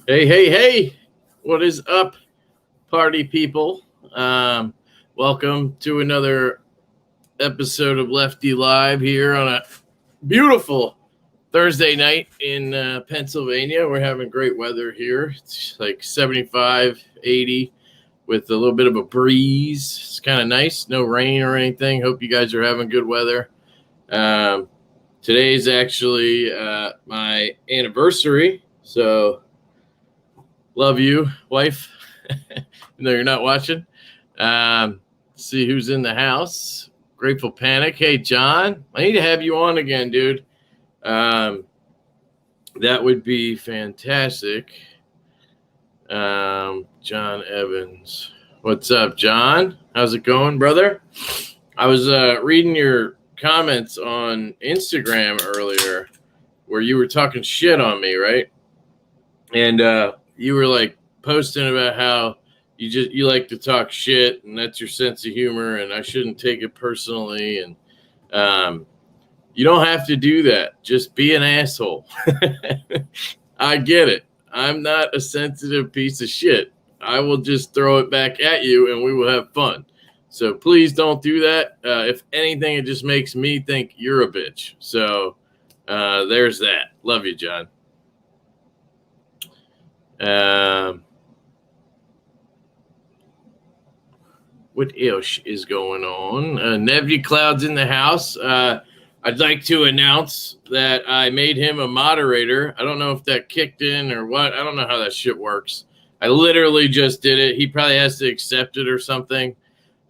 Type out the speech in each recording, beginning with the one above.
Hey, hey, hey. What is up, party people? Welcome to another episode of Lefty Live here on a beautiful Thursday night in Pennsylvania. We're having great weather here. It's like 75, 80 with a little bit of a breeze. It's kind of nice. No rain or anything. Hope you guys are having good weather. Today's actually my anniversary. So love you, wife. No, you're not watching. See who's in the house. Grateful Panic. Hey, John. I need to have you on again, dude. That would be fantastic. John Evans. What's up, John? How's it going, brother? I was reading your comments on Instagram earlier where you were talking shit on me, right? And you were like posting about how you like to talk shit and that's your sense of humor and I shouldn't take it personally, and you don't have to do that. Just be an asshole. I get it. I'm not a sensitive piece of shit. I will just throw it back at you and we will have fun. So please don't do that. If anything, it just makes me think you're a bitch. So there's that. Love you, John. What else is going on? Neeve Cloud's in the house. I'd like to announce that I made him a moderator. I don't know if that kicked in or what. I don't know how that shit works. I literally just did it. He probably has to accept it or something.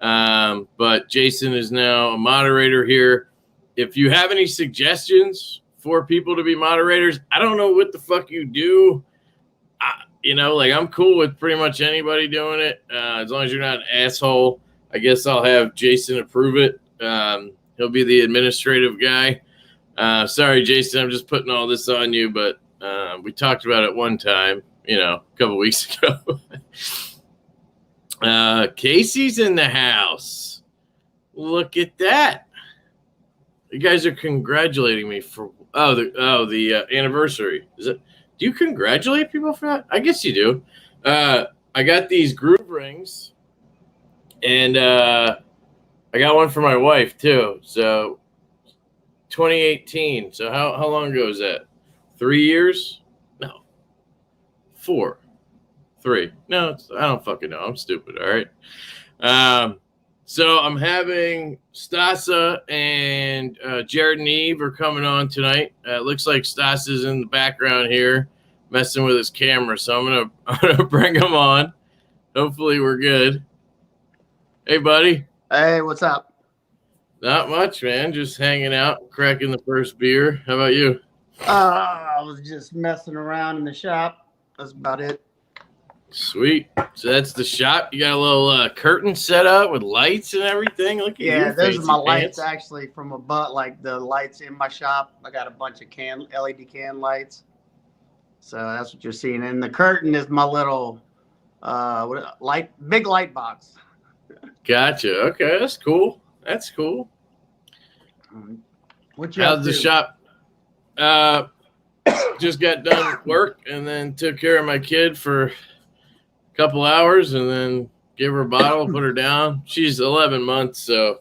But Jason is now a moderator here. If you have any suggestions for people to be moderators, I don't know what the fuck you do. I'm cool with pretty much anybody doing it. As long as you're not an asshole, I guess I'll have Jason approve it. He'll be the administrative guy. Sorry, Jason, I'm just putting all this on you, but we talked about it one time, a couple weeks ago. Casey's in the house. Look at that. You guys are congratulating me for the anniversary. Is it? Do you congratulate people for that? I guess you do. I got these groove rings, and I got one for my wife too. So 2018. So how long ago is that? 3 years? No. 4. 3. No, I don't fucking know. I'm stupid. All right. So I'm having Stassa and Jared and Neeve are coming on tonight. Looks like Stassa's in the background here messing with his camera. So I'm gonna bring him on. Hopefully we're good. Hey, buddy. Hey, what's up? Not much, man. Just hanging out, cracking the first beer. How about you? I was just messing around in the shop. That's about it. Sweet. So that's the shop. You got a little curtain set up with lights and everything. Look at you. Yeah, those are my lights actually from above, like the lights in my shop. I got a bunch of LED can lights. So that's what you're seeing. And the curtain is my little big light box. Gotcha. Okay, that's cool. That's cool. How's the shop? Just got done work and then took care of my kid for couple hours and then give her a bottle, put her down. She's 11 months, so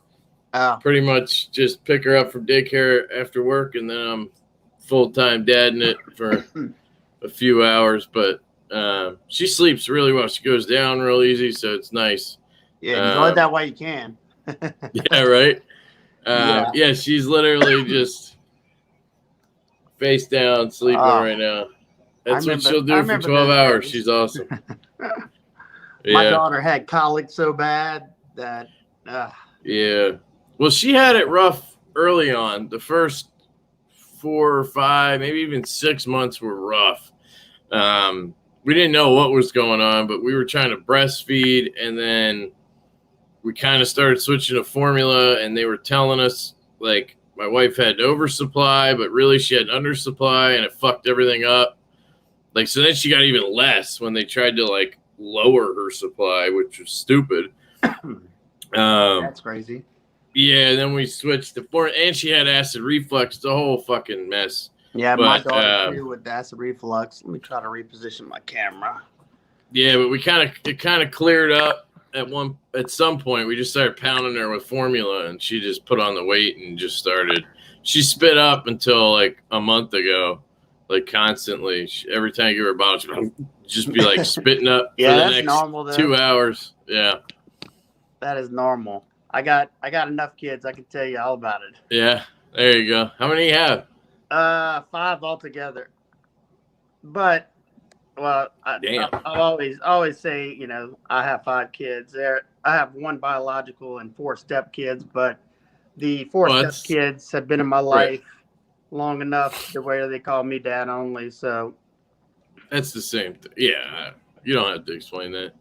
pretty much just pick her up from daycare after work, and then I'm full-time dadding it for a few hours. But she sleeps really well. She goes down real easy, so it's nice. Yeah, enjoy it that way you can. Yeah, right? Yeah, she's literally just face down sleeping right now. That's what she'll do for 12 hours. She's awesome. My daughter had colic so bad that. Yeah. Well, she had it rough early on. The first 4 or 5, maybe even 6 months were rough. We didn't know what was going on, but we were trying to breastfeed, and then we kind of started switching to formula, and they were telling us, like, my wife had oversupply, but really she had undersupply, and it fucked everything up. Like, so then she got even less when they tried to, like, lower her supply, which was stupid. That's crazy. Yeah, then we switched to formula, and she had acid reflux. The whole fucking mess. Yeah, my But daughter too with acid reflux. Let me try to reposition my camera. yeah, but it kind of cleared up at some point. We just started pounding her with formula, and she just put on the weight and just started. She spit up until like a month ago, like constantly. Every time I give her a bottle, she'd just be like spitting up Yeah, for the that's next normal, though. 2 hours. Yeah, That is normal. I got enough kids. I can tell you all about it. yeah. There you go. How many you have? 5 altogether. But well, Damn. I always say, I have 5 kids. I have 1 biological and 4 step kids, but the 4 step kids have been in my life long enough to where they call me dad only. So that's the same thing. Yeah, you don't have to explain that.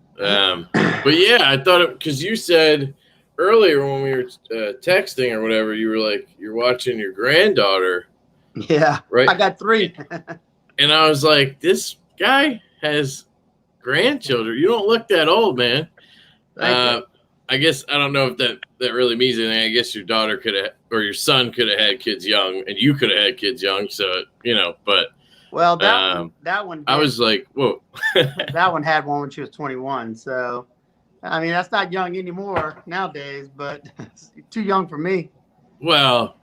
But yeah, I thought it because you said earlier when we were texting or whatever, you were like, you're watching your granddaughter. Yeah, right. I got 3. And I was like, this guy has grandchildren. You don't look that old, man. I guess I don't know if that really means anything. I guess your daughter could have, or your son could have had kids young, and you could have had kids young. So but well, that one. I was like, whoa. That one had one when she was 21. So, I mean, that's not young anymore nowadays, but it's too young for me. Well,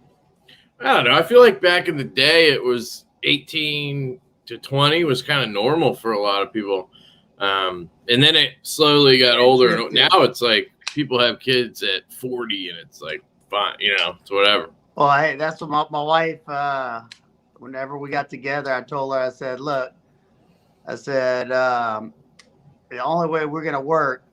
I don't know. I feel like back in the day, it was 18 to 20 was kind of normal for a lot of people. And then it slowly got older. And now it's like people have kids at 40 and it's like, fine, it's whatever. Well, hey, that's what my wife, whenever we got together, I told her, I said, look, the only way we're going to work,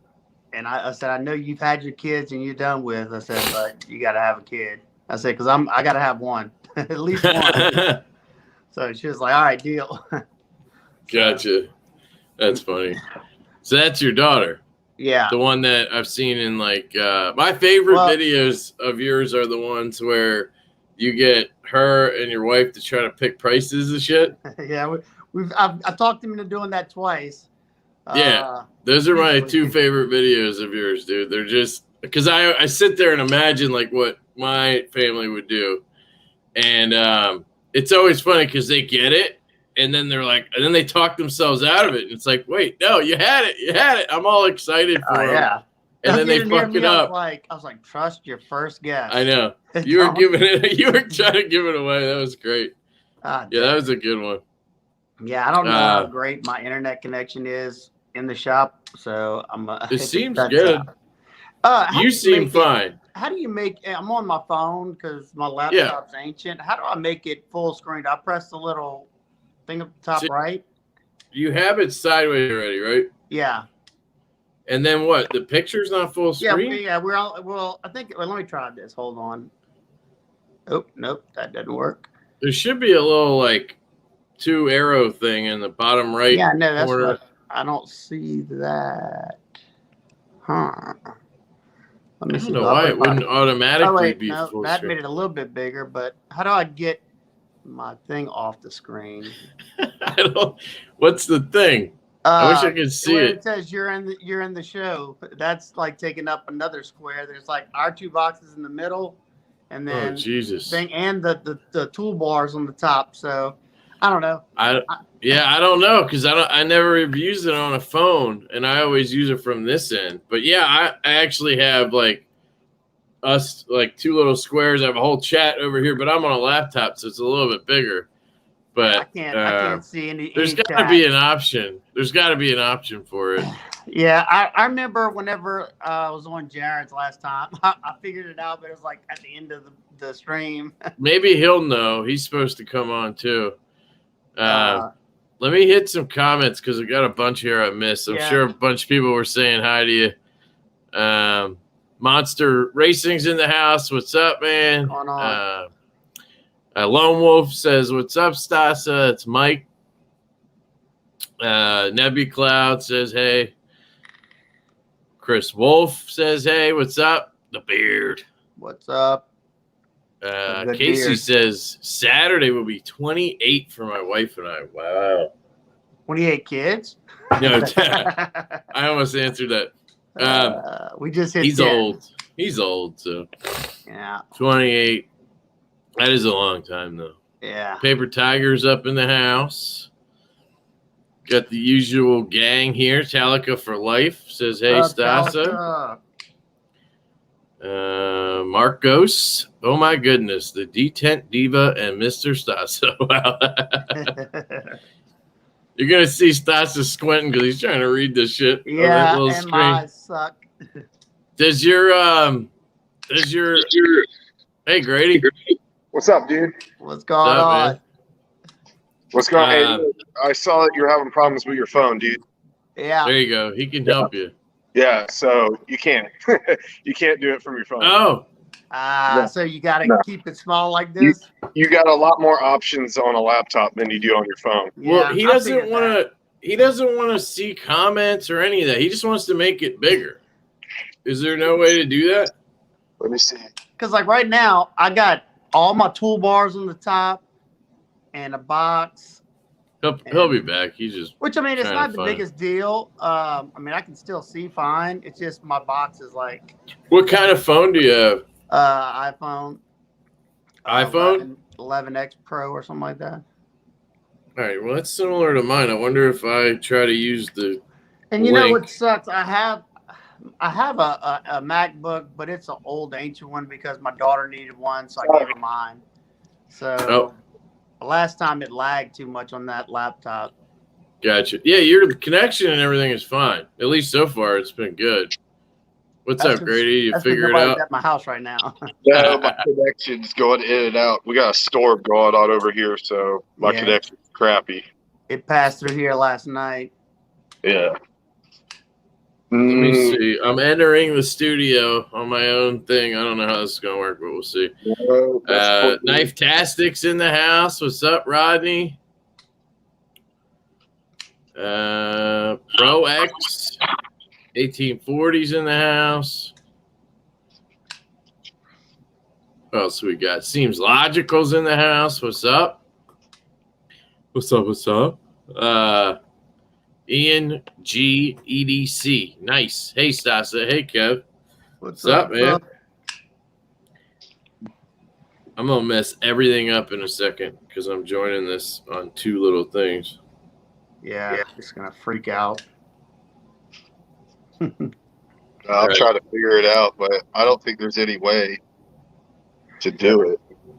and I said, I know you've had your kids and you're done with. I said, but you got to have a kid. I said, because I got to have one, at least one. So she was like, all right, deal. Gotcha. That's funny. So that's your daughter. Yeah. The one that I've seen in like my favorite videos of yours are the ones where you get her and your wife to try to pick prices and shit. Yeah, I've talked him into doing that twice. Yeah, those are my 2 favorite videos of yours, dude. They're just because I sit there and imagine like what my family would do, and it's always funny because they get it. And then they're like, and then they talk themselves out of it. And it's like, wait, no, you had it. I'm all excited for them. Yeah. And then they fuck it up. I was like, trust your first guess. I know. You were trying to give it away. That was great. Yeah, that was a good one. Yeah, I don't know how great my internet connection is in the shop. So it seems good. You seem fine. How do you make I'm on my phone because my laptop's ancient. How do I make it full screen? Do I press the little thing up the top right? You have it sideways already, right? Yeah. And then what? The picture's not full screen? Yeah, we're all I think let me try this. Hold on. Oh, nope, that doesn't work. There should be a little like 2 arrow thing in the bottom right. Yeah, no, that's what I don't see that. Huh. Let me I don't know why it wouldn't automatically be full screen. That made it a little bit bigger, but how do I get my thing off the screen? What's the thing? I wish I could see it. It says you're in the show. That's like taking up another square. There's like our 2 boxes in the middle, and then Jesus thing and the toolbars on the top. So I don't know. I don't know because I never used it on a phone, and I always use it from this end. But yeah, I actually have like 2 little squares. I have a whole chat over here, but I'm on a laptop, so it's a little bit bigger. But I can't see any. There's got to be an option. There's got to be an option for it. Yeah, I remember whenever I was on Jared's last time, I figured it out, but it was like at the end of the stream. Maybe he'll know. He's supposed to come on too. Let me hit some comments because I got a bunch here I missed. I'm sure a bunch of people were saying hi to you. Monster Racing's in the house. What's up, man? What's going on? Lone Wolf says, what's up, Stassa? It's Mike. Nebby Cloud says, hey. Chris Wolf says, hey, what's up? The Beard. What's up? Casey beard. Says, Saturday will be 28 for my wife and I. Wow. 28 kids? No, I almost answered that. We just hit He's 10. old. He's old, so. Yeah. 28. That is a long time, though. Yeah. Paper Tiger's up in the house. Got the usual gang here. Talica for life says, "Hey, Stassa." Marcos. Oh my goodness, the detent diva and Mr. Stassa. Wow. You're gonna see Stassa squinting because he's trying to read this shit. Yeah, on that little and screen. my eyes suck. Does your hey Grady? What's up, dude? What's going on? Man? What's going on? Hey, I saw that you're having problems with your phone, dude. Yeah. There you go. He can help you. Yeah, so you can't. You can't do it from your phone. Oh. So you got to keep it small like this? You got a lot more options on a laptop than you do on your phone. Yeah, well, he doesn't want to. He doesn't want to see comments or any of that. He just wants to make it bigger. Is there no way to do that? Let me see. Because like right now, I got all my toolbars on the top and a box. He'll be back. He just which I mean, it's not the biggest deal. I mean, I can still see fine. It's just my box is like. What kind of phone do you have? iPhone. iPhone 11X Pro or something like that. All right. Well, that's similar to mine. I wonder if I try to use the. And you know what sucks? I have a MacBook, but it's an old ancient one because my daughter needed one, so I gave her mine. So last time it lagged too much on that laptop. Gotcha. Yeah, your connection and everything is fine. At least so far, it's been good. What's up, Grady? You figure it out? At my house right now. Yeah, my connection's going in and out. We got a storm going on over here, so my connection's crappy. It passed through here last night. Yeah. Let me see. I'm entering the studio on my own thing. I don't know how this is going to work, but we'll see. Knife-tastic's in the house. What's up, Rodney? Pro X 1840's in the house. What else we got? Seems Logical's in the house. What's up? What's up? What's up? Ian G EDC. Nice. Hey, Stassa. Hey, Kev. What's up, man? I'm going to mess everything up in a second because I'm joining this on two little things. Yeah. It's going to freak out. I'll try to figure it out, but I don't think there's any way to do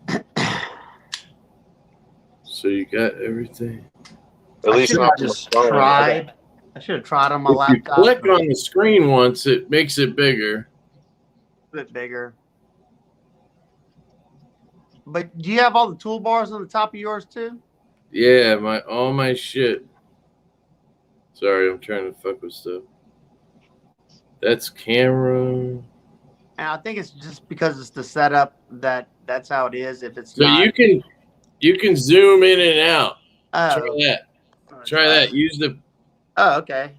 it. So you got everything? At least I just tried. I should have tried on my laptop. If you click on the screen once, it makes it bigger. A bit bigger. But do you have all the toolbars on the top of yours too? Yeah, all my shit. Sorry, I'm trying to fuck with stuff. That's camera. And I think it's just because it's the setup that's how it is. If it's so not, you can zoom in and out. Oh. Try that. Try that. Use the. Oh, okay.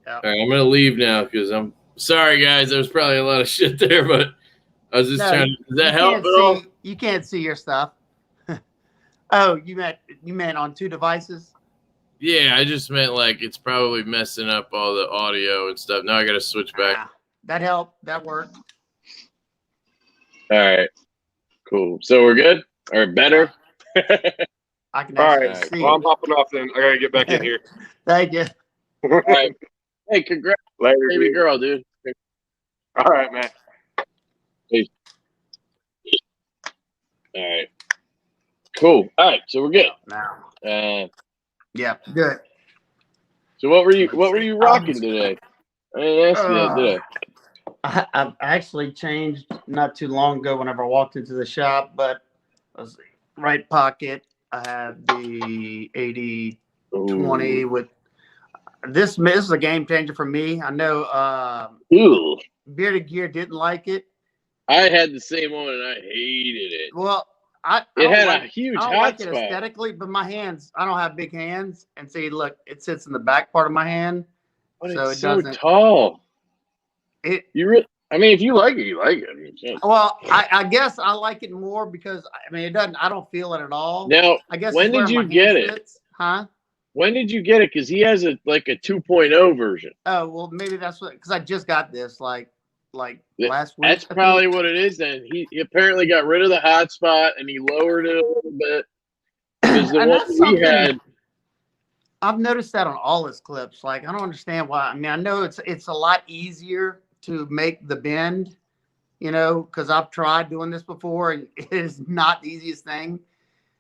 All right, I'm gonna leave now because I'm sorry, guys. There's probably a lot of shit there, but I was just trying. Does that help at all? You can't see your stuff. Oh, you meant on two devices? Yeah, I just meant like it's probably messing up all the audio and stuff. Now I got to switch back. That helped. That worked. All right. Cool. So we're good? Or better? I can actually see. Well, I'm hopping off then. I got to get back in here. Thank you. All right. Hey, congrats. Later, baby girl, dude. All right, man. Peace. All right. Cool. All right, so we're good. Now. Yeah, good. So what were you rocking today? I didn't ask you that, did I? I actually changed not too long ago whenever I walked into the shop, but let's see, right pocket, I have the 80/20 with this is a game changer for me. I know Bearded Gear didn't like it. I had the same one and I hated it. Well, I had a huge I don't hot like spot. it aesthetically, but my hands, I don't have big hands. And see, look, it sits in the back part of my hand. But so it's it so doesn't. tall. I mean, if you like it, you like it. I mean, well, I guess I like it more because I mean, it doesn't. I don't feel it at all. Now, I guess when did you get it? Fits. Huh? When did you get it? Because he has a 2.0 version. Oh well, maybe that's what. Because I just got this like last week. That's probably what it is. Then he apparently got rid of the hot spot and he lowered it a little bit. Because the And one that's we something had, I've noticed that on all his clips. Like, I don't understand why. I mean, I know it's a lot easier to make the bend, you know, because I've tried doing this before, and it is not the easiest thing.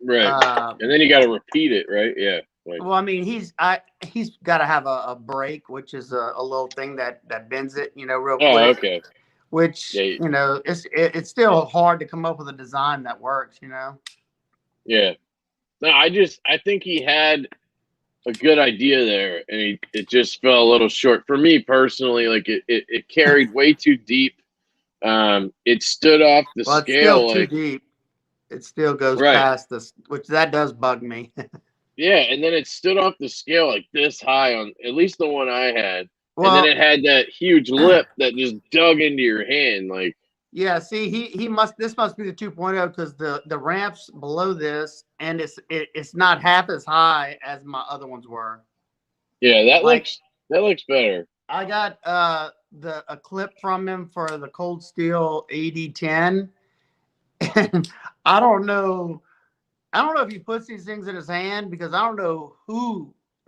right? And then you got to repeat it, right? Yeah. Like, Well, I mean, he's got to have a break, which is a little thing that bends it, you know, real quick. okay. Which, Yeah. you know, it's still hard to come up with a design that works, you know. Yeah. No, I think he had a good idea there, and it just fell a little short for me personally. Like it carried way too deep. It stood off the Well, it's still scale, too like, deep. It still goes right. past this, which that does bug me. Yeah, and then it stood off the scale like this high on at least the one I had. And then Well, it had that huge lip that just dug into your hand. Like, yeah, see, this must be the 2.0 because the ramps below this, and it's not half as high as my other ones were. yeah, that Like, looks better. I got a clip from him for the Cold Steel 8010, and I don't know if he puts these things in his hand, because I don't know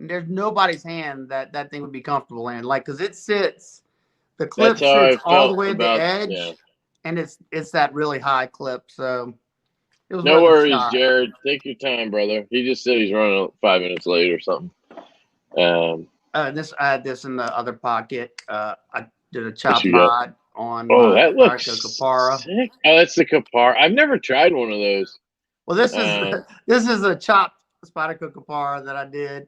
there's nobody's hand that thing would be comfortable in. Like, because the clip That's how I sits all the felt way at the about, edge, yeah. and it's that really high clip. So it was No worth a worries, shot. Jared. Take your time, brother. He just said he's running 5 minutes late or something. I had this in the other pocket. I did a chop you got? mod on Oh, my that looks Capara. sick. Oh, that's the Capara. I've never tried one of those. Well, this is a chopped Spyderco Capara that I did.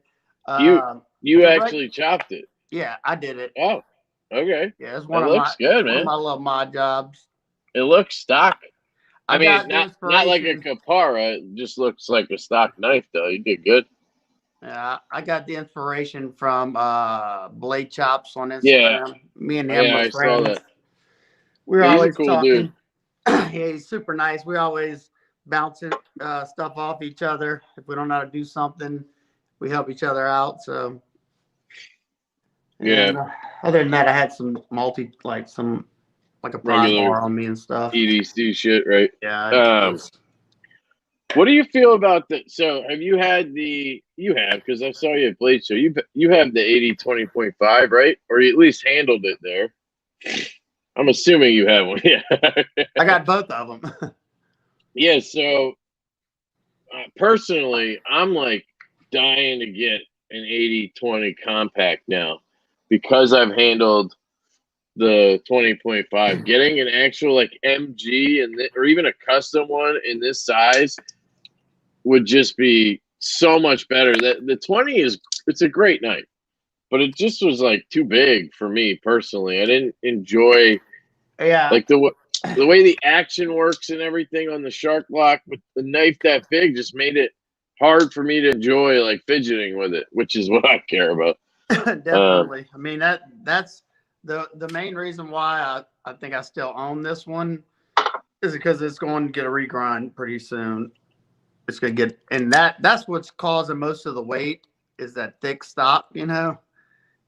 You actually chopped it. Yeah, I did it. Oh, okay. Yeah, it's It looks good, man. one of my little mod jobs. It looks stock. I mean, got not like a Capara. It just looks like a stock knife, though. You did good. Yeah, I got the inspiration from Blade Chops on Instagram. Yeah. Me and him were friends. Saw that. We're He's always a cool talking. dude. Yeah, he's super nice. We always bouncing stuff off each other. If we don't know how to do something, we help each other out. So yeah. And, other than that, I had some like a pry bar on me and stuff. EDC shit, right? Yeah. What do you feel about that? So have you had because I saw you at Blade Show. You have the 80-20.5, right? Or you at least handled it there. I'm assuming you have one. Yeah. I got both of them. Yeah. So personally, I'm like dying to get an 80-20 compact now because I've handled the 20.5. Getting an actual like MG or even a custom one in this size would just be so much better. The 20 it's a great knife, but it just was like too big for me personally. I didn't enjoy like the way the action works and everything on the shark block with the knife that big just made it hard for me to enjoy like fidgeting with it, which is what I care about. Definitely. I mean, that's the main reason why I think I still own this one is because it's going to get a regrind pretty soon. It's going to get, and that's what's causing most of the weight is that thick stop, you know,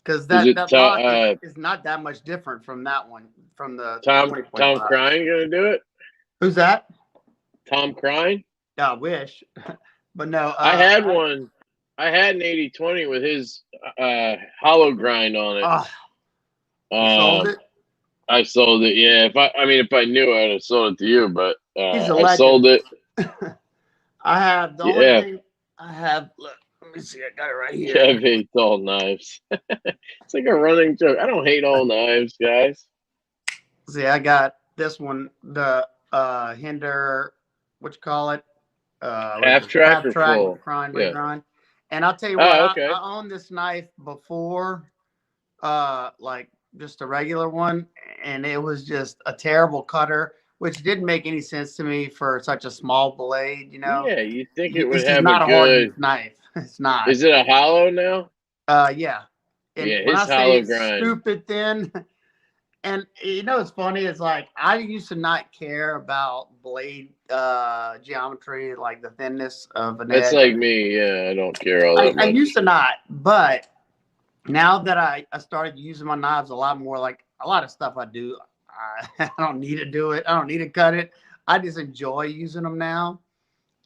because that block is not that much different from that one, from the Tom Crine going to do it? Who's that? Tom Crine? Yeah, I wish, but no. I had one. I had an 80-20 with his hollow grind on it. You sold it? I sold it. Yeah. If I knew, I'd have sold it to you. But I sold it. I have the only thing I have. Look, let me see. I got it right here. Kev hates all knives. It's like a running joke. I don't hate all knives, guys. See, I got this one. The Hinder, what you call it? Half track or full? Regrind. And I'll tell you what, I owned this knife before, like just a regular one, and it was just a terrible cutter, which didn't make any sense to me for such a small blade, you know. Yeah, you think it would have not a hard knife. It's not. Is it a hollow now? Yeah. And yeah, when his I hollow say grind. Stupid thin, and you know it's funny, it's like I used to not care about blade geometry, like the thinness of an edge. That's like me. Yeah, I don't care all that much. I used to not, but now that I started using my knives a lot more, like a lot of stuff I do, I don't need to do it. I don't need to cut it. I just enjoy using them now.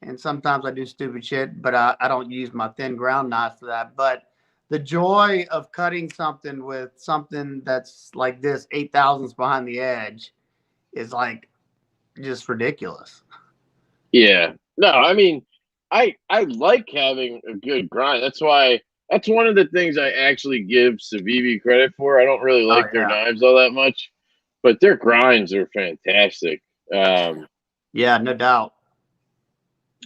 and sometimes I do stupid shit, but I don't use my thin ground knives for that. But the joy of cutting something with something that's like this 8 thousandths behind the edge is like just ridiculous. Yeah. No, I mean, I like having a good grind. That's one of the things I actually give Civivi credit for. I don't really like their knives all that much, but their grinds are fantastic. Yeah, no doubt.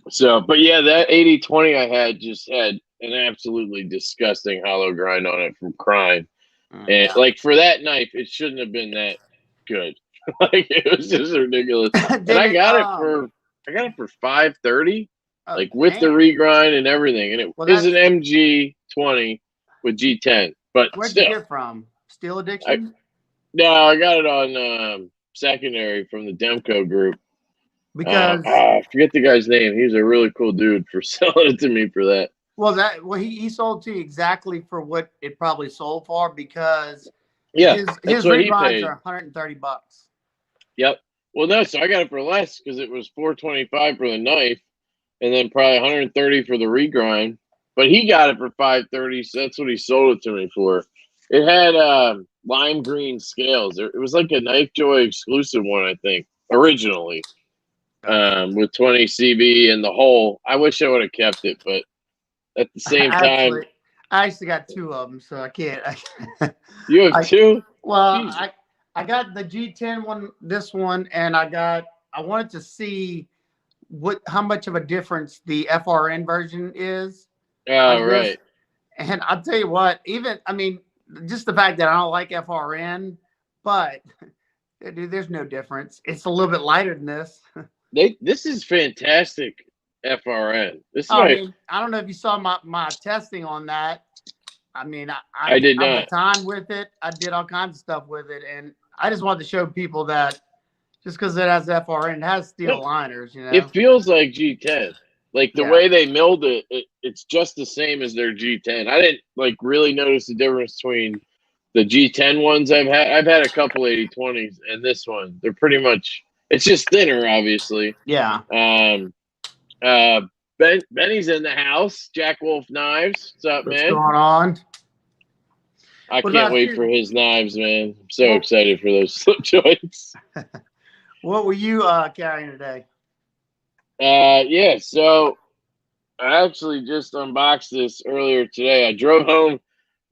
So, but yeah, that 80/20 I had just had an absolutely disgusting hollow grind on it from Crime. And like for that knife, it shouldn't have been that good. Like it was just ridiculous. And I got it for $530, like with the regrind and everything. And it is an MG20 with G10. But where'd still, you get from? Steel Addiction? No, I got it on secondary from the Demco group. Because I forget the guy's name. He was a really cool dude for selling it to me for that. Well, he sold to you exactly for what it probably sold for, because his regrinds are $130. Yep. Well, no, so I got it for less because it was $425 for the knife, and then probably $130 for the regrind. But he got it for $530, so that's what he sold it to me for. It had lime green scales. It was like a Knife Joy exclusive one, I think, originally, with 20 CB and the whole. I wish I would have kept it, but at the same time, I actually got two of them, so I can't. You have two? Well, I got the G10 one, this one, and I wanted to see how much of a difference the FRN version is. Oh, right. And I'll tell you what, just the fact that I don't like FRN, but dude, there's no difference. It's a little bit lighter than this. This is fantastic FRN. I don't know if you saw my testing on that. I did not. I time with it. I did all kinds of stuff with it, and I just wanted to show people that just because it has FRN, it has steel liners. It feels like G10. Like the way they milled it, it's just the same as their G10. I didn't really notice the difference between the G10 ones I've had. I've had a couple 80/20s and this one. They're pretty much. It's just thinner, obviously. Yeah. Benny's in the house. Jack Wolf Knives. What's up, man? What's going on? I can't wait for his knives, man. I'm so excited for those slip joints. What were you carrying today? Yeah, so I actually just unboxed this earlier today. I drove home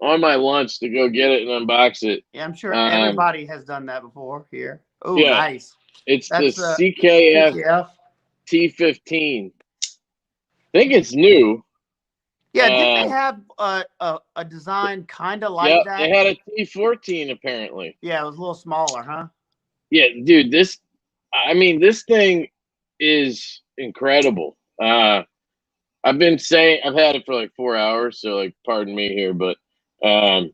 on my lunch to go get it and unbox it. Yeah, I'm sure everybody has done that before here. Oh, yeah, nice. It's the CKF T15. I think it's new. Yeah, didn't they have a design kind of like that? They had a T14 apparently. Yeah, it was a little smaller, huh? Yeah, dude, this thing is incredible. I've been saying I've had it for like 4 hours, so pardon me here, but I've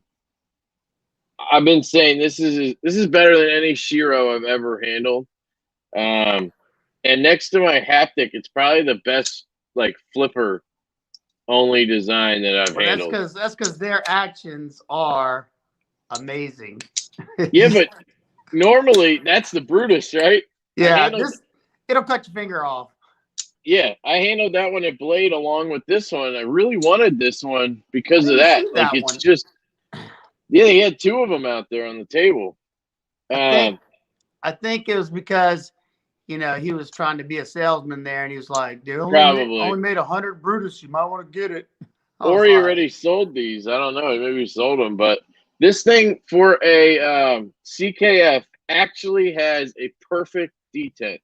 been saying this is better than any Shiro I've ever handled. And next to my haptic, it's probably the best flipper only design that I've handled. That's because their actions are amazing. Yeah, but normally that's the Brutus, right? Yeah, it'll cut your finger off. Yeah, I handled that one at Blade along with this one. I really wanted this one because of that. It's just, he had two of them out there on the table. I think it was because, he was trying to be a salesman there, and he was like, dude, only made 100 Brutus. You might want to get it. Or he already sold these. I don't know. Maybe he sold them. But this thing for a CKF actually has a perfect detent.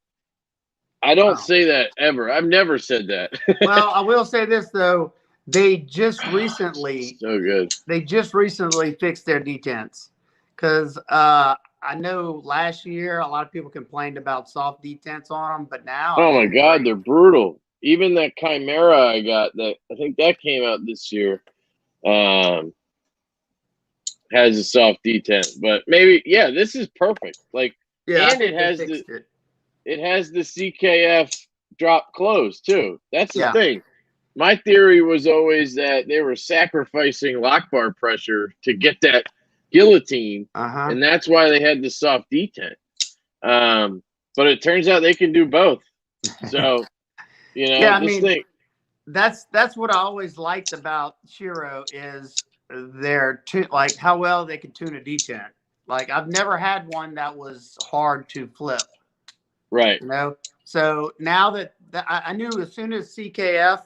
I don't say that ever. I've never said that. Well, I will say this, though. They just recently so good. They just recently fixed their detents, because I know last year a lot of people complained about soft detents on them, but now my God, they're brutal. Even that Chimera I got, I think that came out this year, has a soft detent. But maybe this is perfect. And it has the CKF drop close too. That's the thing. My theory was always that they were sacrificing lock bar pressure to get that guillotine, and that's why they had the soft detent. But it turns out they can do both. So You know, Yeah, I just mean, think. that's what I always liked about Shiro is like how well they could tune a detent. Like I've never had one that was hard to flip. Right. You know, so now that I knew as soon as CKF,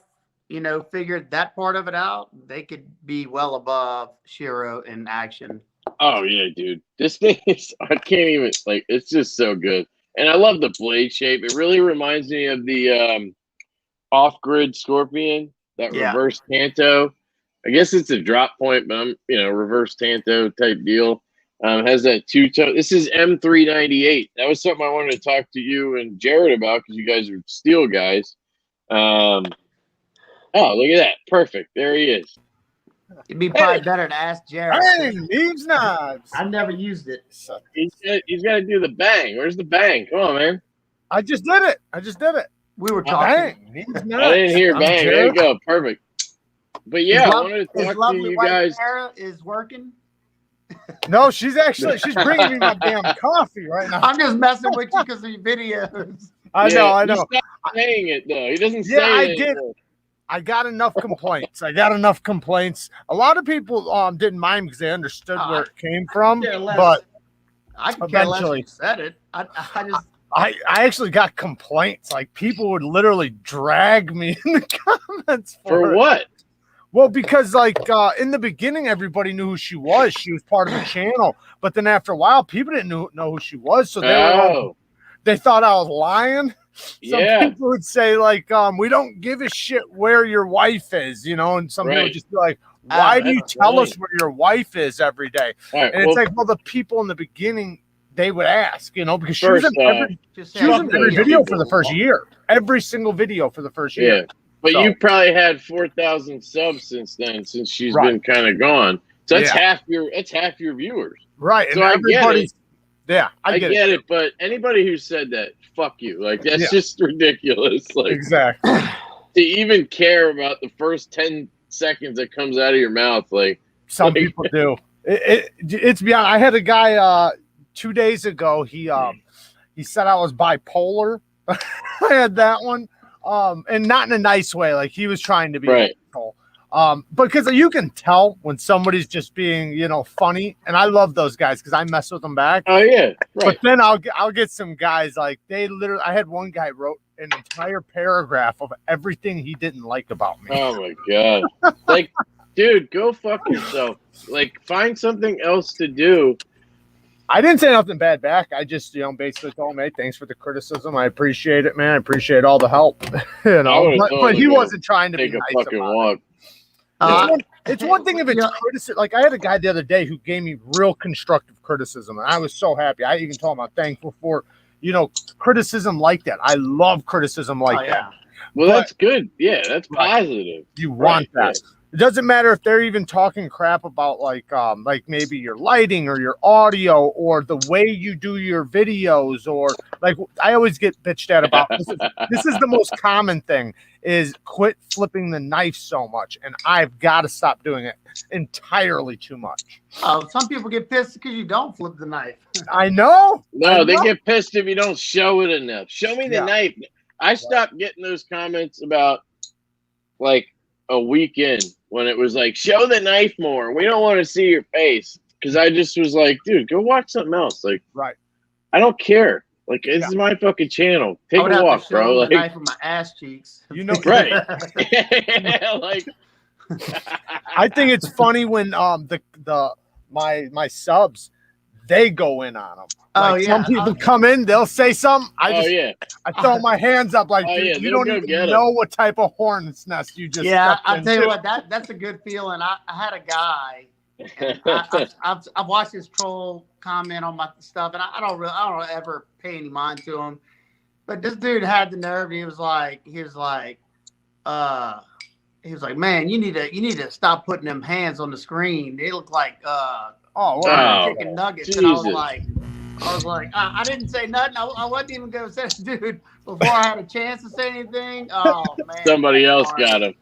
figured that part of it out, they could be well above Shiro in action. Oh yeah, dude. This thing is, I can't even, like, it's just so good. And I love the blade shape. It really reminds me of the off-grid Scorpion, that Yeah. reverse Tanto. I guess it's a drop point, but I'm, reverse Tanto type deal. Has that two-tone. This is M398. That was something I wanted to talk to you and Jared about because you guys are steel guys. Oh, look at that. Perfect. There he is. It'd be probably better to ask Jared. Hey, Neeve's knives. I've never used it. He's got to do the bang. Where's the bang? Come on, man. I just did it. We were talking. Bang. I didn't hear bang. There you go. Perfect. But yeah, I wanted to talk to you guys. Sarah is working. No, she's bringing me my damn coffee right now. I'm just messing with you because of your videos. I know. He's not saying it though. He doesn't say I it. did. I got enough complaints. A lot of people didn't mind because they understood where it came from. But I could eventually said it. I actually got complaints. Like people would literally drag me in the comments for what? Well, because in the beginning, everybody knew who she was. She was part of the channel. But then after a while, people didn't know who she was. So they thought I was lying. Some people would say we don't give a shit where your wife is, and some people would just be like, why do you tell us where your wife is every day? Right, and it's the people in the beginning, they would ask, because she was in every video for the first year. Every single video for the first year. Yeah. But you probably had 4,000 subs since then, since she's been kind of gone. So that's half your viewers. Right. So and everybody's I get it. But anybody who said that, fuck you. Like that's just ridiculous. Like exactly. To even care about the first 10 seconds that comes out of your mouth, like some people do. It's beyond. I had a guy 2 days ago. He said I was bipolar. I had that one. And not in a nice way. Like he was trying to be ethical. Because you can tell when somebody's just being, funny. And I love those guys because I mess with them back. Oh yeah. Right. But then I'll get some guys like I had one guy wrote an entire paragraph of everything he didn't like about me. Oh my God. Like, dude, go fuck yourself. Like find something else to do. I didn't say nothing bad back. I just, basically told him, hey, thanks for the criticism. I appreciate it, man. I appreciate all the help. But he wasn't trying to be nice about walk. It's one thing if it's criticism. Like I had a guy the other day who gave me real constructive criticism, and I was so happy. I even told him I'm thankful for, criticism like that. I love criticism like that. Well, that's good. Yeah, that's positive. You want that. Yeah. It doesn't matter if they're even talking crap about like maybe your lighting or your audio or the way you do your videos, or like I always get bitched at about this is the most common thing is quit flipping the knife so much, and I've got to stop doing it entirely too much. Some people get pissed because you don't flip the knife. I know. No, they get pissed if you don't show it enough. Show me the knife. I stopped getting those comments about like a weekend when it was like, show the knife more. We don't want to see your face. Because I just was like, dude, go watch something else. Like, I don't care. Like, this is my fucking channel. Take a walk, bro. Like, knife with my ass cheeks. Right. Like, I think it's funny when my subs, they go in on them. Some people come in, they'll say something. I throw my hands up like, dude, you don't even know what type of hornet's nest you just. Yeah, I'll tell you what, that's a good feeling. I had a guy. I've watched his troll comment on my stuff, and I don't ever pay any mind to him. But this dude had the nerve. He was like, man, you need to stop putting them hands on the screen. They look like chicken nuggets. Jesus. And I was like, I didn't say nothing. I wasn't even gonna say, dude, before I had a chance to say anything. Oh man, somebody else got him.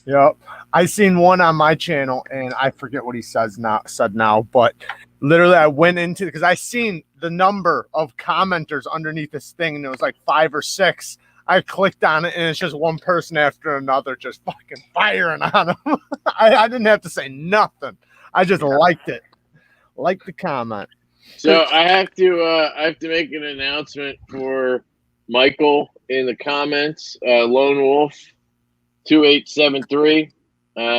Yep. I seen one on my channel, and I forget what he said now, but literally I went into because I seen the number of commenters underneath this thing, and it was like 5 or 6. I clicked on it, and it's just one person after another just fucking firing on them. I didn't have to say nothing. I just liked it. Liked the comment. So I have to make an announcement for Michael in the comments. Lone Wolf 2873.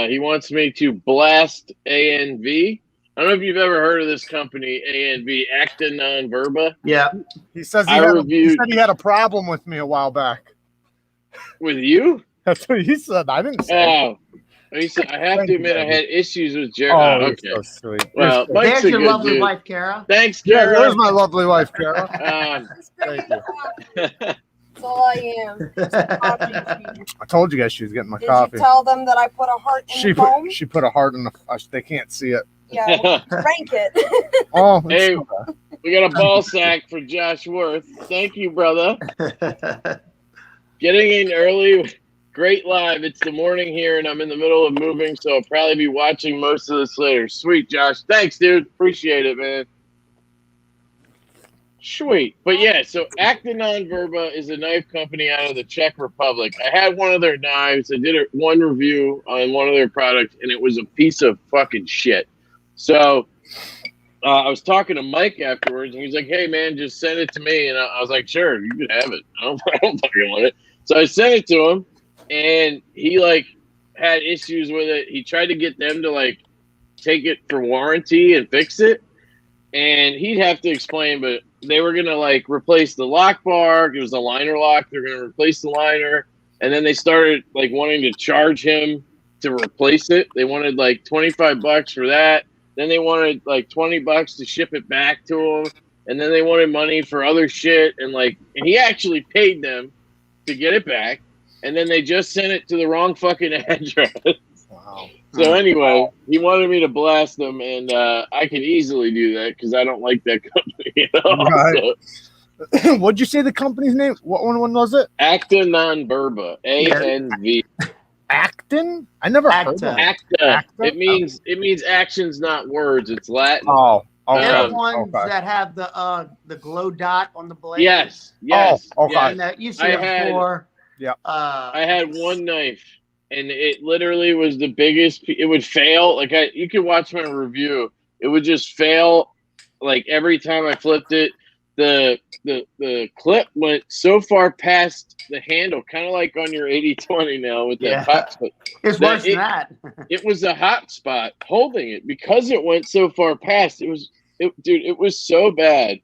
He wants me to blast ANV. I don't know if you've ever heard of this company, ANV, Acta Non Verba. Yeah. He says I reviewed he had a problem with me a while back. with you. That's what he said. I didn't say. Oh, he said I have to admit I had issues with Jared. Oh, Okay. so sweet. Well, Mike's There's a your good lovely dude. wife, Kara. Thanks, Yeah, Kara. there's my lovely wife, Kara. Thank you. That's all I am. I told you guys she was getting my Did coffee. you tell them that I put a heart in the foam? She put a heart in the. They can't see it. Yeah, rank it. Oh, it's Hey, so bad. we got a ball sack for Josh Worth. Thank you, brother. Getting in early. Great live. It's the morning here, and I'm in the middle of moving, so I'll probably be watching most of this later. Sweet, Josh. Thanks, dude. Appreciate it, man. Sweet. But yeah, so Acta Non Verba is a knife company out of the Czech Republic. I had one of their knives. I did one review on one of their products, and it was a piece of fucking shit. So I was talking to Mike afterwards, and he's like, hey, man, just send it to me. And I was like, sure, you can have it. I don't fucking want it. So I sent it to him, and he, like, had issues with it. He tried to get them to, like, take it for warranty and fix it. And he'd have to explain, but they were going to, like, replace the lock bar. It was a liner lock. They're going to replace the liner. And then they started, like, wanting to charge him to replace it. They wanted, like, $25 for that. Then they wanted, like, $20 to ship it back to him. And then they wanted money for other shit. And, like, and he actually paid them to get it back. And then they just sent it to the wrong fucking address. Wow. So anyway, he wanted me to blast them, and I can easily do that because I don't like that company. You know? Right. So, What'd you say the company's name? What one was it? Acta Non Verba, ANV. Acton? I never heard of Acta. it. Acta. Acta? It means actions, not words. It's Latin. Oh, okay. They're the ones Okay. that have the glow dot on the blade. Yes. Yes. Oh, okay. yes. And that you see I it had- before. Yeah. I had one knife, and it literally was the biggest. It would fail. Like you could watch my review. It would just fail. Like every time I flipped it, the clip went so far past the handle, kind of like on your 80/20 now with that Yeah. hot spot. It's That worse than that. It was a hot spot holding it because it went so far past. It was so bad.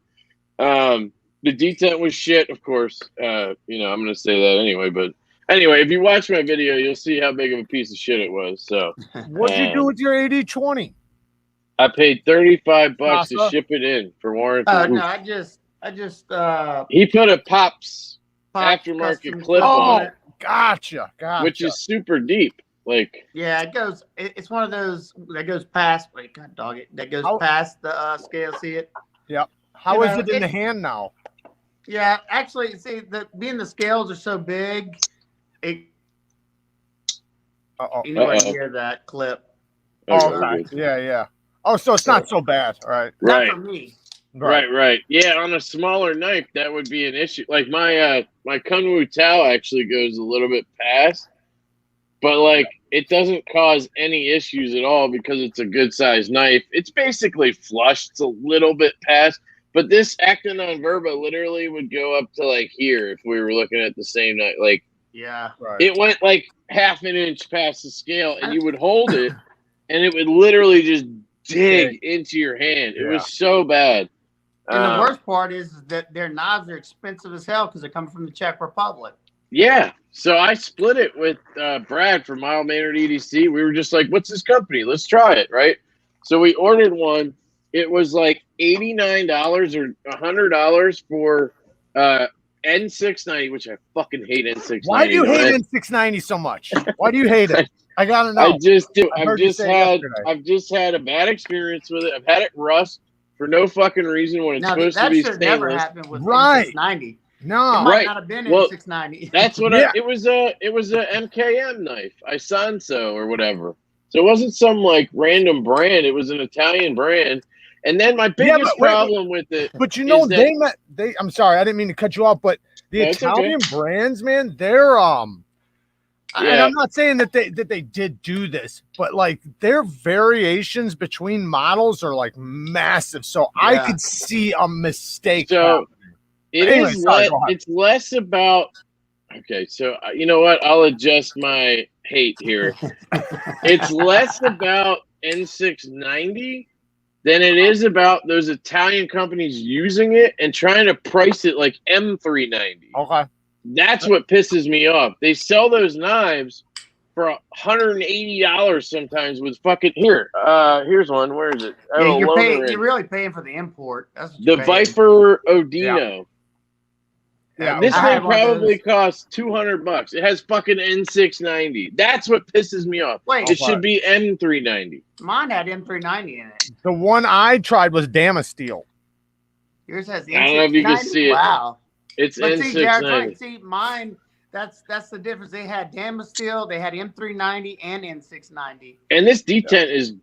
The detent was shit, of course. I'm going to say that anyway. But anyway, if you watch my video, you'll see how big of a piece of shit it was. So What'd you do with your 80/20? I paid $35 to Awesome. ship it in for warranty. No, I just He put a Pops popped aftermarket custom clip stuff on on it, Gotcha. which is super deep. Like, Yeah, it goes. It's one of those that goes past. Wait, God dog it. That goes How- past the scale. See it? How you is know, it in the it- hand now? Yeah, actually, see, being the scales are so big, you Uh-oh. know, I Uh-oh. hear that clip. Oh, okay. okay. Yeah. Oh, so it's not so bad. All right. Not Right. for me. Right. Yeah, on a smaller knife, that would be an issue. Like my Kunwu Tao actually goes a little bit past, but like it doesn't cause any issues at all because it's a good sized knife. It's basically flush. It's a little bit past, but this Acta Non Verba literally would go up to like here if we were looking at the same knife. Like Yeah. Right. it went like half an inch past the scale, and you would hold it, and it would literally just dig into your hand. It Yeah. was so bad. And the worst part is that their knives are expensive as hell because they're coming from the Czech Republic. Yeah. So I split it with Brad from Mile Maynard EDC. We were just like, what's this company? Let's try it, right? So we ordered one. It was like $89 or $100 for N690, which I fucking hate N690. Why do you hate right? N690 so much? Why do you hate it? I gotta know. I just do. I I've heard you just say had. yesterday. I've just had a bad experience with it. I've had it rust for no fucking reason when it's Now, supposed to that be should never stainless. happen with Right. N690. It No. might Right. not have been Well, N690. That's what Yeah. it was a MKM knife, Isanso or whatever. So it wasn't some like random brand. It was an Italian brand. And then my biggest but wait, problem with it, But you know, is that- I'm sorry, I didn't mean to cut you off, but The Italian brands, man, they're and I'm not saying that they did do this, but like their variations between models are like massive. So I could see a mistake. So it's less about. Okay, so you know what? I'll adjust my hate here. It's less about N690 than it is about those Italian companies using it and trying to price it like M390. Okay. That's what pisses me off. They sell those knives for $180 sometimes with fucking here's one. Where is it? You're really paying for the import. That's what the Viper Odino. Yeah, this thing probably costs $200. It has fucking N690. That's what pisses me off. Wait, it should be M390. Mine had M390 in it. The one I tried was Damasteel. Yours has the I don't know if you can see it. Wow. It's N690. See, mine. That's the difference. They had Damasteel, they had M390 and N690. And this detent is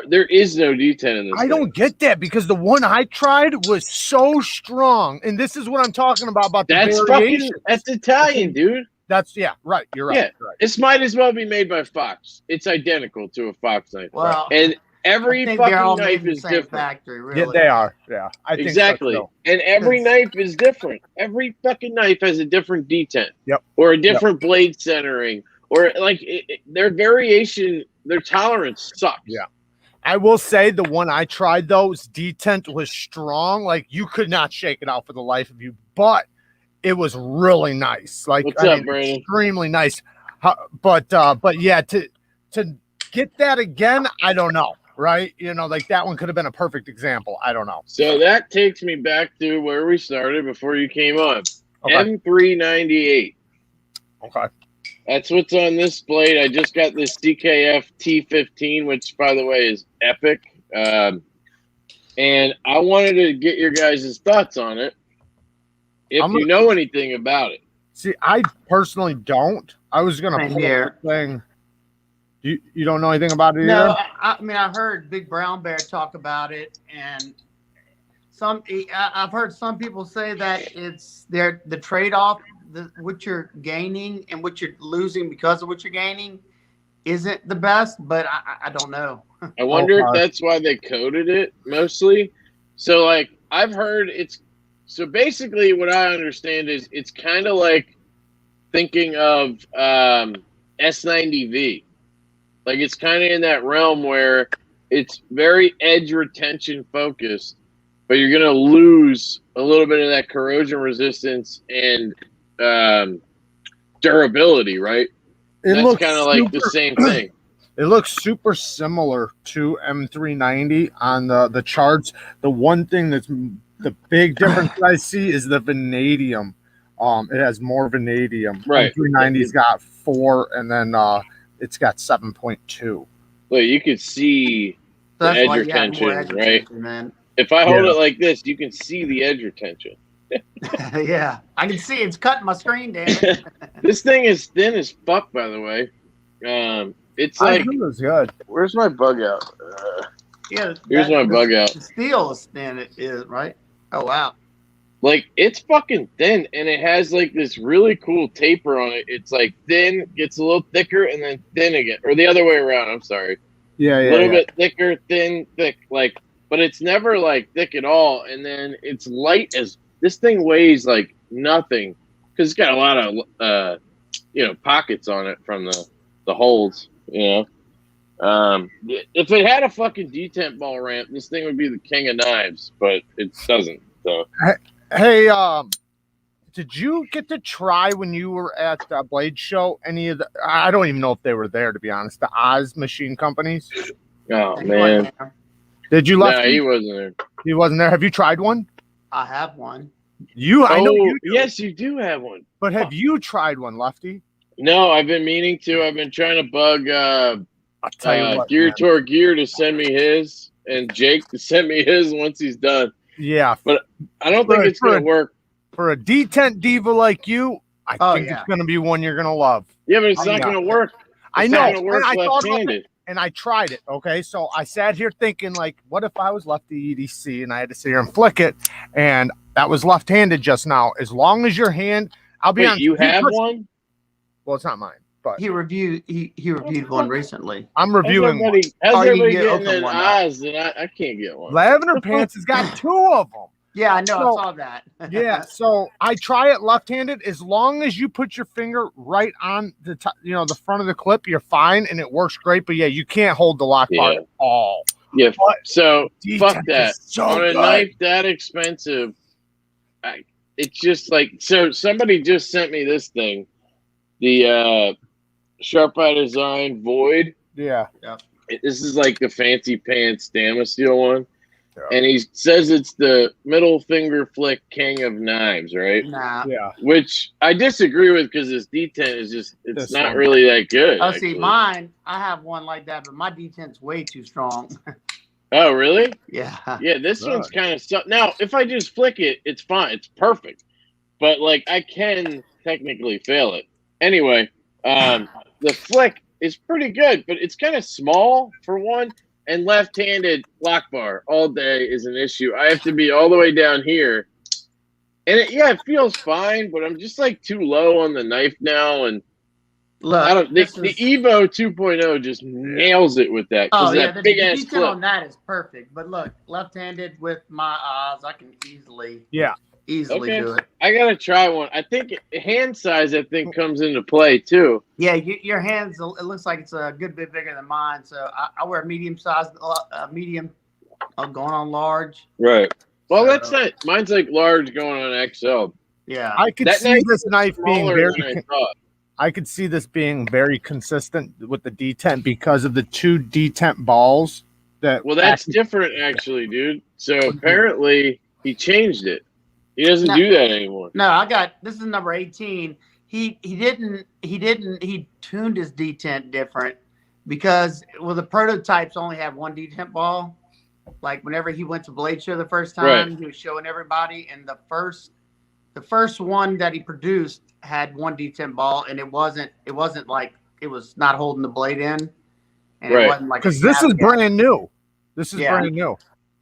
there is no detent in this. I don't get that because the one I tried was so strong, and this is what I'm talking about the variation. That's Italian, dude. That's right. You're right. Yeah, right. This might as well be made by Fox. It's identical to a Fox knife. Well, and every fucking knife is different. Factory, really. Yeah, they are. Yeah, I think exactly. So. And every knife is different. Every fucking knife has a different detent. Yep. Or a different blade centering, or like their variation, their tolerance sucks. Yeah. I will say the one I tried though, detent was strong. Like you could not shake it out for the life of you, but it was really nice. Like what's up, Brandon? Extremely nice. But yeah, to get that again, I don't know. Right? You know, like that one could have been a perfect example. I don't know. So that takes me back to where we started before you came on. Okay. M398. Okay. That's what's on this blade. I just got this CKF T15, which, by the way, is epic. And I wanted to get your guys' thoughts on it, if you know anything about it. See, I personally don't. I was going to pull the thing. You don't know anything about it either? No, I mean, I heard Big Brown Bear talk about it, and I've heard some people say that it's the trade-off, what you're gaining and what you're losing because of what you're gaining isn't the best, but I don't know. I wonder if that's why they coded it mostly. So like I've heard so basically what I understand is it's kind of like thinking of S90V. Like it's kind of in that realm where it's very edge retention focused, but you're going to lose a little bit of that corrosion resistance and durability, right? That's kind of like the same thing. It looks super similar to M390 on the charts. The one thing that's the big difference I see is the vanadium. It has more vanadium. Right. M390's got 4, and then it's got 7.2. Well, you could see the edge retention, right? Man. If I hold it like this, you can see the edge retention. Yeah, I can see it's cutting my screen, damn it. This thing is thin as fuck, by the way. It's like, good. Where's my bug out? Yeah, here's my bug out. The steel is thin, it is, right? Oh, wow. Like, it's fucking thin, and it has, like, this really cool taper on it. It's, like, thin, gets a little thicker, and then thin again. Or the other way around, I'm sorry. Yeah. A little bit thicker, thin, thick. Like, but it's never, like, thick at all. And then it's light as... This thing weighs, like, nothing. Because it's got a lot of, pockets on it from the holes, you know. If it had a fucking detent ball ramp, this thing would be the king of knives. But it doesn't, so... Hey, did you get to try when you were at the Blade Show any of the? I don't even know if they were there, to be honest. The Oz machine companies. Oh man, did you? No, he wasn't there. He wasn't there. Have you tried one? I have one. I know you do. Yes, you do have one. But have you tried one, Lefty? No, I've been meaning to. I've been trying to bug I'll tell you what, Gear Tour Gear to send me his, and Jake to send me his once he's done. Yeah, but I don't think it's going to work. For a detent diva like you, I think it's going to be one you're going to love. Yeah, but it's not going to work. I know. It's not going to work left-handed. and I tried it. Okay, so I sat here thinking, like, what if I was lefty EDC and I had to sit here and flick it, and that was left-handed just now. As long as your hand, I'll be honest. You have one? Well, it's not mine, but He reviewed one recently. I'm reviewing. How's everybody you getting open an one up? eyes and I can't get one? Lavender Pants has got 2 of them. Yeah, I know. So- I saw that. Yeah, so I try it left-handed. As long as you put your finger right on the top, the front of the clip, you're fine, and it works great. But yeah, you can't hold the lock bar at all. Yeah, But so fuck detents that. is so On a good. knife that expensive, it's just like, so somebody just sent me this thing, the Sharp Eye Design Void. Yeah. This is like the fancy pants Damasteel one. Yeah. And he says it's the middle finger flick king of knives, right? Nah. Yeah. Which I disagree with because this detent is just, it's This not one. really that good. Oh, actually. see, mine, I have one like that, but my detent's way too strong. Oh, really? Yeah. Yeah, this Good. one's kind of now. If I just flick it, it's fine. It's perfect. But like, I can technically fail it. Anyway, the flick is pretty good, but it's kind of small for one. And left-handed lock bar all day is an issue. I have to be all the way down here, and it feels fine. But I'm just like too low on the knife now, and Look, I don't. The this is- Evo 2.0 just nails it with that. Oh yeah, that the big ass detail clip. on that is perfect. But look, left-handed with my eyes, I can easily Okay. do it. I gotta try one. I think hand size, comes into play too. Yeah, your hands. It looks like it's a good bit bigger than mine. So I wear medium size, medium, going on large. Right. Well, So- that's not. Mine's like large going on XL. Yeah. I could That see knife this knife being Smaller than I very. thought. I could see this being very consistent with the detent because of the 2 detent balls. Well, that's different, actually, dude. So apparently he changed it. He doesn't do that anymore. No, this is number 18. He tuned his detent different because the prototypes only have 1 detent ball. Like whenever he went to Blade Show the first time, he was showing everybody, and the first one that he produced had 1 detent ball, and it wasn't like it was not holding the blade in, and it wasn't like because this is brand new. This is brand new.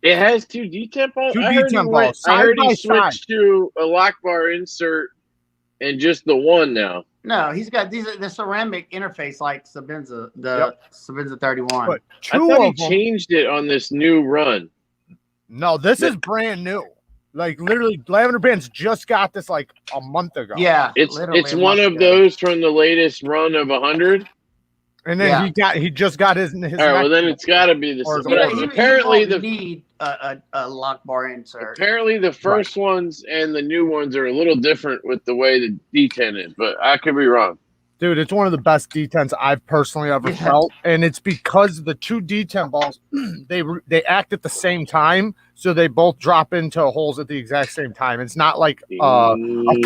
It has 2 detent balls. 2 I heard detent he balls, I heard side by he switched to a lock bar insert and just the one now. No, he's got the ceramic interface like Sabenza, Sabenza 31. But I 2 thought he of them. changed it on this new run. No, this is brand new. Like literally, Lavender Pants just got this like a month ago. Yeah, It's literally a one month of ago. those from the latest run of 100. And then he just got his. All right, well then it's got to be the Or- same. You know, But he apparently won't the need a lock bar insert. apparently the first ones and the new ones are a little different with the way the detent is, but I could be wrong. Dude, it's one of the best detents I've personally ever felt, and it's because the 2 detent balls they act at the same time, so they both drop into holes at the exact same time. It's not like a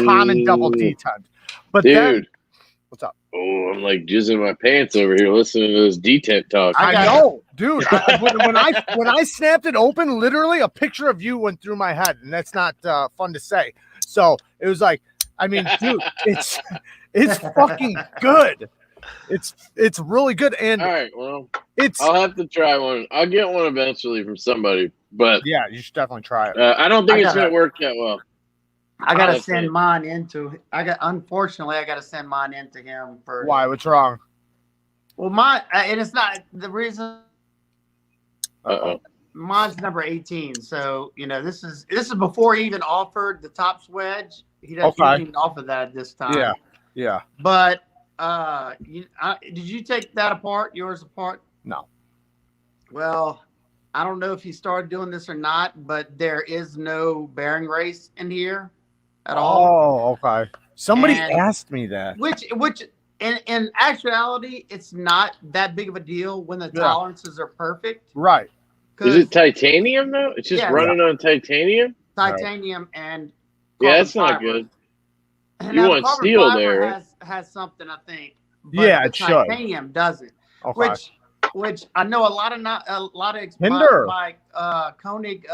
common double detent. But Dude, then, what's up? Oh, I'm like jizzing my pants over here listening to this detent talk. I know, dude. When I snapped it open, literally a picture of you went through my head, and that's not fun to say. So it was like, I mean, dude, it's fucking good. It's really good, and All right, well, it's I'll have to try one. I'll get one eventually from somebody, but yeah, you should definitely try it. I don't think I it's gotta- gonna work that well. I gotta That's send it. mine into. Unfortunately, I gotta send mine into him for. Why? What's wrong? Well, mine, and it's not the reason. Uh-oh. Mine's number 18. So this is before he even offered the top wedge. He doesn't even offer that at this time. Yeah. But did you take that apart? Yours apart? No. Well, I don't know if he started doing this or not, but there is no bearing race in here at all. Oh, okay. Somebody And- asked me that. Which in actuality, it's not that big of a deal when the tolerances are perfect. Right. Is it titanium though? It's just Yeah. running on titanium. Titanium and Yeah, that's not carbon fiber. good. And You now want carbon steel fiber there, right? has something, I think. Yeah, the it should. titanium doesn't. Okay. Which I know Hinder. my Koenig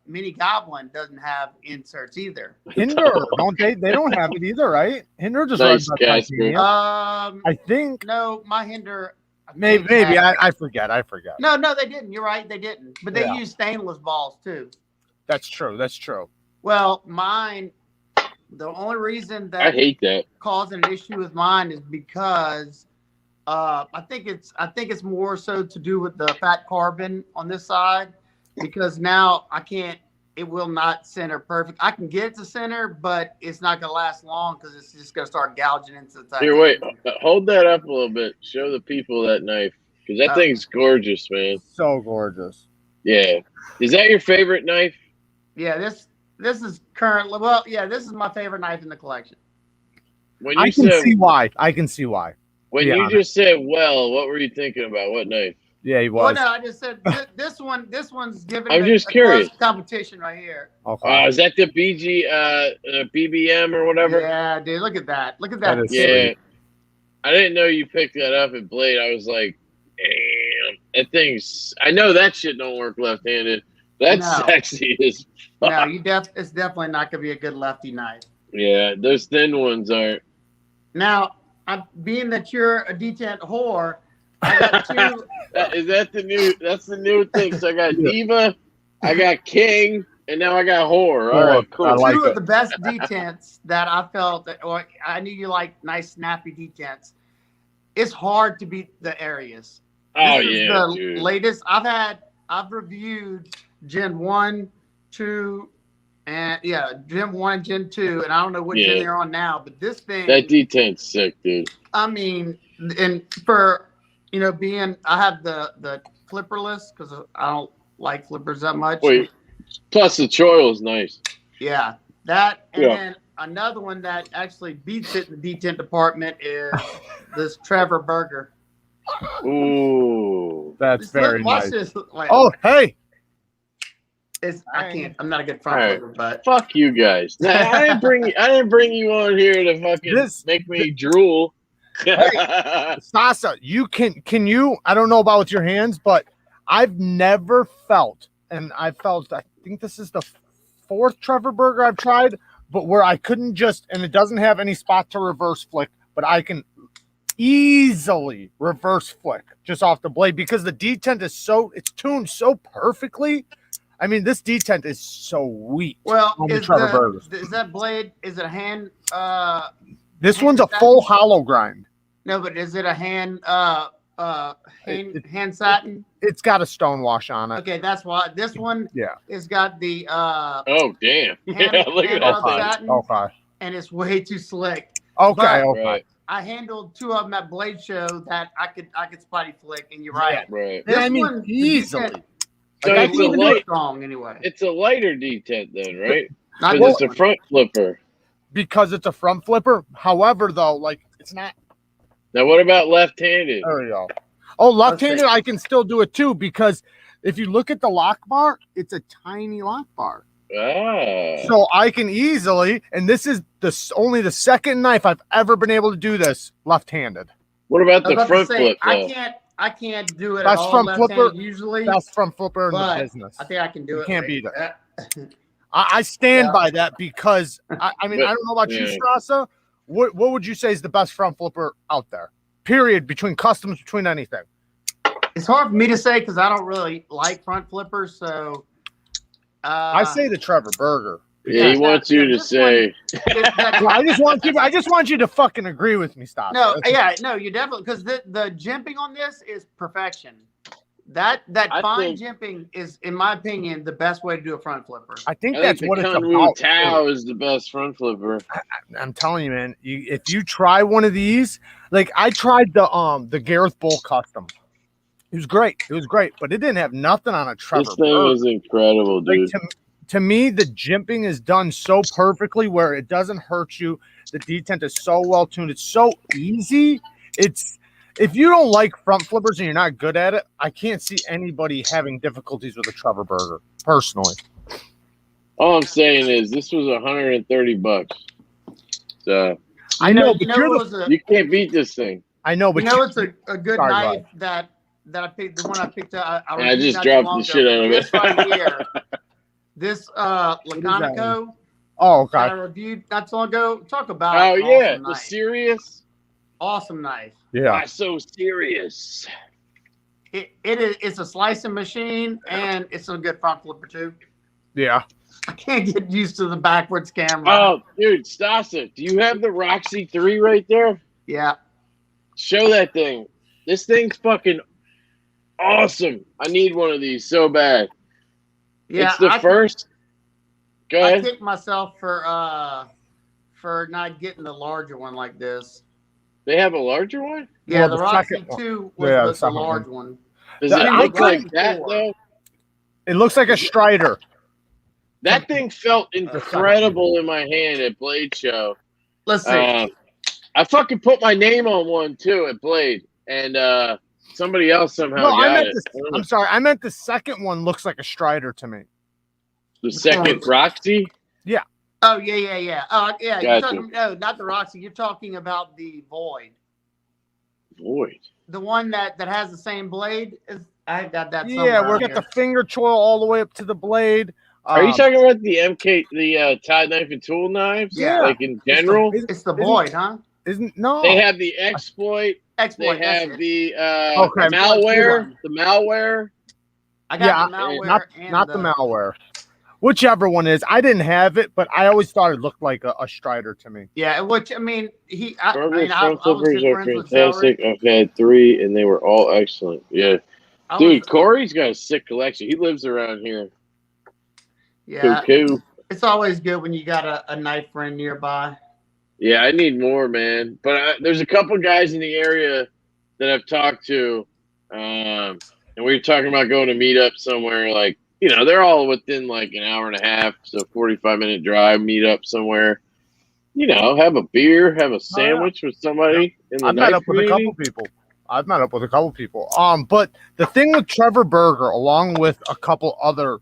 Mini Goblin doesn't have inserts either. Hinder, don't they? They don't have it either, right? Hinder just Nice, runs on Casper. titanium. I think. No, my Hinder, Maybe I forget. No, they didn't. You're right, they didn't. But they used stainless balls too. That's true. Well, mine. The only reason that I hate that causing an issue with mine is because I think it's more so to do with the fat carbon on this side, because now it will not center perfect. I can get it to center, but it's not gonna last long because it's just gonna start gouging into the titanium. Here, wait, hold that up a little bit. Show the people that knife, because that thing's gorgeous, man. So gorgeous. Yeah. Is that your favorite knife? Yeah, this is currently, well, yeah, this is my favorite knife in the collection. When I you can said, see why. when you just said, well, what were you thinking about? What knife? Yeah, he was. Well, no, I just said this one's giving I'm just a curious. close competition right here. Okay. Is that the BBM or whatever? Yeah, dude, look at that. Look at that. That is Yeah. sweet. I didn't know you picked that up at Blade. I was like, damn, that thing's. I know that shit don't work left-handed. That's No. sexy as fuck. No, it's definitely not gonna be a good lefty knife. Yeah, those thin ones aren't. Now, being that you're a detent whore, I got two. That's the new thing. So I got Diva, I got King, and now I got Whore. All right, cool. I like Two it. of the best detents that I felt, or I knew you like nice, snappy detents. It's hard to beat the Arius. Oh, This is yeah, the dude. latest. I've reviewed Gen 1, 2, and Gen 1 and Gen 2, and I don't know what gen they're on now, but this thing, That detent's sick, dude. I mean, and for I have the flipperless because I don't like flippers that much. Wait, plus the choil's nice. Yeah, that, and Yeah. then another one that actually beats it in the detent department is this Trevor Burger. Ooh. That's very Watch nice. this. Like, Oh, hey. I can't. I'm not a good front All right. flipper, but Fuck you guys. Nah, I didn't bring you on here to fucking make me drool. Stassa, you can you, I don't know about with your hands, but I've never felt, and I think this is the fourth Trevor Burger I've tried, but where I couldn't just, and it doesn't have any spot to reverse flick, but I can easily reverse flick just off the blade because the detent is it's tuned so perfectly. I mean, this detent is so weak. well, on the is Trevor Burgers. that blade? Is it a hand? This one's a full hollow grind. No, but is it a hand satin? It's got a stone wash on it. Okay, that's why this one. Yeah. It's got the Oh damn! hand, Yeah, look at hand that rub thing. satin, Okay. and it's way too slick. Okay. But- Okay. Right, I handled two of them at Blade Show that I could spotty flick, and you're right. right. This I mean, one, the easily. detent, So I it's can a even do light. it strong anyway. It's a lighter detent then, right? Not Because this it's a one. front flipper. Because it's a front flipper. However, though, like it's not. Now, what about left-handed? There we go. Oh, left-handed, Let's see. I can still do it too because if you look at the lock bar, it's a tiny lock bar. Ah. So I can easily, and this is only the second knife I've ever been able to do this left-handed. What about I was the about front to say, flip though? I can't do it That's at all from left-handed flipper. usually. Best front flipper in the But business. I think I can do You it. can't like beat it. that. I stand Yeah. by that because I mean But- I don't know about you, yeah. Stassa. What would you say is the best front flipper out there? Period. Between customs, between anything. It's hard for me to say because I don't really like front flippers. So I say the Trevor Burger. Yeah, he wants you to this say. Well, I just want you to fucking agree with me, Stassa. No, you definitely because the jimping on this is perfection. That I fine think- jimping is, in my opinion, the best way to do a front flipper. I think I that's think what the it's Kunwu about. Tao too. is the best front flipper. I'm telling you, man. If you try one of these, like I tried the Gareth Bull custom. It was great. It was great, but it didn't have nothing on a Trevor This thing Burger. is incredible, Like, dude. to me, the jimping is done so perfectly where it doesn't hurt you. The detent is so well tuned. It's so easy. It's if you don't like front flippers and you're not good at it, I can't see anybody having difficulties with a Trevor Burger, personally. All I'm saying is this was $130. So I know, but you know you're what the, was a, you can't beat this thing. I know, but you know it's a good Sorry, knife that I picked. The one I picked out. I reviewed just not too dropped long the ago. shit out of it. This right here. This that Laconico oh, that I okay. reviewed not so long ago. Talk about Oh an yeah, awesome the knife. serious. Awesome knife. Yeah. Not so serious. It's a slicing machine, and it's a good front flipper too. Yeah. I can't get used to the backwards camera. Oh, dude, Stassa, do you have the Roxy 3 right there? Yeah. Show that thing. This thing's fucking awesome. I need one of these so bad. Yeah. It's the first. Go I ahead. kicked myself for not getting the larger one like this. They have a larger one? Yeah, Well, the the Roxy second one. 2 Yeah, the was the second large one. one. Does I it look like couldn't that, afford. though? It looks like a Strider. That thing felt incredible in my hand at Blade Show. Let's see. I fucking put my name on one, too, at Blade. And somebody else somehow No, I got meant it. this. I don't know. I'm sorry. I meant the second one looks like a Strider to me. The second Roxy? Oh, yeah. Yeah. Gotcha. You're talking, no, not the Roxy. You're talking about the Void. Void. The one that has the same blade. I got that somewhere. Yeah, we're around got here. the finger choil all the way up to the blade. Are you talking about the MK, the tie knife and tool knives? Yeah. Like in general? It's the Void, huh? Isn't no? They have the exploit. Exploit. They have that's it. the Okay. malware. The malware. I got the malware not the malware. Whichever one is, I didn't have it, but I always thought it looked like a Strider to me. Yeah, which I mean, Burger I front was flippers good are friends with fantastic. Celery. I've had 3, and they were all excellent. Yeah, I dude, was- Corey's got a sick collection. He lives around here. yeah, Cuckoo. it's always good when you got a knife friend nearby. Yeah, I need more, man. But there's a couple guys in the area that I've talked to, and we were talking about going to meet up somewhere. Like, you know, they're all within like an hour and a half, so 45-minute drive, meet up somewhere. You know, have a beer, have a sandwich with somebody in the I've met knife up with a community. couple people. But the thing with Trevor Berger, along with a couple other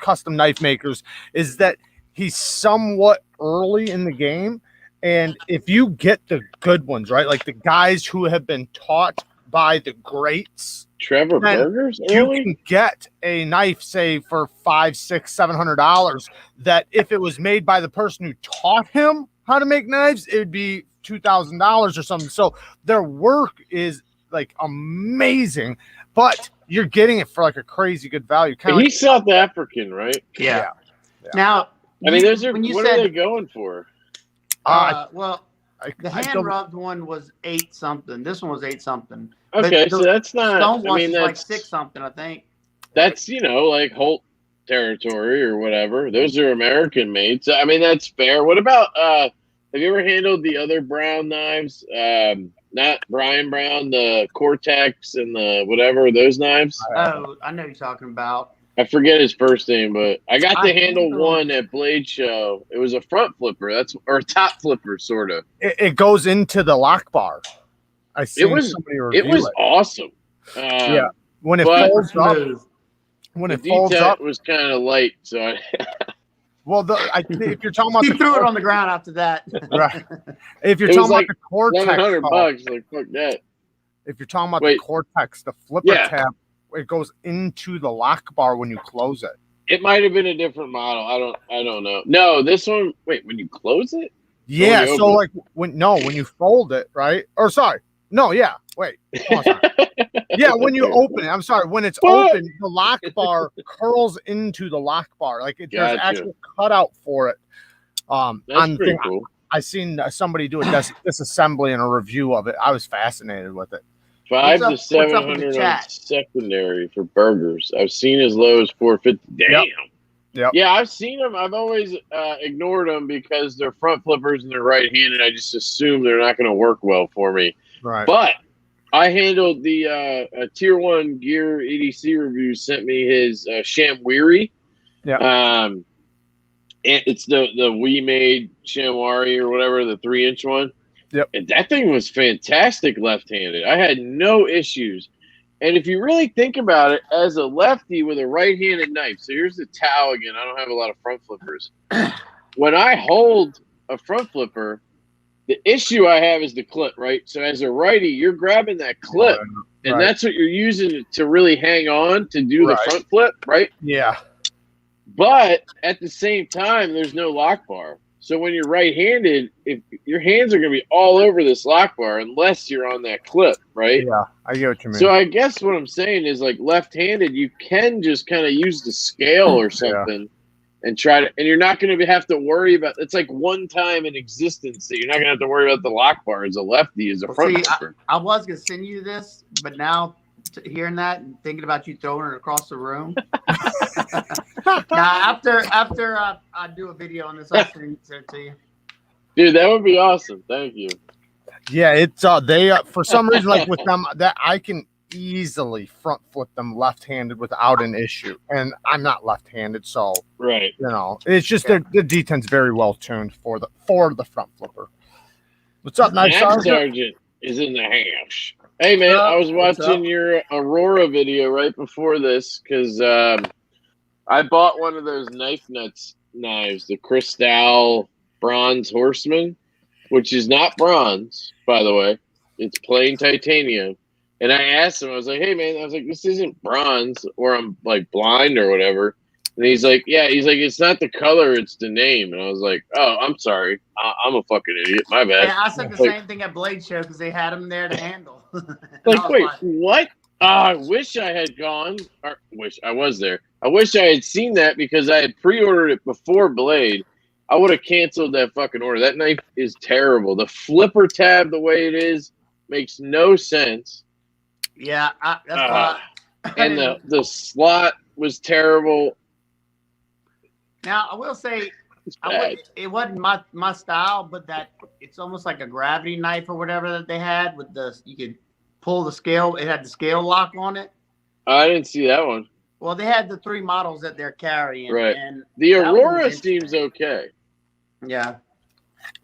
custom knife makers, is that he's somewhat early in the game. And if you get the good ones, right, like the guys who have been taught by the greats, Trevor Burgers, you early? can get a knife, say, for $500, $600, $700. That if it was made by the person who taught him how to make knives, it would be $2,000 or something. So their work is like amazing, but you're getting it for like a crazy good value. He's South African, right? Yeah. Now, I mean, those are when you what said are they going for? well, the I hand don't- rubbed one was 8 something. This one was 8 something. Okay, But so the that's not. I Stonewash mean, is like that's 6 something, I think. that's like Holt territory or whatever. Those are American made. So I mean, that's fair. What about have you ever handled the other Brown knives? Not Brian Brown, the Cortex and the whatever, those knives. Oh, I know you're talking about. I forget his first name, but I got to I handle handled- one at Blade Show. It was a front flipper, or a top flipper, sort of. It goes into the lock bar. I see somebody review It was awesome. Yeah. When it but- folds up, Smooth. when The it folds detent up. was kind of light, so I, Well, if you're talking about He the threw it on the ground after that. right. If you're It was talking like about the Cortex, $1,100. Like fuck that. if you're talking about Wait. the Cortex, the flipper Yeah. tab, it goes into the lock bar when you close it. It might have been a different model. I don't know. No, this one. Wait, when you close it? Yeah. you So open like when you fold it, right? Or sorry, no, yeah. Wait. hold on. Yeah, when you open it. I'm sorry. When it's What? open, the lock bar curls into the lock bar. Like there's Gotcha. actual cutout for it. That's on pretty thing. cool. I seen somebody do a disassembly and a review of it. I was fascinated with it. 5 to What's up with the 700 on chat? secondary for burgers. I've seen as low as 450. Damn. Yep. Yeah, I've seen them. I've always ignored them because they're front flippers and they're right-handed. I just assume they're not going to work well for me. Right. But I handled the Tier 1 Gear EDC review. Sent me his Shamwiri. Yeah. And it's the We Made Shamwari or whatever, the 3-inch one. Yep. And that thing was fantastic left-handed. I had no issues. And if you really think about it, as a lefty with a right-handed knife, so here's the Tau again. I don't have a lot of front flippers. When I hold a front flipper, the issue I have is the clip, right? So as a righty, you're grabbing that clip, and Right. that's what you're using to really hang on to do the Right. front flip, right? Yeah. But at the same time, there's no lock bar. So when you're right-handed, if your hands are going to be all over this lock bar unless you're on that clip, right? Yeah, I get what you mean. So I guess what I'm saying is, like, left-handed, you can just kind of use the scale or something and try to, and you're not going to have to worry about. It's like one time in existence that you're not going to have to worry about the lock bar as a lefty, as a front flipper. I was going to send you this, but now hearing that and thinking about you throwing it across the room. Now, after I do a video on this, I'll send it to you. Dude, that would be awesome. Thank you. Yeah, it's they for some reason, like with them, that I can easily front flip them left-handed without an issue, and I'm not left-handed, so right. You know, it's just the detent's very well tuned for the front flipper. What's up, Night Sergeant is in the house. Hey man, I was watching your Aurora video right before this because I bought one of those knife nuts knives, the Cristal Bronze Horseman, which is not bronze, by the way. It's plain titanium. And I asked him, I was like, hey man, I was like, this isn't bronze, or I'm like blind or whatever. And he's like, yeah, he's like, it's not the color, it's the name. And I was like, oh, I'm sorry. I'm a fucking idiot. My bad. Yeah, I said the same thing at Blade Show because they had them there to handle. Like, wait, what? I wish I had gone, or wish I was there. I wish I had seen that because I had pre-ordered it before Blade. I would have canceled that fucking order. That knife is terrible. The flipper tab, the way it is, makes no sense. Yeah, that's why. And the slot was terrible. Now, I will say, it wasn't my style, but it's almost like a gravity knife or whatever that they had with you could pull the scale. It had the scale lock on it. I didn't see that one. Well, they had the 3 models that they're carrying. Right. And the Aurora seems okay. Yeah.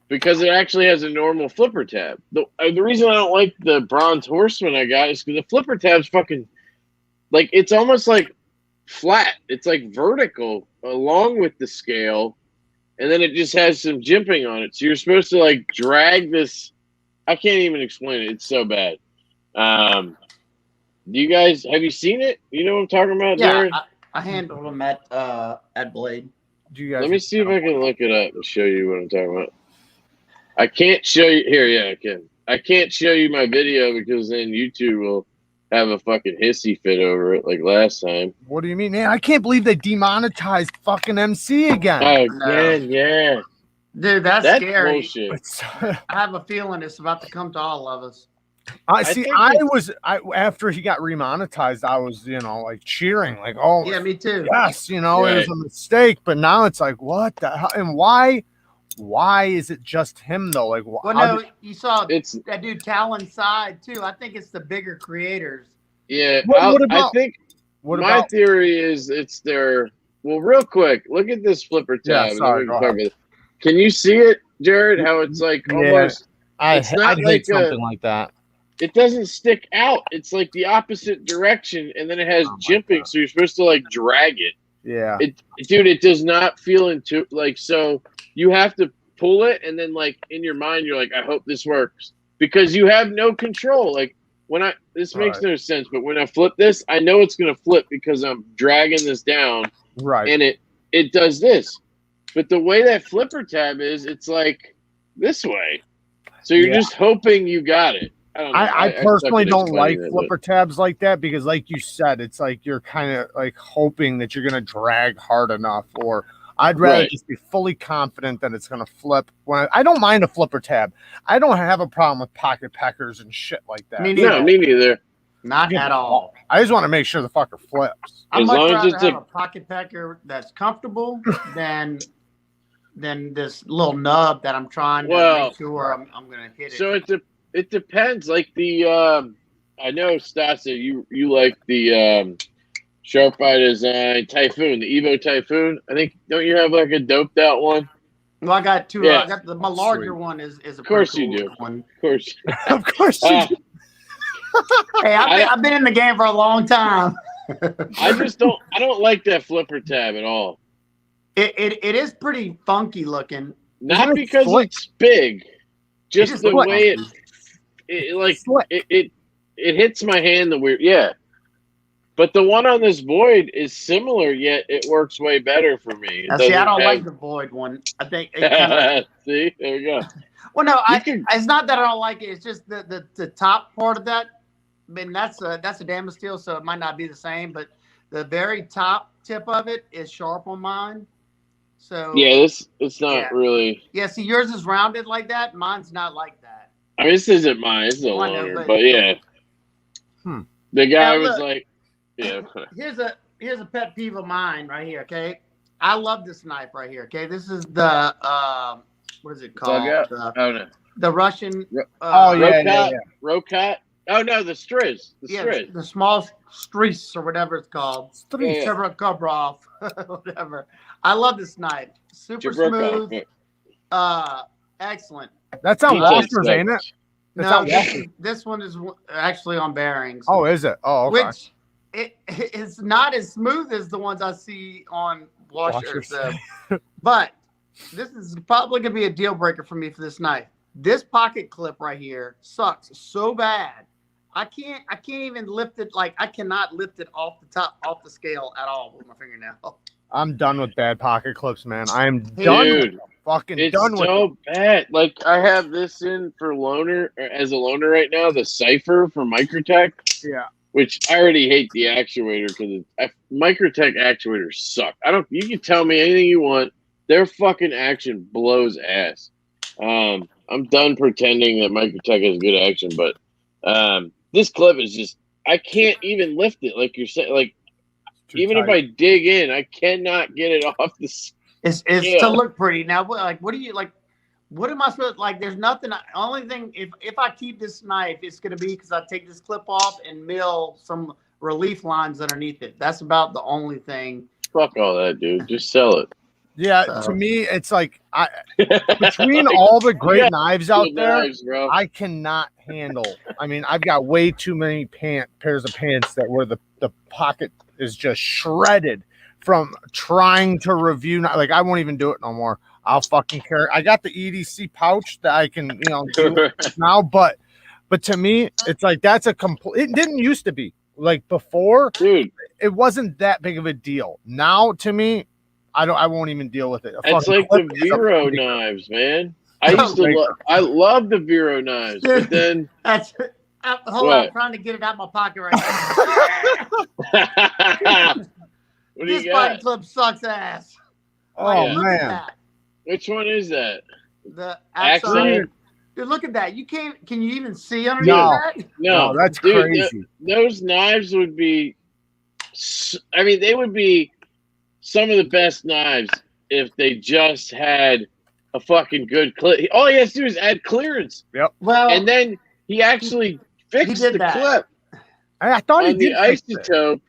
Because it actually has a normal flipper tab. The reason I don't like the Bronze Horseman I got is because the flipper tab's fucking, like, it's almost like flat. It's like vertical along with the scale, and then it just has some jimping on it. So you're supposed to like drag this. I can't even explain it. It's so bad. Do you guys have you seen it? You know what I'm talking about, Jared? Yeah, I handled them at Blade. Do you guys? Let me see if I can look it up and show you what I'm talking about. I can't show you here. Yeah, I can. I can't show you my video because then YouTube will have a fucking hissy fit over it like last time. What do you mean, man? I can't believe they demonetized fucking MC again. Again, yeah. Dude, that's scary. Bullshit. I have a feeling it's about to come to all of us. After he got remonetized, I was, like cheering, like, oh, yeah, me too. Yes, it was a mistake, but now it's like, what the hell? And why is it just him though? Like, well, no, you saw that dude Talon side too. I think it's the bigger creators. Yeah, I think my theory is it's their. Well, real quick, look at this flipper tab. Yeah, can you see it, Jared? How it's like almost. I'd hate something like that. It doesn't stick out. It's like the opposite direction, and then it has jimping, so you're supposed to like drag it. Yeah. It does not feel into like so. You have to pull it, and then like in your mind, you're like, I hope this works because you have no control. Like this makes no sense, but when I flip this, I know it's gonna flip because I'm dragging this down, right? And it does this, but the way that flipper tab is, it's like this way, so you're just hoping you got it. I personally don't like flipper tabs like that because, like you said, it's like you're kind of like hoping that you're going to drag hard enough, or I'd rather just be fully confident that it's going to flip. I don't mind a flipper tab. I don't have a problem with pocket peckers and shit like that. Me neither. Not at all. I just want to make sure the fucker flips. I'd much rather have a pocket pecker that's comfortable than this little nub that I'm trying to make sure I'm going to hit it. So it depends. Like I know Stassa, you like the Sharp Eye Design Typhoon, the Evo Typhoon. I think don't you have like a doped out one? Well, I got two. I got my larger one is a. Of course cool you do. One. Of course. Of course you do. Hey, I've been in the game for a long time. I don't like that flipper tab at all. It is pretty funky looking. Not because it's big, just the way it hits my hand the weird. Yeah, But the one on this Void is similar, yet it works way better for me. Now, see, I don't like the Void one. I think it kinda... See, there you go. Well, no, it's not that I don't like it. It's just the top part of that. I mean, that's a damn steel, so it might not be the same. But the very top tip of it is sharp on mine. So yeah, it's not really. Yeah, see, yours is rounded like that. Mine's not like that. I mean, this isn't mine. It's a loaner, but yeah. The guy was like, yeah. Here's a pet peeve of mine right here. Okay, I love this knife right here. Okay, this is the what is it called? The Russian. Rokat. Oh no, the Striz. The small Striz or whatever it's called. Kobrov, whatever. I love this knife. Super smooth. Excellent. That's on washers, ain't it? No, this one is actually on bearings. Oh, is it? Oh, okay. Which it's not as smooth as the ones I see on washers. But this is probably gonna be a deal breaker for me for this knife. This pocket clip right here sucks so bad. I can't even lift it. Like, I cannot lift it off the scale at all with my fingernail. I'm done with bad pocket clips, man. I am done. Fucking done with it. It's so bad. Like, I have this in for loaner as a loaner right now, the Cypher for Microtech. Yeah. Which I already hate the actuator because Microtech actuators suck. You can tell me anything you want. Their fucking action blows ass. I'm done pretending that Microtech has good action, but this clip is just, I can't even lift it. Like you're saying, like even if I dig in, I cannot get it off the. It's to look pretty. Now, what do you like? What am I supposed to, like? There's nothing. Only thing, if I keep this knife, it's going to be because I take this clip off and mill some relief lines underneath it. That's about the only thing. Fuck all that, dude. Just sell it. Yeah, to me, it's like between all the great knives out there, I cannot handle. I mean, I've got way too many pairs of pants where the pocket is just shredded from trying to review. Like, I won't even do it no more. I'll fucking carry. I got the EDC pouch that I can, do now, but to me, it's like that's a complete. It didn't used to be like before, dude. It wasn't that big of a deal. Now, to me, I won't even deal with it. It's like the Vero knives, man. I love the Vero knives, but then hold on, I'm trying to get it out of my pocket right now. This fighting clip sucks ass. Oh man, which one is that? The Axon. Dude, look at that. Can you even see underneath that? No, that's crazy. Those knives would be. I mean, they would be some of the best knives if they just had a fucking good clip. All he has to do is add clearance. Yep. Well, and then he actually fixed the clip. I thought he did the isotope.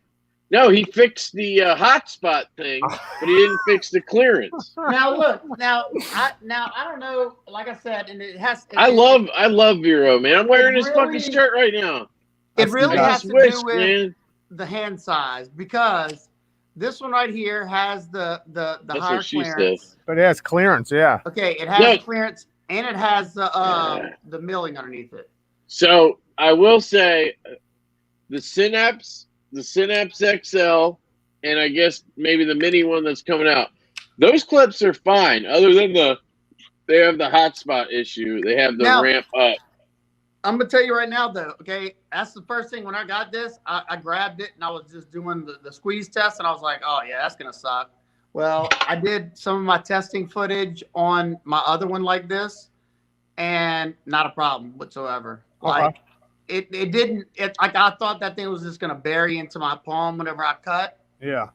No, he fixed the hotspot thing, but he didn't fix the clearance. Now look, I don't know. Like I said, and it has. I love Vero, man. I'm wearing his fucking shirt right now. It really has to do with the hand size, because this one right here has the higher clearance. But it has clearance, yeah. Okay, it has clearance and it has the milling underneath it. So I will say the Synapse XL, and I guess maybe the mini one that's coming out. Those clips are fine, other than they have the hotspot issue. They have the ramp up. I'm gonna tell you right now, though. Okay, that's the first thing when I got this. I grabbed it and I was just doing the squeeze test, and I was like, "Oh yeah, that's gonna suck." Well, I did some of my testing footage on my other one like this, and not a problem whatsoever. Like it didn't. Like I thought that thing was just gonna bury into my palm whenever I cut. Yeah.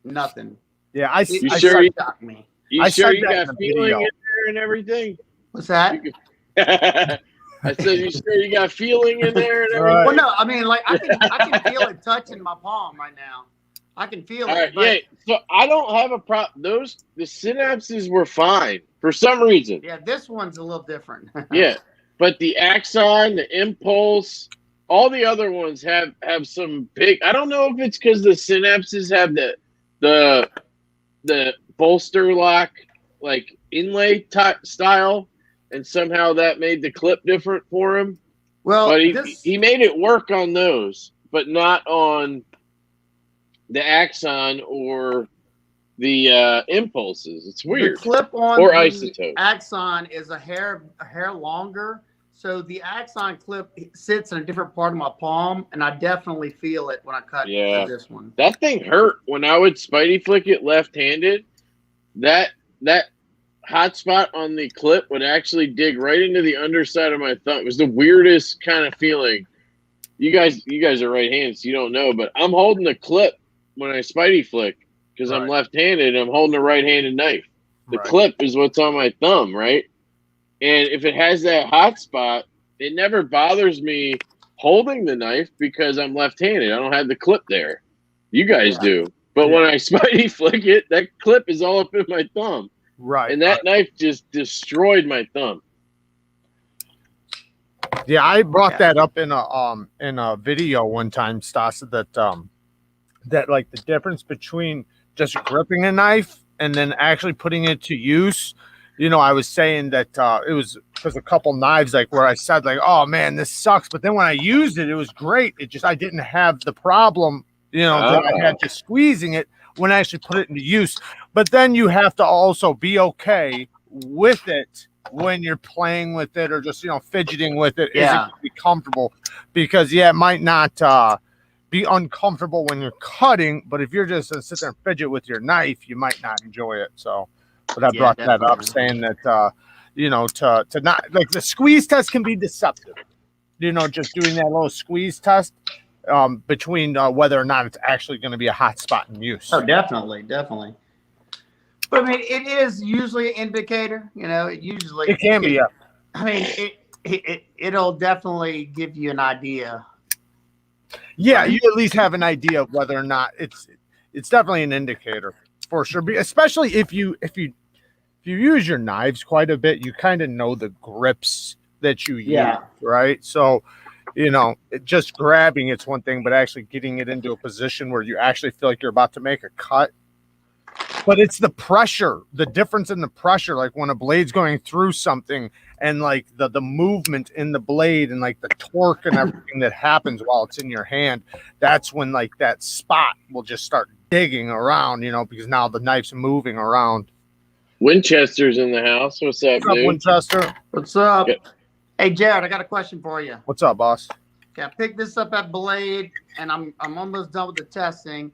Nothing. Yeah, You sure you shocked me? You sure you got feeling in there and everything? What's that? I said, you sure you got feeling in there and everything? Well, no, I mean, like I can feel it touching my palm right now. I can feel it. Yeah, so I don't have a problem. The synapses were fine for some reason. Yeah, this one's a little different. Yeah, but the Axon, the Impulse, all the other ones have some big. I don't know if it's because the synapses have the bolster lock like inlay style. And somehow that made the clip different for him. Well, but he made it work on those, but not on the axon or the impulses. It's weird. The clip on or the isotope. axon is a hair longer, so the axon clip sits in a different part of my palm, and I definitely feel it when I cut this one. That thing hurt when I would Spidey flick it left-handed. That hot spot on the clip would actually dig right into the underside of my thumb. It was the weirdest kind of feeling. You guys are right-handed, so you don't know, but I'm holding the clip when I Spidey flick because I'm left-handed and I'm holding a right-handed knife. The clip is what's on my thumb, right? And if it has that hot spot, it never bothers me holding the knife because I'm left-handed. I don't have the clip there. You guys do. But when I Spidey flick it, that clip is all up in my thumb. Right. And that knife just destroyed my thumb. Yeah, I brought that up in a video one time, Stassa, that like the difference between just gripping a knife and then actually putting it to use. You know, I was saying that it was because a couple knives, like where I said, like, oh man, this sucks. But then when I used it, it was great. It just, I didn't have the problem, you know, that I had just squeezing it when I actually put it into use. But then you have to also be okay with it when you're playing with it or just, you know, fidgeting with it. Is it going to be comfortable? Because, it might not be uncomfortable when you're cutting, but if you're just going to sit there and fidget with your knife, you might not enjoy it. So, but I brought that up saying that, you know, to not, like the squeeze test can be deceptive, you know, just doing that little squeeze test between whether or not it's actually going to be a hot spot in use. Oh, definitely. But I mean, it is usually an indicator, you know, it can be. I mean, it'll definitely give you an idea. Yeah, you at least have an idea of whether or not it's definitely an indicator for sure. Especially if you use your knives quite a bit, you kind of know the grips that you use, right? So, you know, just grabbing it's one thing, but actually getting it into a position where you actually feel like you're about to make a cut. But it's the pressure, the difference in the pressure, like when a blade's going through something and like the movement in the blade and like the torque and everything that happens while it's in your hand, that's when like that spot will just start digging around, you know, because now the knife's moving around. Winchester's in the house. What's up, dude? Winchester? What's up? Hey, Jared, I got a question for you. What's up, boss? Okay, I picked this up at Blade, and I'm almost done with the testing.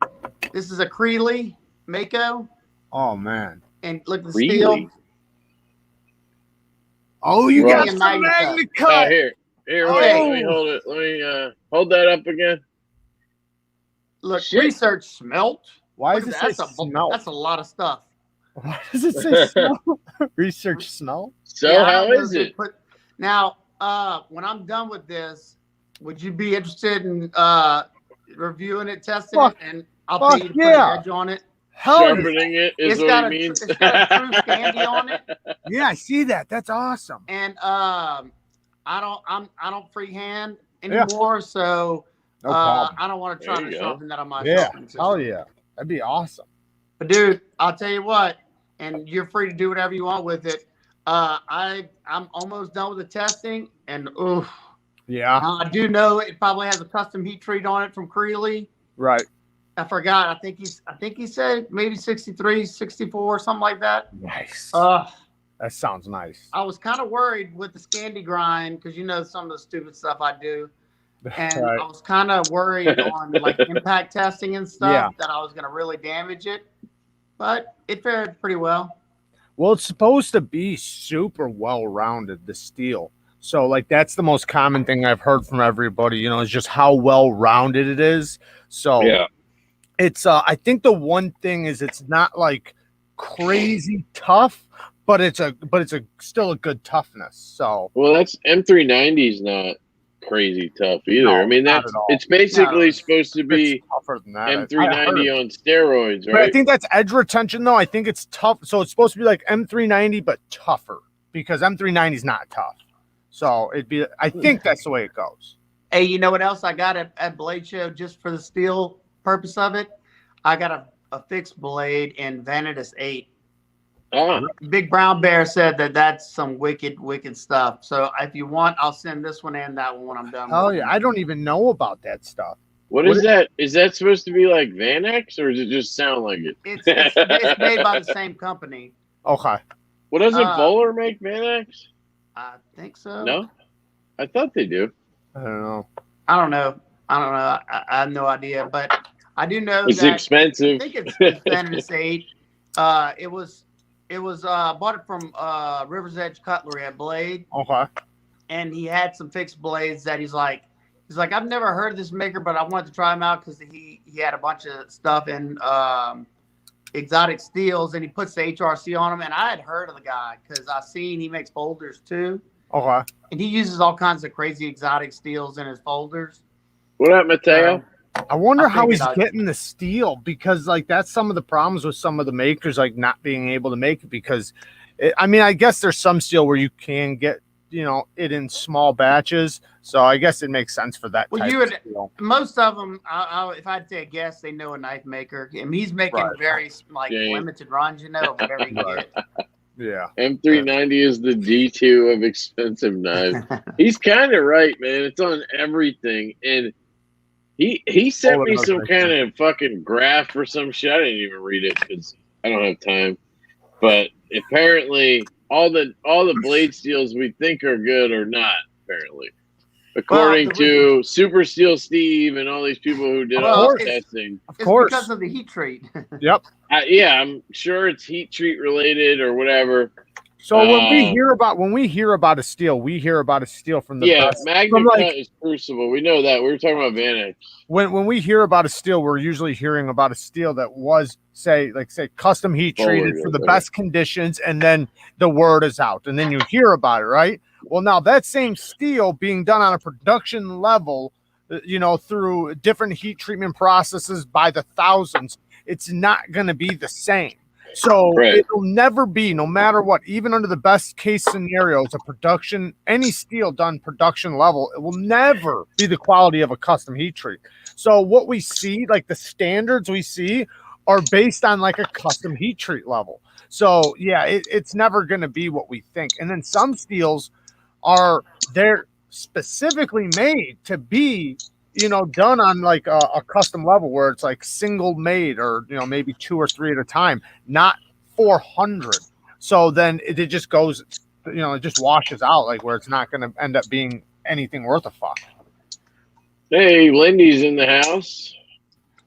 This is a Creeley Mako. Oh man! And look at the steel. Oh, you got some magnet cut. Here. Wait, let me hold it. Let me hold that up again. Look, research smelt. Why does it say smelt? That's a lot of stuff. Why does it say smelt? Research smelt. So how is it? Now, when I'm done with this, would you be interested in reviewing it, testing it, and I'll pay you to put an edge on it? Sharpening it is what it means. It's got a true Scandi on it. Yeah, I see that. That's awesome. And I don't freehand anymore, so I don't want to try to sharpen that on my sharpening system. Oh yeah, that'd be awesome. But dude, I'll tell you what, and you're free to do whatever you want with it. I'm almost done with the testing, and I do know it probably has a custom heat treat on it from Creeley. Right. I forgot. I think he said maybe 63, 64, something like that. Nice. That sounds nice. I was kind of worried with the Scandi grind because you know some of the stupid stuff I do, and I was kind of worried on like impact testing and stuff that I was going to really damage it, but it fared pretty well. Well, it's supposed to be super well-rounded, the steel. So like that's the most common thing I've heard from everybody, you know, is just how well-rounded it is. So it's I think the one thing is it's not like crazy tough, but it's still a good toughness. So that's M390's not crazy tough either. No, I mean it's basically supposed to be tougher than that. M390 on steroids, right? But I think that's edge retention though. I think it's tough. So it's supposed to be like M390 but tougher because M390 is not tough. So I think that's the way it goes. Hey, you know what else I got at Blade Show just for the steel purpose of it? I got a fixed blade in Vanitas 8. Big Brown Bear said that's some wicked stuff. So if you want, I'll send this one and that one when I'm done. Oh yeah, I don't even know about that stuff. What is that? Is that supposed to be like Vanex, or does it just sound like it? It's made by the same company. Okay. Well, doesn't Bowler make Vanex? I think so. No, I thought they do. I don't know. I don't know. I have no idea, but I do know it's that expensive. I think it's Fantasy 8. It was bought it from River's Edge Cutlery at Blade. Okay. And he had some fixed blades that he's like, I've never heard of this maker, but I wanted to try him out because he had a bunch of stuff in exotic steels, and he puts the HRC on them. And I had heard of the guy because I seen he makes folders too. Okay. And he uses all kinds of crazy exotic steels in his folders. What up, Mateo? I wonder how he's getting the steel, because like that's some of the problems with some of the makers, like not being able to make it, because I guess there's some steel where you can get, it in small batches. So I guess it makes sense for that. Well, most of them, if I had to guess, they know a knife maker. I mean, he's making very limited runs, whatever he can get. Yeah. M390 is the D2 of expensive knives. He's kind of right, man. It's on everything. And he sent me some kind of fucking graph or some shit. I didn't even read it because I don't have time. But apparently all the blade steels we think are good are not, apparently. According to Super Steel Steve and all these people who did all the testing. Of course. Because of the heat treat. Yep. Yeah, I'm sure it's heat treat related or whatever. So when we hear about a steel, we hear about a steel from the best. Magna Cut is Crucible. We know that. We were talking about Vanex. When we hear about a steel, we're usually hearing about a steel that was say custom heat treated for the best conditions, and then the word is out, and then you hear about it, right? Well, now that same steel being done on a production level, through different heat treatment processes by the thousands, it's not going to be the same. So it'll never be, no matter what, even under the best case scenarios, any steel done production level, it will never be the quality of a custom heat treat. So what we see, like the standards we see, are based on like a custom heat treat level. So yeah, it's never going to be what we think. And then some steels they're specifically made to be done on like a custom level where it's like single made, or maybe 2 or 3 at a time, not 400. So then it just goes, it just washes out, like where it's not going to end up being anything worth a fuck. Hey, Lindy's in the house.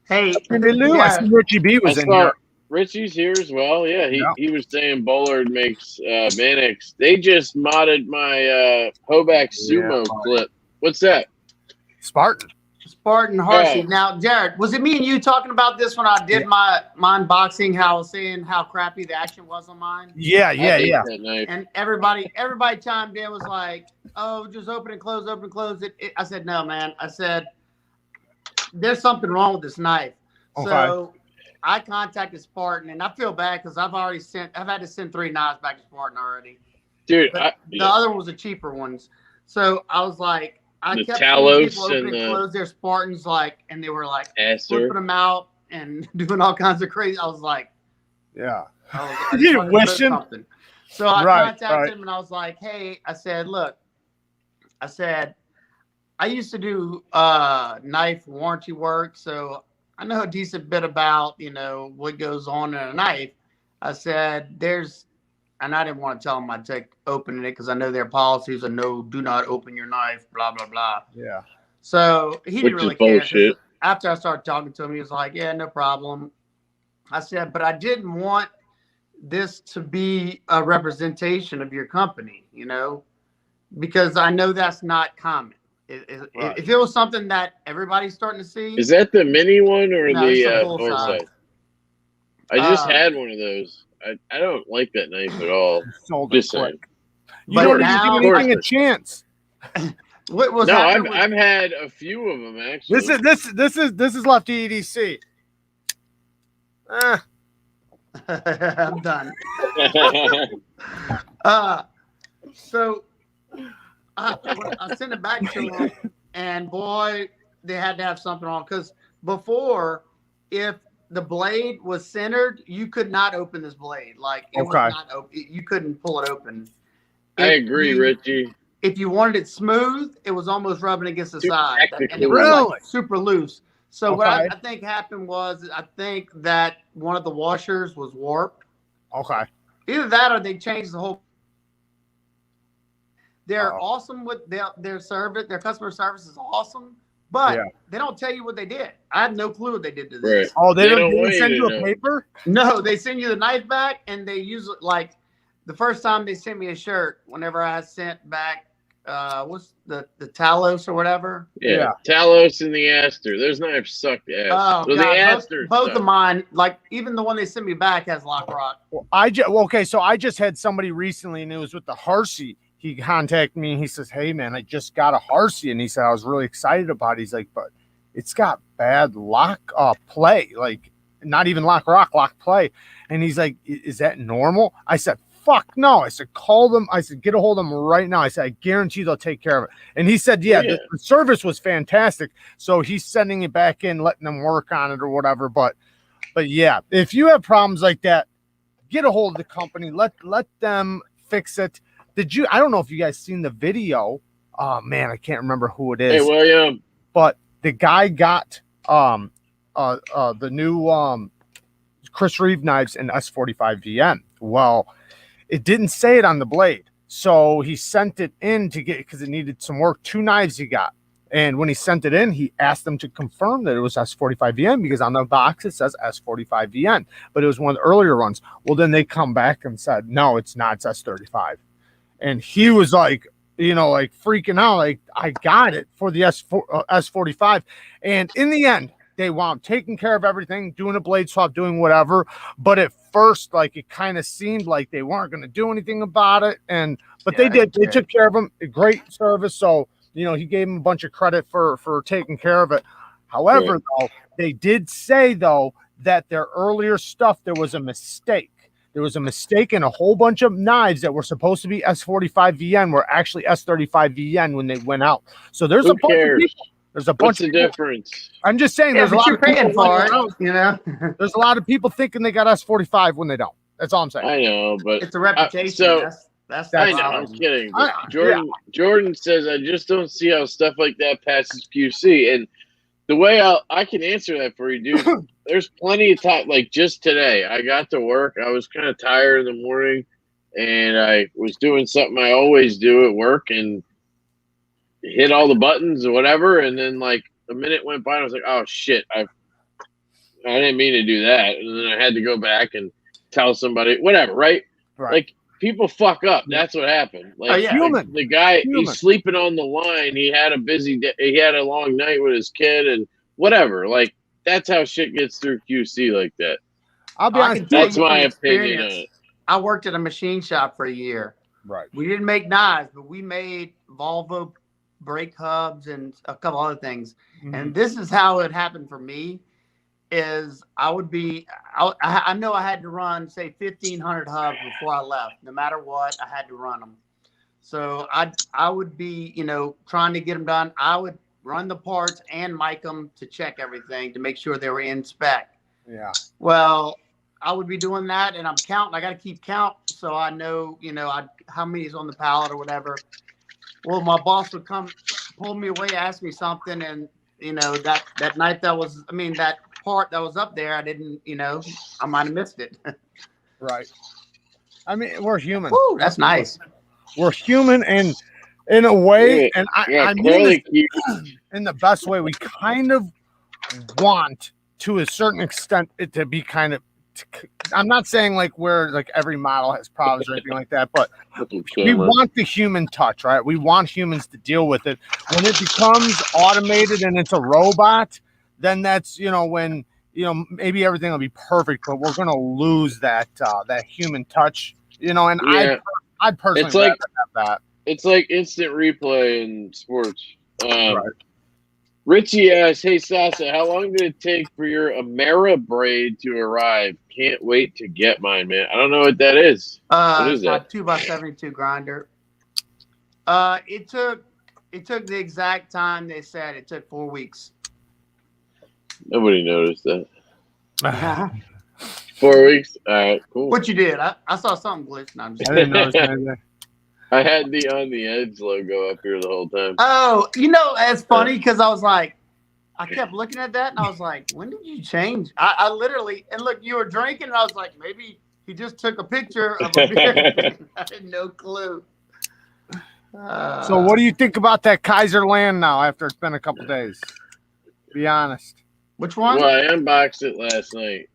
Hey, Lou, I see Richie B was in here. Richie's here as well. Yeah, he was saying Bullard makes Vanex. They just modded my Hoback Sumo clip. What's that? Spartan Harsey. Now, Jared, was it me and you talking about this when I did my unboxing? How I was saying how crappy the action was on mine. Yeah. And everybody chimed in, was like, "Oh, just open and close, open and close it." I said, "No, man." I said, "There's something wrong with this knife." Okay. So I contacted Spartan, and I feel bad because I've had to send 3 knives back to Spartan already. Dude, the other one was the cheaper ones. So I was like, I kept Talos people open and close their Spartans, and they were like flipping them out and doing all kinds of crazy. I was like, yeah. You wishing something. So I contacted him, and I was like, hey, I said, look, I used to do knife warranty work, so I know a decent bit about, what goes on in a knife. I said, and I didn't want to tell him I'd take opening it because I know their policies are no, do not open your knife, blah, blah, blah. Yeah. So he didn't really care. After I started talking to him, he was like, yeah, no problem. I said, but I didn't want this to be a representation of your company, because I know that's not common. If it was something that everybody's starting to see. Is that the mini one or the full size? I just had one of those. I don't like that knife at all. Just saying. You don't even give anything a chance. I've had a few of them actually. This is Lefty EDC. I'm done. So I sent it back to them, and boy, they had to have something on, because before, if the blade was centered, you could not open this blade. Like it was not open. You couldn't pull it open. I agree, Richie. If you wanted it smooth, it was almost rubbing against the side, and it was really super loose. So what I think happened was, I think that one of the washers was warped. Okay. Either that or they changed the whole. They're awesome with their service. Their customer service is awesome, but they don't tell you what they did. I have no clue what they did to this. Right. Oh, they don't send you a paper? No, they send you the knife back, and they use it like the first time they sent me a shirt. Whenever I sent back, what's the Talos or whatever? Yeah. Talos and the Aster. Those knives suck ass. Oh, well, God, the Aster both of mine, like even the one they sent me back has lock rock. Well, so I just had somebody recently, and it was with the Harsey. He contacted me and he says, "Hey man, I just got a Harsey," and he said I was really excited about it. He's like, "But it's got bad lock play, like not even lock play." And he's like, "Is that normal?" I said, "Fuck no." I said, "Call them." I said, "Get a hold of them right now." I said, "I guarantee they'll take care of it." And he said, "Yeah, the service was fantastic." So he's sending it back in, letting them work on it or whatever. But yeah, if you have problems like that, get a hold of the company. Let them fix it. I don't know if you guys seen the video. Oh man, I can't remember who it is. Hey, William. But the guy got the new Chris Reeve knives in S45 VM. Well, it didn't say it on the blade. So he sent it in to get, because it needed some work, 2 knives he got. And when he sent it in, he asked them to confirm that it was S45VN, because on the box it says S45VN, but it was one of the earlier ones. Well, then they come back and said, no, it's not, it's S35. And he was like, like freaking out, like, I got it for the S45. And in the end, they wound taking care of everything, doing a blade swap, doing whatever. But at first, like, it kind of seemed like they weren't going to do anything about it. But they did. They took care of them. A great service. So, he gave them a bunch of credit for taking care of it. However, though, they did say, though, that their earlier stuff, there was a mistake. There was a mistake in a whole bunch of knives that were supposed to be S45VN were actually S35VN when they went out. So there's a bunch of people. There's a bunch of difference. I'm just saying, there's a lot of people for it, There's a lot of people thinking they got S45 when they don't. That's all I'm saying. I know, but it's a reputation. That's I know. I'm kidding. Jordan says, I just don't see how stuff like that passes QC. And the way I can answer that for you, dude, there's plenty of time. Like just today, I got to work. I was kind of tired in the morning, and I was doing something I always do at work, and hit all the buttons or whatever. And then like a minute went by, and I was like, oh shit, I didn't mean to do that. And then I had to go back and tell somebody, whatever, right? Like people fuck up. That's what happened. Like, human. The guy, he's sleeping on the line. He had a busy day. He had a long night with his kid and whatever. Like, that's how shit gets through QC like that. I'll be honest. That's my opinion on it. I worked at a machine shop for a year. Right. We didn't make knives, but we made Volvo brake hubs and a couple other things. Mm-hmm. And this is how it happened for me. Is I know I had to run, say, 1,500 hubs before I left. No matter what, I had to run them. So I would be, trying to get them done. I would run the parts and mic them to check everything to make sure they were in spec. Yeah. Well, I would be doing that, and I'm counting. I got to keep count so I know, how many is on the pallet or whatever. Well, my boss would come, pull me away, ask me something, and that night that part that was up there, I didn't, I might have missed it. Right. I mean, we're human. Ooh, that's nice. We're human, and in a way, and I mean this in the best way, we kind of want, to a certain extent, it to be kind of, I'm not saying like where like every model has problems or anything like that, but we want the human touch, right? We want humans to deal with it. When it becomes automated and it's a robot, then that's, when, maybe everything will be perfect, but we're going to lose that human touch, and I'd personally rather have that. It's like instant replay in sports. Richie asks, hey, Stassa, how long did it take for your Amera braid to arrive? Can't wait to get mine, man. I don't know what that is. What is that? 2x72 grinder. It took the exact time they said. It took 4 weeks. Nobody noticed that. 4 weeks? All right, cool. What you did? I saw something glitching. I didn't notice anything. I had the On the Edge logo up here the whole time. Oh, it's funny because I was like, I kept looking at that and I was like, when did you change? I literally, and look, you were drinking and I was like, maybe he just took a picture of a beer. I had no clue. So what do you think about that Kaiser land now after it's been a couple days? Be honest. Which one? Well, I unboxed it last night.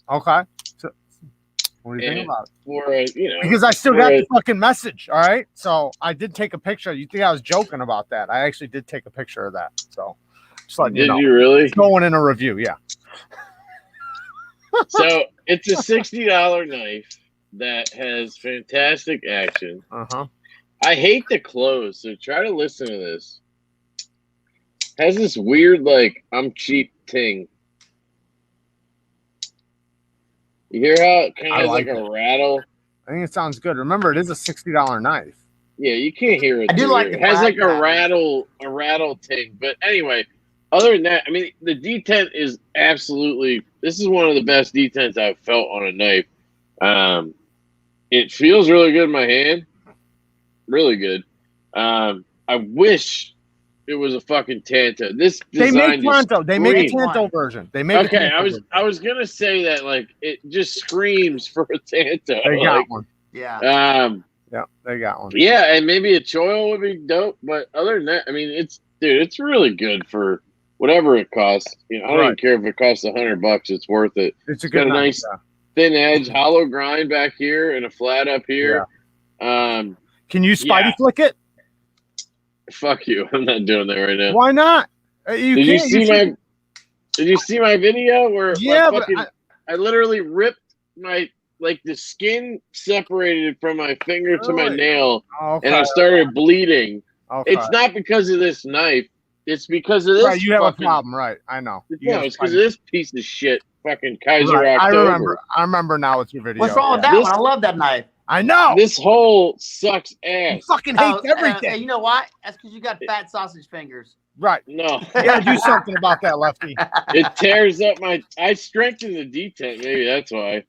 Okay. So what do you think about it? Because I still got the fucking message. All right. So I did take a picture. You think I was joking about that? I actually did take a picture of that. So just letting you know. Did you really? It's going in a review, yeah. So it's a $60 knife that has fantastic action. Uh-huh. I hate the close, so try to listen to this. Has this weird, like, I'm cheap ting. You hear how it kind of has like a rattle? I think it sounds good. Remember, it is a $60 knife. Yeah, you can't hear it. I do like it has like a rattle ting. But anyway, other than that, I mean, the detent is absolutely. This is one of the best detents I've felt on a knife. It feels really good in my hand, really good. I wish it was a fucking Tanto. They make Tanto. They make a Tanto version. They make. Okay, I was gonna say that like it just screams for a Tanto. They got one. Yeah. Yeah, they got one. Yeah, and maybe a choil would be dope, but other than that, I mean, it's really good for whatever it costs. You know, I don't even care if it costs $100. It's worth it. It's got a nice thin edge, hollow grind back here, and a flat up here. Yeah. Can you Spidey flick it? Fuck you! I'm not doing that right now. Why not? Did you see my video where I literally ripped my. Like the skin separated from my finger to my nail, and I started bleeding. Okay. It's not because of this knife; it's because of this. Right, you have a problem, right? I know. No, it's because of this piece of shit, fucking Kaiser October. I remember now. It's your video. What's wrong with that one? I love that knife. I know. This hole sucks ass. You fucking hate everything. You know why? That's because you got fat sausage fingers. Right. No. You gotta do something about that, Lefty. It tears up my. I strengthened the detent. Maybe that's why.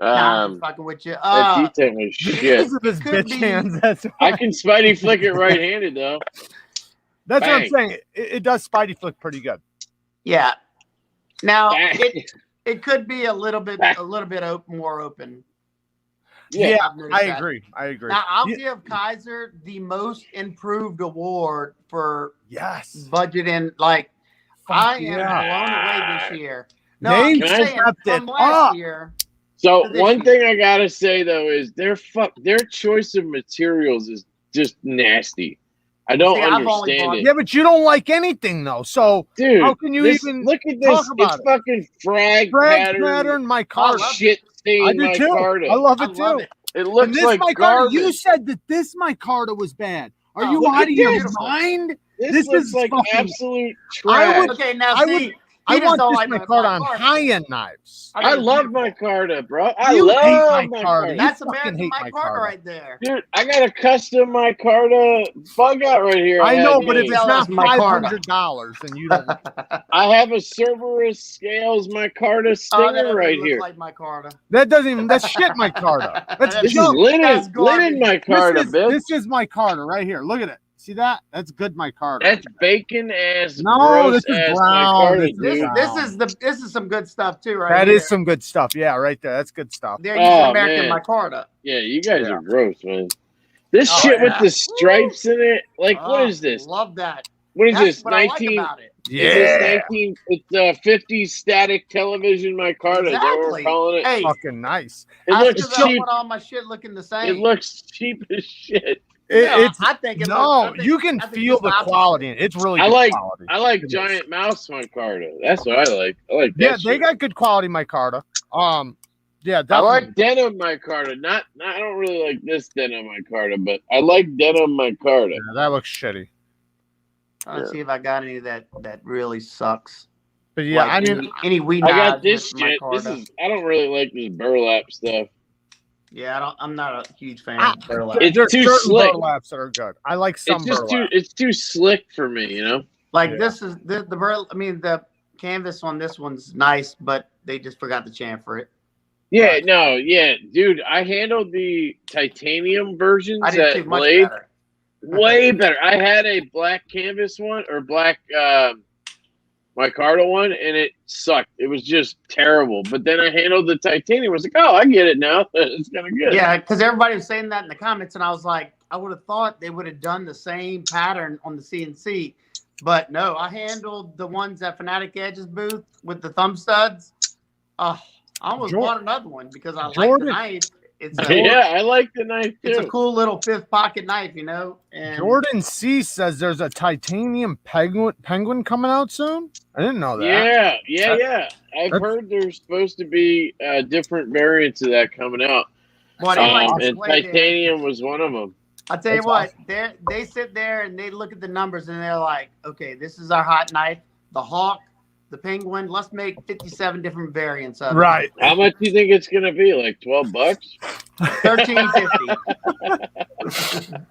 I'm fucking with you. That detent was shit. This bitch hands. That's I can Spidey flick it right-handed though. That's what I'm saying. It does Spidey flick pretty good. Yeah. Now it could be a little bit more open. Yeah, I agree. Now I'll give Kaiser the most improved award for budgeting. Like I am blown away this year. No, I'm saying from last year. So one thing I gotta say though is their choice of materials is just nasty. I don't understand it. Yeah, but you don't like anything though. So dude, how can you even look at this? It's fucking frag pattern. My car shit stain. I do too. I love it too. It looks like garbage. You said that this micarta was bad. Are you out of your mind? This is like absolute trash. I want this micarta on high-end knives. I love micarta, bro. I love micarta. That's American micarta right there. Dude, I got a custom micarta bug out right here. I know, but if it's not $500, then you don't. I have a Cerberus Scales micarta stinger right here. Like micarta. That doesn't even. That's shit micarta. That's this is linen micarta, Bill. This is micarta right here. Look at it. See that? That's good micarta. That's bacon ass. No, this is brown. This is some good stuff too, right? That is some good stuff. Yeah, right there. That's good stuff. They're using American micarta. Yeah, you guys are gross, man. This shit with the stripes in it. Like, what is this? Love that. What is this? What 19? I like about it. Yeah. It's 50s static television micarta. Exactly. Is that what we're calling it? Hey, fucking nice. It looks cheap. All my shit looking the same. It looks cheap as shit. I think you can feel the quality. It's really good quality. I like giant mouse micarta. That's what I like. I like that. They got good quality micarta. Yeah, definitely. I like denim micarta. I don't really like this denim micarta, but I like denim micarta. Yeah, that looks shitty. Let's see if I got any that really sucks. But yeah, like any weed. I got this shit. I don't really like this burlap stuff. Yeah, I'm not a huge fan of burlap. It's too slick. Burlaps that are good. I like some. It's too slick for me, you know. Like this is the burlap. I mean, the canvas on this one's nice, but they just forgot to chamfer it. Yeah, dude. I handled the titanium versions at Blade way better. I had a black canvas one or black. micarta one, and it sucked. It was just terrible. But then I handled the titanium. I was like, oh, I get it now. It's kind of good. Yeah, because everybody was saying that in the comments, and I was like, I would have thought they would have done the same pattern on the CNC. But no, I handled the ones at Fanatic Edge's booth with the thumb studs. I almost bought another one because I like the knife. I like the knife too. It's a cool little fifth pocket knife, you know. And Jordan C says there's a titanium penguin coming out soon. I didn't know that. Yeah. I've heard there's supposed to be different variants of that coming out. And titanium was one of them. I'll tell you what, they sit there and they look at the numbers and they're like, okay, this is our hot knife, the hawk, the penguin. Let's make 57 different variants of it. Right. How much do you think it's gonna be? Like $12? $13.50.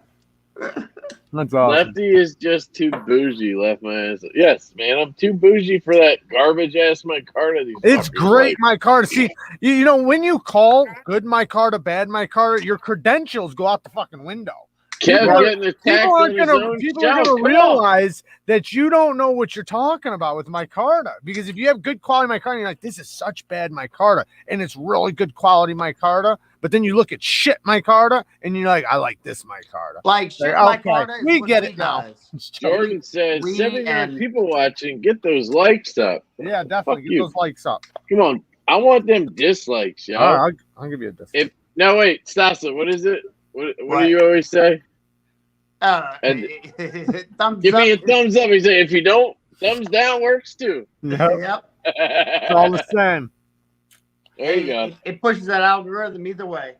That's awesome. Lefty is just too bougie. Left my ass. Yes, man, I'm too bougie for that garbage ass micarta. It's great micarta. See, you know when you call good micarta, bad micarta, your credentials go out the fucking window. Kev getting attacked on his own people are going to realize that you don't know what you're talking about with micarta. Because if you have good quality micarta, you're like, this is such bad micarta. And it's really good quality micarta. But then you look at shit micarta and you're like, I like this micarta. Like shit micarta. We get it now. Jordan says 700 people watching. Get those likes up. Yeah, definitely. Get those likes up. Come on. I want them dislikes, yo. All right, I'll give you a dislike. No, wait, Stassa, what is it? What do you always say? Thumbs give up. me a thumbs up. He said, if you don't, thumbs down works too. Yep. It's all the same. There you go. It pushes that algorithm either way.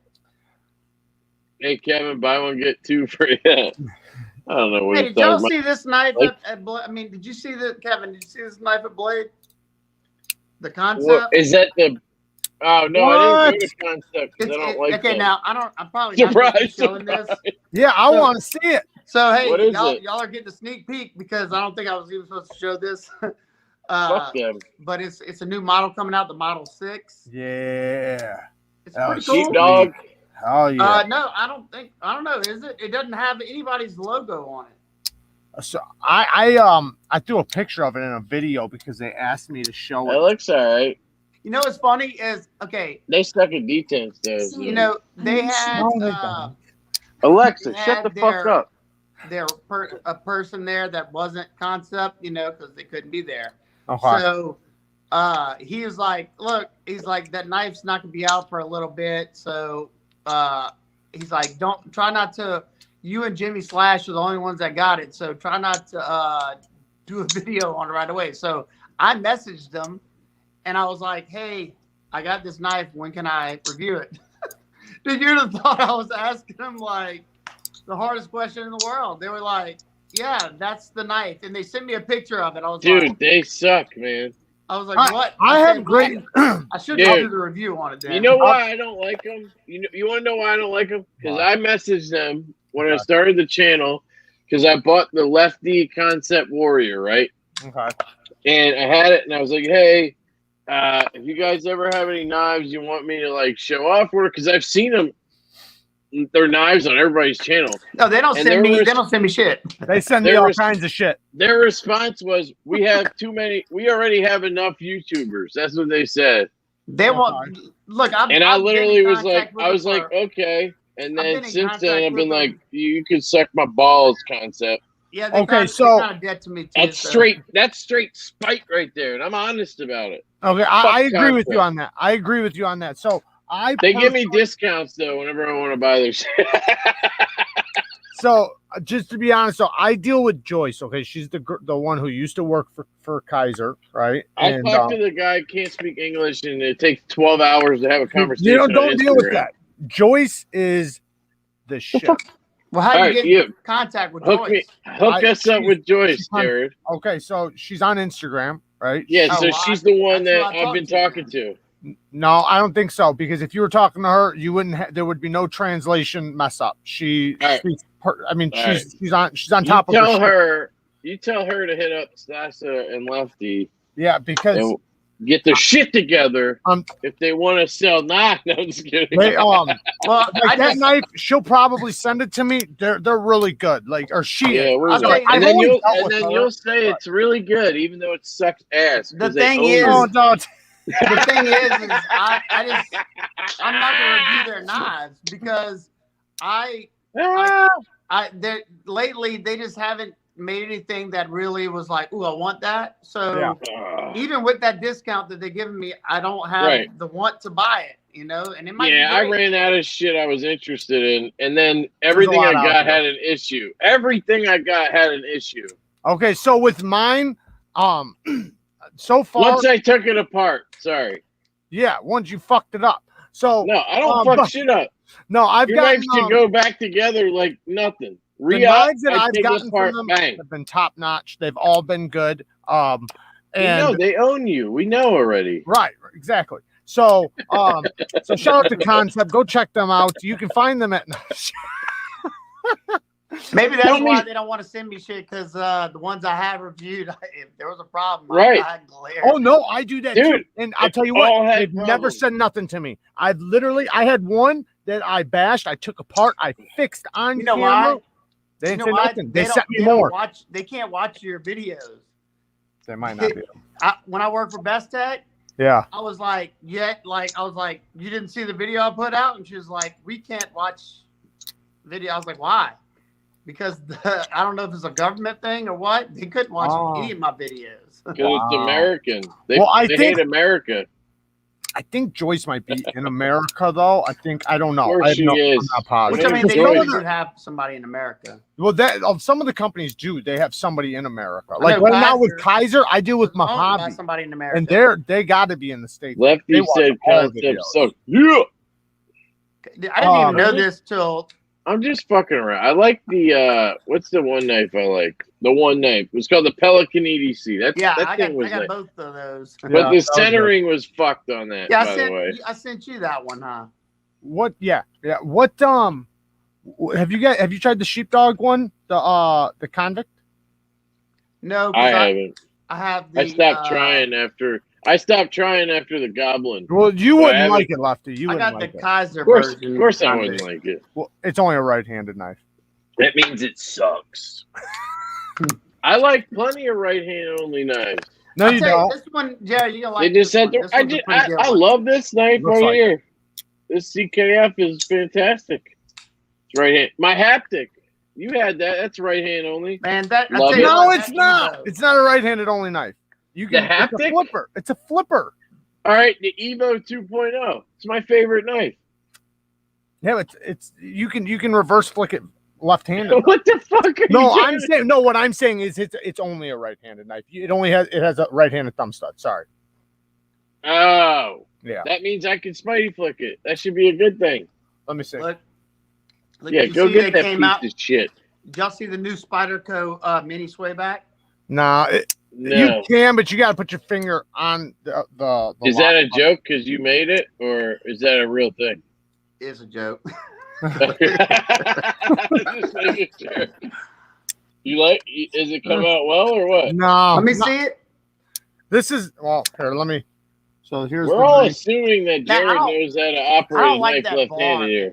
Hey, Kevin, buy one, get two free. I don't know what Hey, you're did y'all talking see this knife Like- at Blade? I mean, did you see the Kevin? Did you see this knife at Blade? The concept? What, is that the? Oh no, I didn't go to concept because I don't like. Okay, them. now I'm probably not Surprise! showing this. Yeah, I want to see it. So hey, What is y'all it? are getting a sneak peek because I don't think I was even supposed to show this. Fuck them. But it's a new model coming out, the Model 6. Yeah. It's Oh, pretty cool. Sheepdog. Oh yeah. No, I don't know. Is it? It doesn't have anybody's logo on it. So I threw a picture of it in a video because they asked me to show It it. looks alright. You know what's funny is They stuck in detents though. you know they had No, they don't. Alexa, they shut the had fuck up. a person there that wasn't concept, you know, because they couldn't be there. Okay. So he was like, look, he's like, that knife's not gonna be out for a little bit. So he's like, try not to, you and Jimmy Slash are the only ones that got it. So try not to do a video on it right away. So I messaged them and I was like, hey, I got this knife. When can I review it? Dude, you'd have thought I was asking them like the hardest question in the world. They were like, yeah, that's the knife. And they sent me a picture of it. I was Dude, like, they suck, man. I was like, what? I said, have great. I should Dude. do the review on it then. You know why I don't like them? You want to know why I don't like them? Because I messaged them when I started the channel because I bought the Lefty Concept Warrior, right? Okay. And I had it, and I was like, hey, if you guys ever have any knives you want me to like show off for, because I've seen them, their knives on everybody's channel. No, they don't send me. They don't send me shit. They send me all kinds of shit. Their response was, "We have too many. We already have enough YouTubers." That's what they said. They want look. I literally was like, okay. And then since then, I've been like, you could suck my balls, concept. Yeah. Okay, so kind of dead to me too. That's straight. That's straight spite right there, and I'm honest about it. Okay, I agree with you on that. I agree with you on that. So they give me discounts though whenever I want to buy their shit. So just to be honest, so I deal with Joyce. Okay, she's the one who used to work for Kaiser, right? I talked to the guy who can't speak English, and it takes 12 hours to have a conversation. You know, don't deal with that. Joyce is the shit. Well, how do you get in contact with Joyce? Hook us up with Joyce, Jared. Okay, so she's on Instagram, right? Yeah, so she's the one that I've been talking to. No, I don't think so. Because if you were talking to her, you wouldn't. There would be no translation mess up. She's on top of her. You tell her to hit up Stassa and Lefty. Yeah, because get their shit together if they want to sell knives. No, I'm just kidding. They, Well, that knife, she'll probably send it to me. They're really good. Like, or she Yeah, is. we're I'll good. tell you- And then always you'll dealt with her, you'll say it's really good, even though it sucks ass. The 'cause they thing own is- you. Oh, don't. the thing is I'm not going to review their knives because lately they just haven't made anything that really was like, ooh, I want that. So even with that discount that they're giving me, I don't have the want to buy it, you know. And it might be I ran out of shit I was interested in, and then everything I got had an issue. Everything I got had an issue. Okay, so with mine, so far, Once I took it apart, sorry. Yeah, once you fucked it up. So no, I don't fuck shit up. No, I've got knives should go back together like nothing. The knives that I've gotten from them have been top notch. They've all been good. And no, they own you. We know already. Right, exactly. So, so shout out to Concept. Go check them out. You can find them at. Maybe that's why they don't want to send me shit because the ones I have reviewed, if there was a problem, I'd glare. Oh no, I do that too. And I'll tell you what, they've never said nothing to me. I had one that I bashed, I took apart, I fixed on camera. Why? They didn't say nothing. They sent me more. They can't watch your videos. They might not be. When I worked for Best Tech, I was like, you didn't see the video I put out? And she was like, we can't watch video. I was like, why? Because I don't know if it's a government thing or what. They couldn't watch any of my videos. Because it's American. They hate America. I think Joyce might be in America, though. I don't know. She is. I'm not positive. Which, I mean, they usually have somebody in America. Well, some of the companies do. They have somebody in America. Like right now with Kaiser, I deal with Mojave. Somebody in America. And they got to be in the States. Lefty said Concept sucks. Yeah. I didn't even know this till... I'm just fucking around. I like the what's the one knife I like? The one knife. It's called the Pelican EDC. I got both of those. But the centering was fucked on that. Yeah, by the way. I sent you that one, huh? What? Yeah. What? Have you tried the sheepdog one? The convict? No, I haven't. I have. I stopped trying after the Goblin. Well, you wouldn't like it, Lefty. I got the Kaiser version. Of course, I wouldn't like it. Well, it's only a right-handed knife. That means it sucks. I like plenty of right-hand only knives. No, you don't. This one, Jerry, you gonna like. They just said I love this knife right here. This CKF is fantastic. It's right hand. My haptic. You had that. That's right hand only. Man, no, it's not. It's not a right-handed only knife. You can. The haptic? It's a flipper. It's a flipper. All right, the Evo 2.0. It's my favorite knife. Yeah, it's you can reverse flick it left-handed. What the fuck are you doing? What I'm saying is it's only a right-handed knife. It has a right-handed thumb stud. Sorry. Oh. Yeah. That means I can Spidey flick it. That should be a good thing. Let me see. Look, yeah, go get that piece of shit. Did y'all see the new Spyderco mini swayback? Nah, you can, but you got to put your finger on the Is that a joke because you made it, or is that a real thing? It's a joke. Just making sure. Is it come out well or what? No. Let me see it. This is here. Let me. So here's. We're all assuming that Jared knows how to operate a knife left-handed here.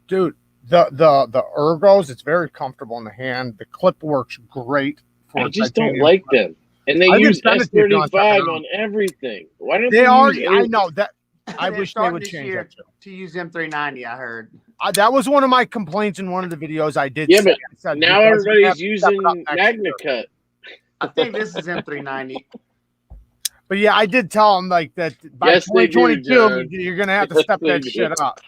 Dude, the ergos, it's very comfortable in the hand. The clip works great. I just don't like them, and they use S35 on everything. Why don't they? I know that. I wish they would change that to use M390. I heard that was one of my complaints in one of the videos I did. Yeah, but now everybody's using MagnaCut. I think this is M390. But yeah, I did tell them like that by 2022 you're gonna have to step that shit up.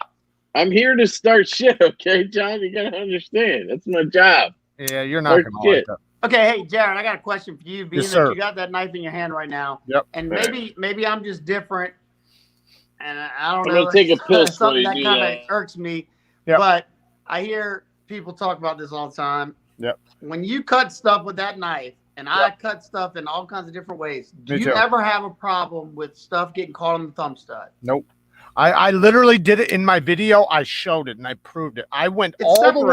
I'm here to start shit, okay, John? You gotta understand. That's my job. Yeah, you're not gonna like that. Okay, hey Jared, I got a question for you. Being that you got that knife in your hand right now, and maybe I'm just different, and I don't know. I'm gonna take a piss. Something that kind of irks me, but I hear people talk about this all the time. Yep. When you cut stuff with that knife, and I cut stuff in all kinds of different ways, do you ever have a problem with stuff getting caught on the thumb stud? Nope. I literally did it in my video. I showed it and I proved it. I went all the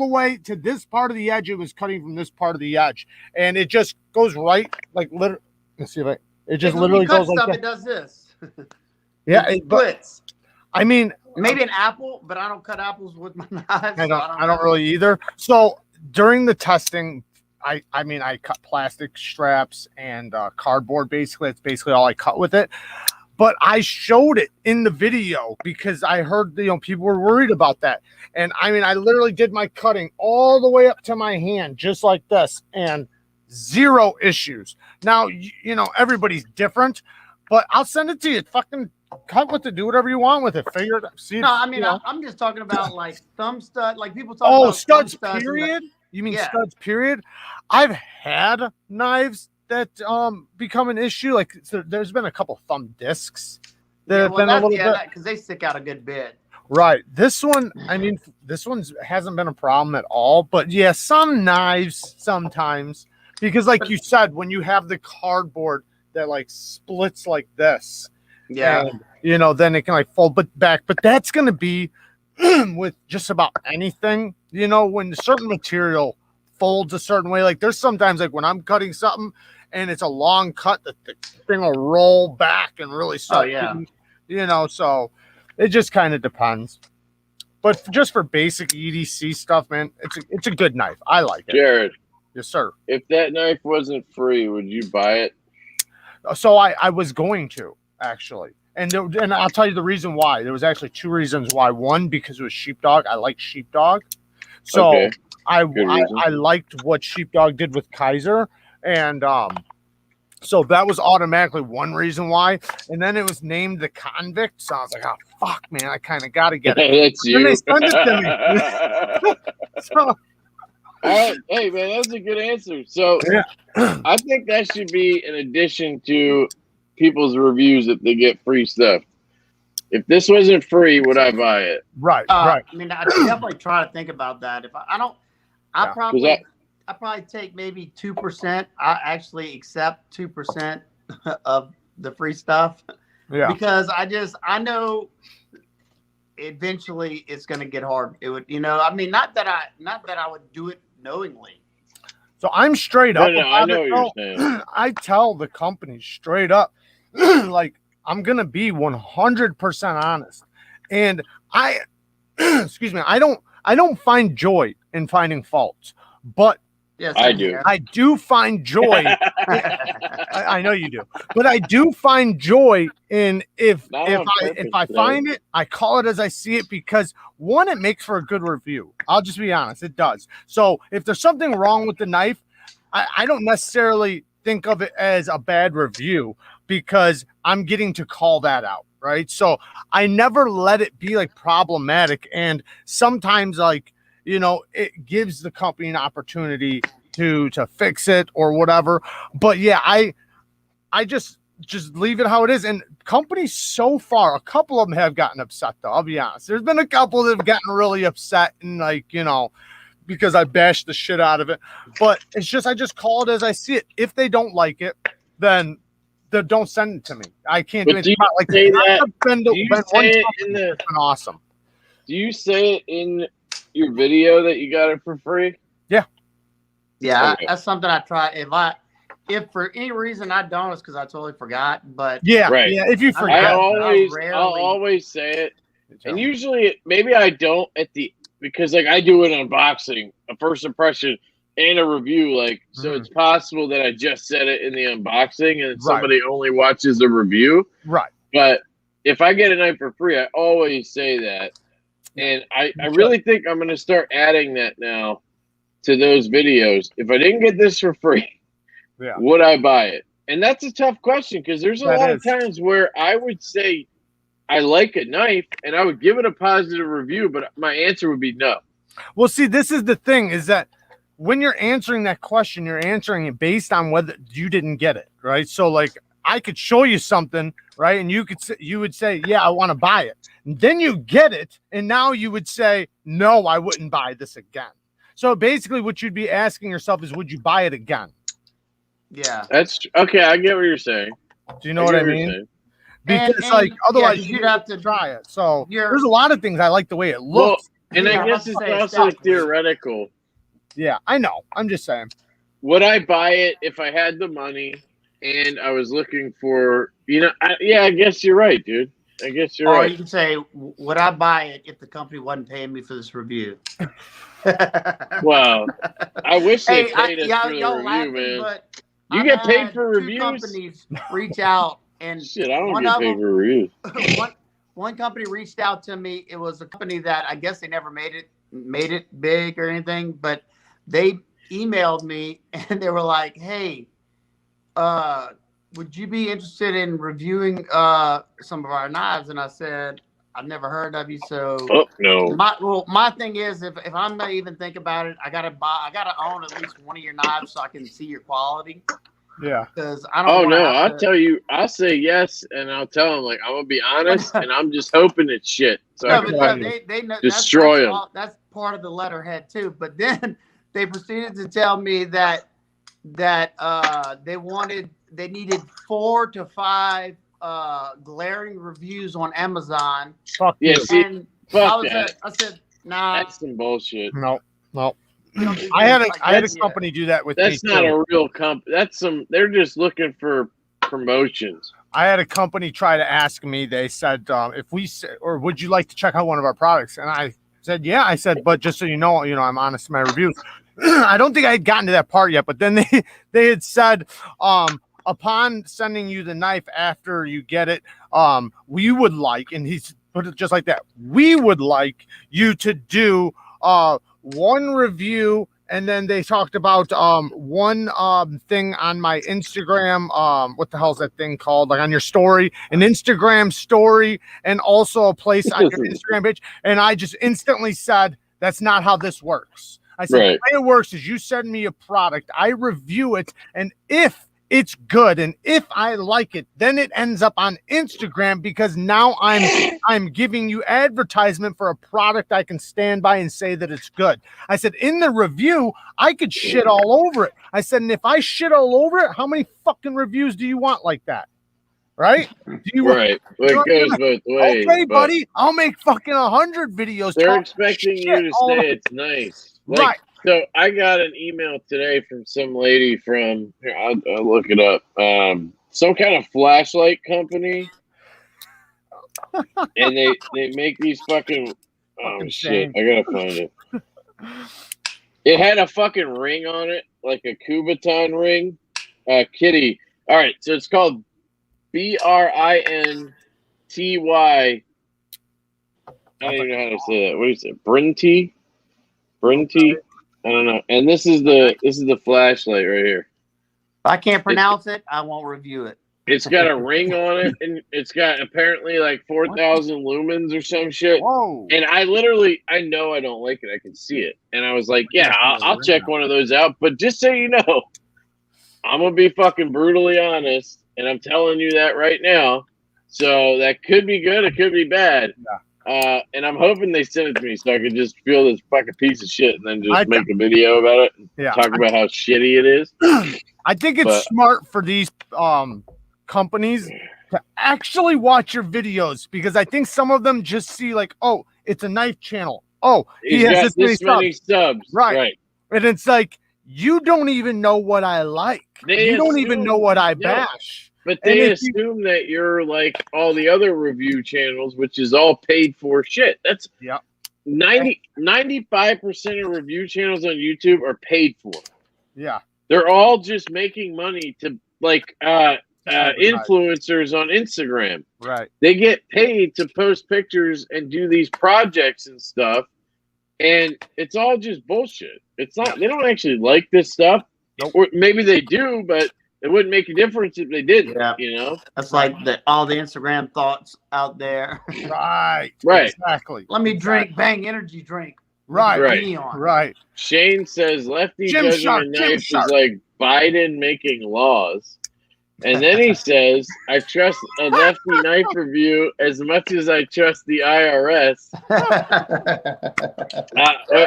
way to this part of the edge. It was cutting from this part of the edge, and it just goes right, like literally. Let's see if It just When literally you cut goes like stuff, that. it does this. Yeah, It but splits. I mean, Maybe an apple, but I don't cut apples with my knives. I don't really either. So during the testing, I mean, I cut plastic straps and cardboard. Basically, it's basically all I cut with it. But I showed it in the video because I heard, people were worried about that. And I mean, I literally did my cutting all the way up to my hand, just like this, and 0 issues. Now, everybody's different, but I'll send it to you. Fucking cut with it, do whatever you want with it. Figure it out. See, No, I mean, I'm just talking about like thumb stud. Like people talk about studs, studs period. You mean Yeah. studs, period? I've had knives that become an issue. Like there's been a couple thumb discs that have been a little bit, because they stick out a good bit. right. This one, I mean, this one's hasn't been a problem at all. But yeah, some knives sometimes, because like you said, when you have the cardboard that like splits like this, Yeah. and, then it can like fold back. But that's gonna be with just about anything, when certain material folds a certain way. Like there's sometimes like when I'm cutting something and it's a long cut, the thing will roll back and really start. Oh, yeah. So it just kind of depends. But just for basic EDC stuff, man, it's a good knife. I like it. Jared. Yes, sir. If that knife wasn't free, would you buy it? So I was going to actually. And I'll tell you the reason why. There was actually 2 reasons why. One, because it was sheepdog. I like sheepdog. So Okay. I liked what sheepdog did with Kaiser. And so that was automatically one reason why. And then it was named the Convict. So I was like, oh, fuck, man, I kind of got to get it. That's Then you. they sent it to me. So, All right. Hey, man, that's a good answer. So yeah. I think that should be in addition to people's reviews if they get free stuff. If this wasn't free, would I buy it? Right. I mean, I definitely try to think about that. If I don't, I probably take maybe 2%. I actually accept 2% of the free stuff. Yeah. Because I know eventually it's going to get hard. It would, I mean, not that I would do it knowingly. So I'm straight up. No, I know what you're saying. I tell the company straight up, like, I'm going to be 100% honest. And excuse me, I don't find joy in finding faults, but yes, I do. I do find joy. I know you do, but I do find joy in if I find it, I call it as I see it, because one, it makes for a good review. I'll just be honest, it does. So if there's something wrong with the knife, I don't necessarily think of it as a bad review because I'm getting to call that out, right? So I never let it be like problematic, and sometimes like, it gives the company an opportunity to fix it or whatever. But yeah, I just leave it how it is. And companies so far, a couple of them have gotten upset though. I'll be honest. There's been a couple that have gotten really upset and like, because I bashed the shit out of it. But it's just, I just call it as I see it. If they don't like it, then don't send it to me. I can't do it. Like say it's been awesome. Do you say it in your video that you got it for free? Yeah, Okay. that's something I try. If for any reason I don't, it's because I totally forgot. But yeah, right. Yeah. If you forget, I'll always say it, and usually maybe I don't because like I do an unboxing, a first impression, and a review. Like so, it's possible that I just said it in the unboxing, and somebody only watches the review. Right. But if I get a knife for free, I always say that, and I really think I'm going to start adding that now to those videos. If I didn't get this for free, would I buy it? And that's a tough question because there's a lot of times where I would say I like a knife and I would give it a positive review, but my answer would be no. Well, see, this is the thing is that when you're answering that question, you're answering it based on whether you didn't get it, right? So like I could show you something, right? And you would say, yeah, I want to buy it. And then you get it. And now you would say, no, I wouldn't buy this again. So basically what you'd be asking yourself is, would you buy it again? Yeah. That's okay. I get what you're saying. Do you know what I mean? Because otherwise you'd have to try it. So there's a lot of things I like the way it looks. Well, and I guess it's also theoretical. Yeah, I know. I'm just saying. Would I buy it if I had the money and I was looking for, I guess you're right, dude. I guess you're or right. you can say, would I buy it if the company wasn't paying me for this review? Well, I wish they Hey, paid us for the y'all review, laughing, man. but You I've get paid had for two reviews? companies reach out, and Shit, I don't one get of paid them, for reviews. one company reached out to me. It was a company that I guess they never made it big or anything, but they emailed me and they were like, "Hey, would you be interested in reviewing some of our knives?" And I said, "I've never heard of you." So no. my thing is, if I'm gonna even think about it, I gotta own at least one of your knives so I can see your quality. Yeah. Because I don't. Oh no, I'll tell you. I'll say yes, and I'll tell them like I'm gonna be honest, and I'm just hoping it's shit. So no, they know destroy them. That's part of the letterhead too. But then they proceeded to tell me that they needed 4 to 5 glaring reviews on Amazon. Fuck yeah, you. see, And fuck I said, nah. That's some bullshit. No. I I had a company do that with me. That's not a real company. They're just looking for promotions. I had a company try to ask me. They said, or would you like to check out one of our products? And I said, yeah. I said, but just so you know, I'm honest in my reviews. I don't think I had gotten to that part yet, but then they had said, upon sending you the knife after you get it, we would like, and he's put it just like that, we would like you to do one review. And then they talked about one thing on my Instagram. What the hell is that thing called? Like on your story, an Instagram story, and also a place on your Instagram page. And I just instantly said, that's not how this works. I said, the way it works is you send me a product, I review it, and if it's good and if I like it, then it ends up on Instagram, because now I'm giving you advertisement for a product I can stand by and say that it's good. I said, in the review, I could shit all over it. I said, and if I shit all over it, how many fucking reviews do you want like that? Right? Do you want, Well, it goes both ways. Okay, buddy, I'll make fucking 100 videos. They're expecting you to say it's nice. Right. So I got an email today from some lady from here. I'll look it up. Some kind of flashlight company, and they make these fucking shit. I gotta find it. It had a fucking ring on it, like a Kubaton ring. Kitty. All right, so it's called BRINTY. I don't even know how to say that. What is it? Brinty? I don't know. And this is the flashlight right here. If I can't pronounce it, I won't review it. It's got a ring on it, and it's got apparently like 4,000 lumens or some shit. Whoa. And I know I don't like it. I can see it. And I was like, yeah, I'll check one of those out. But just so you know, I'm going to be fucking brutally honest, and I'm telling you that right now. So that could be good. It could be bad. Yeah. And I'm hoping they send it to me so I can just feel this fucking piece of shit and then just make a video about it and talk about how shitty it is. I think it's smart for these companies to actually watch your videos, because I think some of them just see like, oh, it's a knife channel. Oh, he has this many subs. Right. And it's like, you don't even know what I like. You don't even know what I bash. But they assume that you're like all the other review channels, which is all paid for shit. That's 95% of review channels on YouTube are paid for. Yeah. They're all just making money to like influencers on Instagram. Right. They get paid to post pictures and do these projects and stuff. And it's all just bullshit. It's not, they don't actually like this stuff. Nope. Or maybe they do, but it wouldn't make a difference if they didn't, you know? That's like all the Instagram thoughts out there. Right. Exactly. Let me drink Bang energy drink. Right. Shane says Lefty judging a knife is like Biden making laws. And then he says, I trust a Lefty knife review as much as I trust the IRS.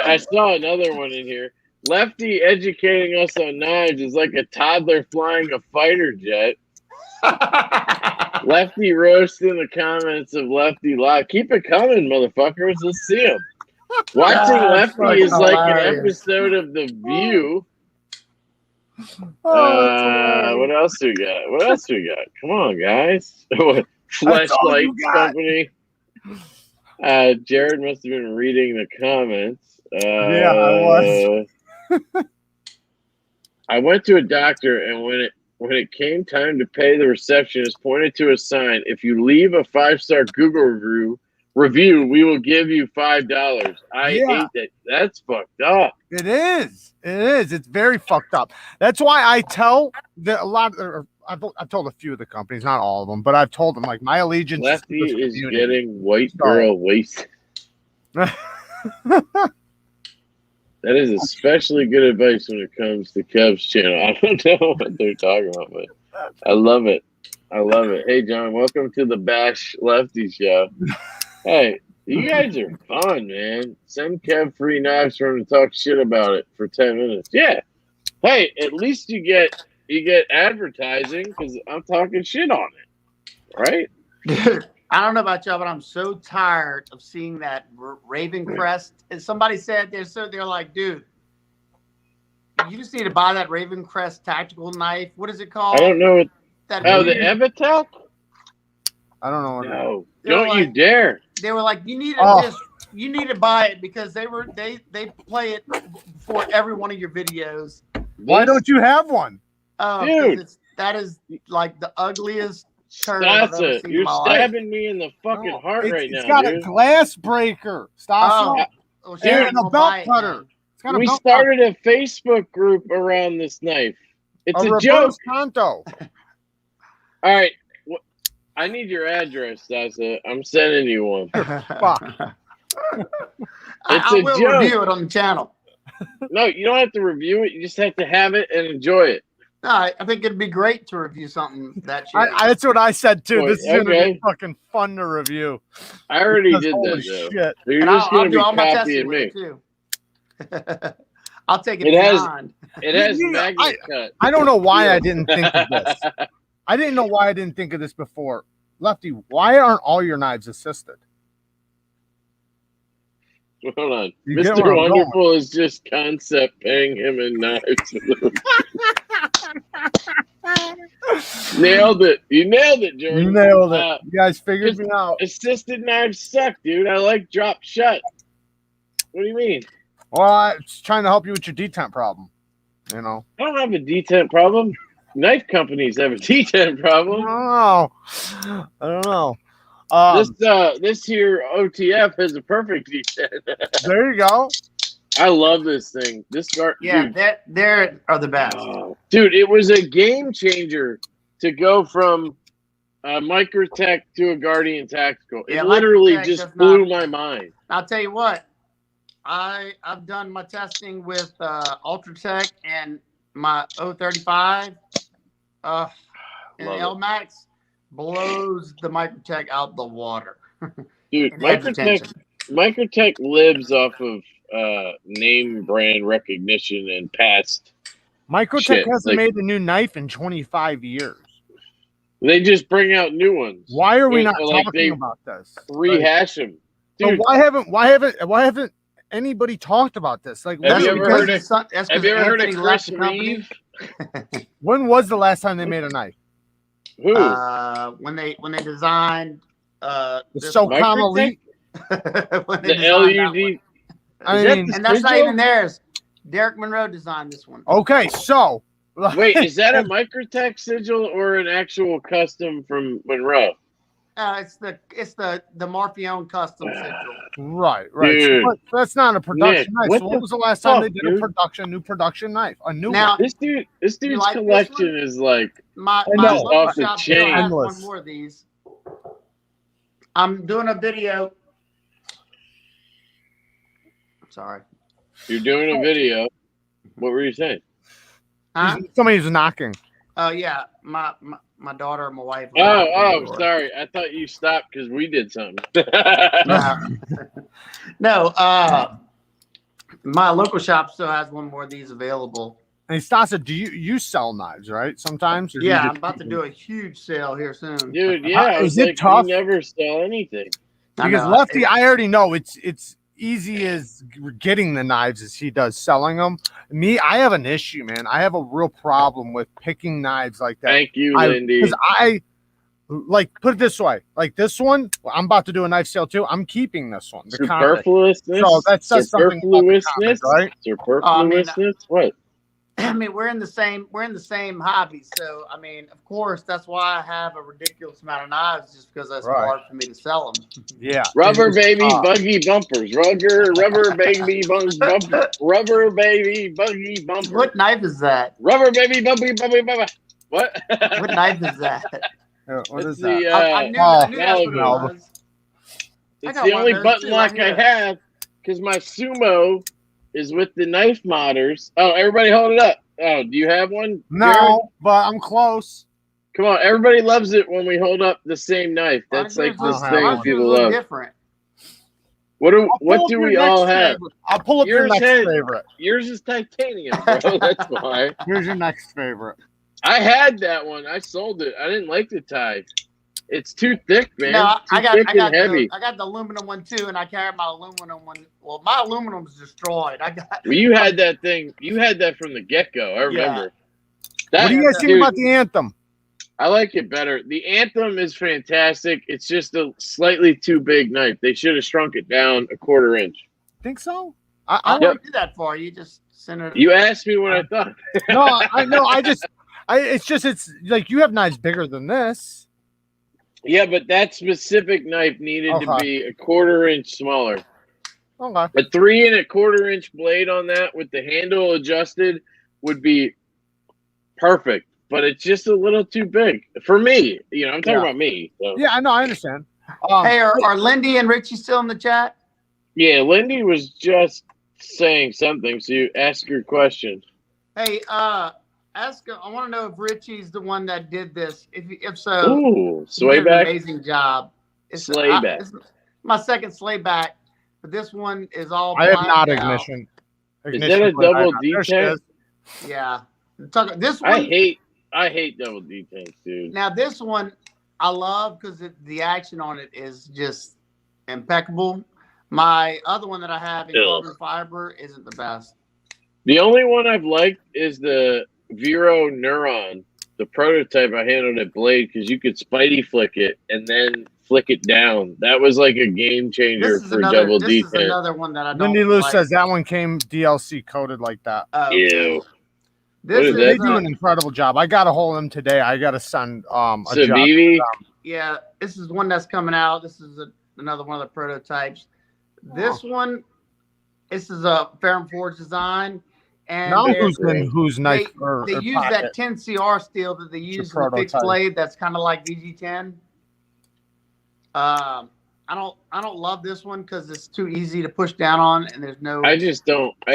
I saw another one in here. Lefty educating us on knives is like a toddler flying a fighter jet. Lefty roast in the comments of Lefty Live. Keep it coming, motherfuckers. Let's see them. Watching Lefty is like an episode of The View. What else we got? What else we got? Come on, guys. Flashlights Company. Jared must have been reading the comments. Yeah, I was. I went to a doctor, and when it came time to pay, the receptionist pointed to a sign. If you leave a 5-star Google review, we will give you $5. I hate that. That's fucked up. It is. It's very fucked up. That's why I tell I've told a few of the companies, not all of them, but I've told them like my allegiance. Lefty is getting white girl wasted. That is especially good advice when it comes to Kev's channel. I don't know what they're talking about, but I love it. Hey, John, welcome to the Bash Lefty Show. Hey, you guys are fun, man. Send Kev free knives for him to talk shit about it for 10 minutes. Yeah. Hey, at least you get advertising because I'm talking shit on it, right? I don't know about y'all, but I'm so tired of seeing that Raven Crest. And somebody said they're like, dude, you just need to buy that Raven Crest tactical knife. What is it called? I don't know. The Evitech? I don't know. No, don't you dare. They were like, you need to buy it because they play it before every one of your videos. Why don't you have one? Dude, that is like the ugliest. Stassa, you're stabbing me in the fucking heart right now. It's got a glass breaker. Stassa. And a belt cutter. We started a Facebook group around this knife. It's a joke. Conto. All right. I need your address, Stassa. I'm sending you one. I will joke. review it on the channel. No, you don't have to review it. You just have to have it and enjoy it. No, I think it'd be great to review something that shit. That's what I said too. This is gonna be fucking fun to review. I already did that. Shit. So you're just gonna be copying me. Too. I'll take it. It has magnet cut. I don't know why I didn't think of this. I didn't know why I didn't think of this before. Lefty, why aren't all your knives assisted? Hold on. Mr. Wonderful is just concept paying him in knives. Nailed it. You nailed it, Jordan. You nailed it. You guys figured me out. Assisted knives suck, dude. I like drop shut. What do you mean? Well, I'm just trying to help you with your detent problem. You know. I don't have a detent problem. Knife companies have a detent problem. I don't know. This here OTF has a perfect detent. There you go. I love this thing. They're the best. Dude, it was a game changer to go from a Microtech to a Guardian Tactical. It literally just blew my mind. I'll tell you what. I've done my testing with Ultratech and my 035. And LMAX blows the Microtech out the water. Dude, Microtech lives off of name brand recognition and past. Microtech hasn't made a new knife in 25 years. They just bring out new ones. Why are we not talking about this? Rehash them. Dude, why haven't anybody talked about this? Like, have you ever heard of Chris Neeve? When was the last time they made a knife? Who? When they designed the SOCOM Elite. The LUD. And that's not even theirs. Derek Monroe designed this one. Okay, so wait, is that a Microtech sigil or an actual custom from Monroe? It's the Morpheone custom sigil. Right. Dude. So that's not a production knife. So when was the last time they did a new production knife? A new now, one. This dude's collection is like my off the chain. I have one more of these. I'm doing a video. Sorry. You're doing a video. What were you saying? Huh? Somebody was knocking. Oh yeah, my daughter and my wife. Sorry. I thought you stopped because we did something. No, my local shop still has one more of these available. Hey, Stassa, do you sell knives, right? Sometimes? Or I'm about to do a huge sale here soon. Dude, yeah. Is it tough? You never sell anything. Because Lefty, I already know it's easy as getting the knives as he does selling them. Me, I have an issue, man. I have a real problem with picking knives like that. Thank you, Lindy. Because I like put it this way, like this one, I'm about to do a knife sale too. I'm keeping this one. Superfluousness. So that says something about the comment, right? Superfluousness. What? I mean, we're in the same hobby, so I mean, of course, that's why I have a ridiculous amount of knives, just because that's hard for me to sell them. Yeah, rubber baby buggy bumpers, rubber baby bumper, rubber baby buggy bumper. What knife is that? Rubber baby buggy bumper. What? What knife is that? What is that? I knew that's what it was. It's the only button lock I have because my sumo is with the knife modders. Oh, everybody hold it up. Oh, do you have one? No, Jared? but I'm close. Come on, everybody loves it when we hold up the same knife. That's like this thing people love. Different. What do we all have? I'll pull up your next favorite. Yours is titanium, bro. That's why. Here's your next favorite. I had that one. I sold it. I didn't like the tie. It's too thick, man. No, I got the aluminum one too, and I carry my aluminum one. Well, my aluminum's destroyed. Well, you had that thing. You had that from the get-go. I remember. What do you guys think about the Anthem? I like it better. The Anthem is fantastic. It's just a slightly too big knife. They should have shrunk it down a 1/4 inch. Think so? I won't do that for you. Just send it. You asked me what I thought. No, I know. It's like you have knives bigger than this. Yeah, but that specific knife needed to be a 1/4 inch smaller. Okay. A 3 1/4 inch blade on that with the handle adjusted would be perfect, but it's just a little too big for me. You know, I'm talking about me. So. Yeah, I know. I understand. Hey, are Lindy and Richie still in the chat? Yeah, Lindy was just saying something, so you ask your question. Hey, I want to know if Richie's the one that did this. If so, ooh, Swayback, amazing job. It's Slayback. It's my second Slayback, but this one is all. I have not ignition. Is that a double detent? Yeah. This one, I hate double detents, dude. Now this one I love because the action on it is just impeccable. My other one that I have in carbon fiber isn't the best. The only one I've liked is the Vero Neuron, the prototype I handled at Blade, because you could Spidey flick it and then flick it down. That was like a game changer for double detent. This is another one that I don't Lindy Lou like. says that one came DLC coded like that. Ew. They do an incredible job. I got a hold of them today. I got to send a job. Yeah, this is one that's coming out. This is another one of the prototypes. This one, this is a Ferrum Forge design. And now who's nice? They use that 10CR steel that they use in the fixed blade. That's kind of like VG10. I don't love this one because it's too easy to push down on, and there's no. I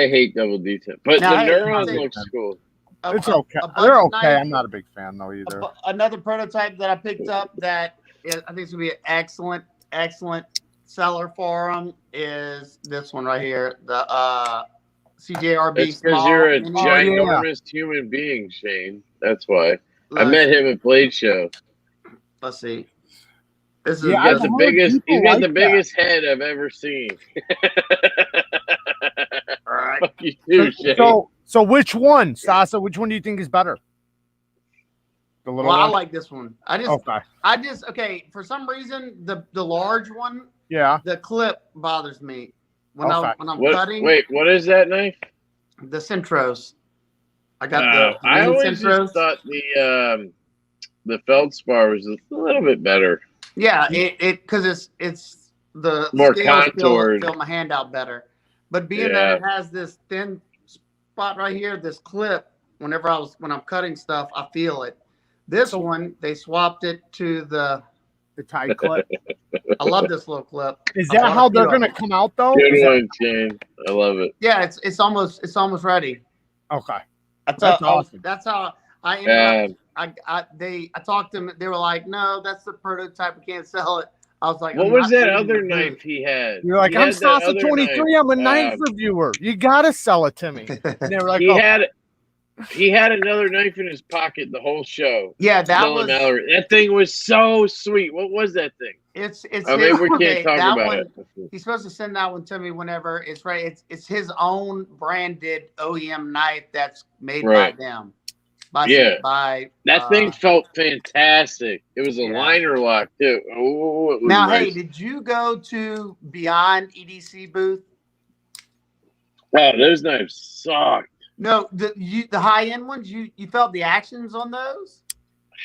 hate double detent, but the Neuron looks cool. It's okay. They're okay. I'm not a big fan though either. Another prototype that I picked up that I think is gonna be an excellent seller for them is this one right here. The CJRB. It's because you're a ginormous human being, Shane. That's why. I met him at Blade Show. Let's see. This is he's got the biggest head I've ever seen. All right. Fuck you too, Shane. So which one, Stassa? Which one do you think is better? The little one? I like this one. Okay. For some reason, the large one. Yeah. The clip bothers me when I'm cutting. Wait, what is that knife? The Centros. I got the I always Centros. just thought the Feldspar was a little bit better. Yeah, because it's the more contoured. Fill my hand out better, but being that it has this thin spot right here, this clip. When I'm cutting stuff, I feel it. This one they swapped it to the tie clip. I love this little clip. Is that how they're gonna come out though? Good one, Shane. I love it. Yeah, it's almost ready. Okay, that's awesome. That's how I ended up. I talked to them. They were like, "No, that's the prototype. We can't sell it." I was like, "What was that other knife he had?" You're like, "I'm Stassa23. I'm a knife reviewer. You gotta sell it to me." And they were like, He had another knife in his pocket the whole show. Yeah, that Dylan was Mallory. That thing was so sweet. What was that thing? it's Maybe we can't talk that about one. it. He's supposed to send that one to me whenever it's right. It's his own branded OEM knife that's made by them. By that thing felt fantastic. It was a Yeah. liner lock too. Oh, it was Now, nice. hey, did you go to Beyond EDC booth? Oh, those knives sucked. No, the high end ones. You felt the actions on those?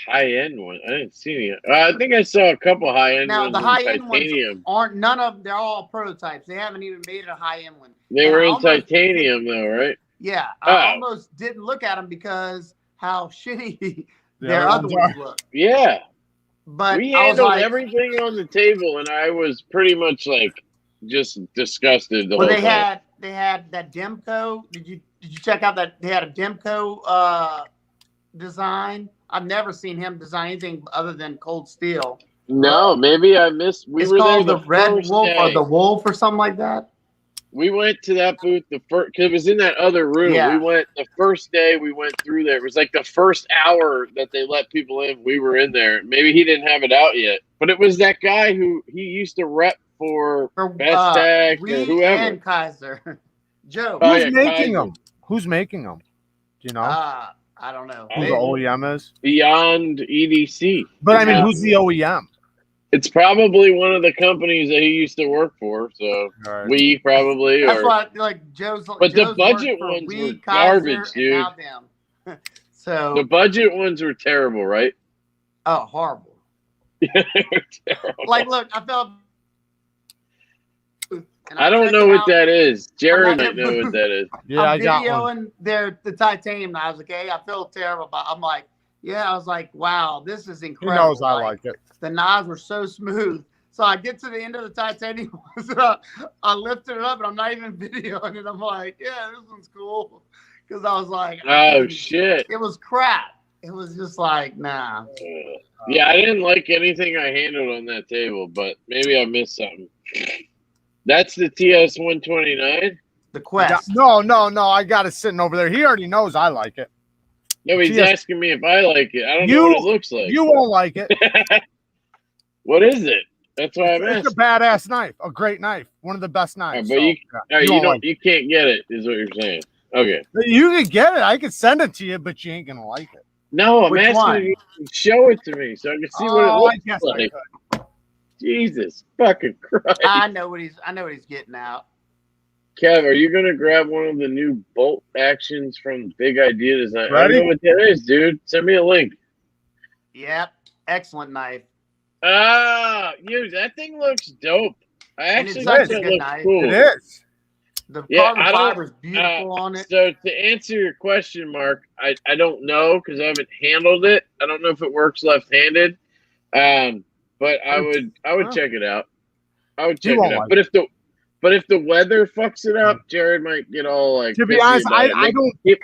High end one. I didn't see any. I think I saw a couple high end Now ones. the in high end ones titanium. aren't none of. They're all prototypes. They haven't even made a high end one. They And were I in almost titanium though, right? Yeah, I almost didn't look at them because how shitty their other ones look. Yeah. But we I was handled like, everything on the table, and I was pretty much like just disgusted the whole time. They had that Demco. Did you check out that they had a Demco design? I've never seen him design anything other than cold steel. No, maybe I missed. It's called the Red Wolf or the Wolf or something like that. We went to that booth the first because it was in that other room. Yeah. We went the first day we went through there. It was like the first hour that they let people in. We were in there. Maybe he didn't have it out yet, but it was that guy who he used to rep for Best Tech or whoever. And Kaiser, Joe. Who's making them? Who's making them? Do you know? I don't know. Who the OEM is? Beyond EDC. But I mean, who's the OEM? It's probably one of the companies that he used to work for. So we probably. That's why, like Joe's. But the budget ones were garbage, dude. So the budget ones were terrible, right? Oh, horrible. Terrible. Like, look, I felt. I don't know what that is. Jared might know what that is. Yeah, I got one. Videoing the titanium. I was like, hey, I feel terrible. I'm like, yeah, I was like, wow, this is incredible. He knows I like it. The knives were so smooth. So I get to the end of the titanium. I lifted it up, and I'm not even videoing it. I'm like, yeah, this one's cool. Because I was like, oh, shit. It was crap. It was just like, nah. Yeah, I didn't like anything I handled on that table, but maybe I missed something. That's the TS-129? The Quest. No, I got it sitting over there. He already knows I like it. No, he's asking me if I like it. I don't know what it looks like. You won't like it. What is it? That's why I'm asking. It's a badass knife. A great knife. One of the best knives. But you can't get it, is what you're saying. Okay. You can get it. I can send it to you, but you ain't going to like it. No, I'm asking you to show it to me so I can see what it looks like. Jesus fucking Christ. I know what he's getting out. Kev, are you gonna grab one of the new bolt actions from Big Idea Design? Ready? I don't know what that is, dude. Send me a link. Yep. Excellent knife. That thing looks dope. I actually think that looks cool. It is. The carbon fiber is beautiful on it. So to answer your question, Mark, I don't know because I haven't handled it. I don't know if it works left-handed. But I would check it out. I would check it out. But if the weather fucks it up, Jared might get all like. To be honest, I don't. He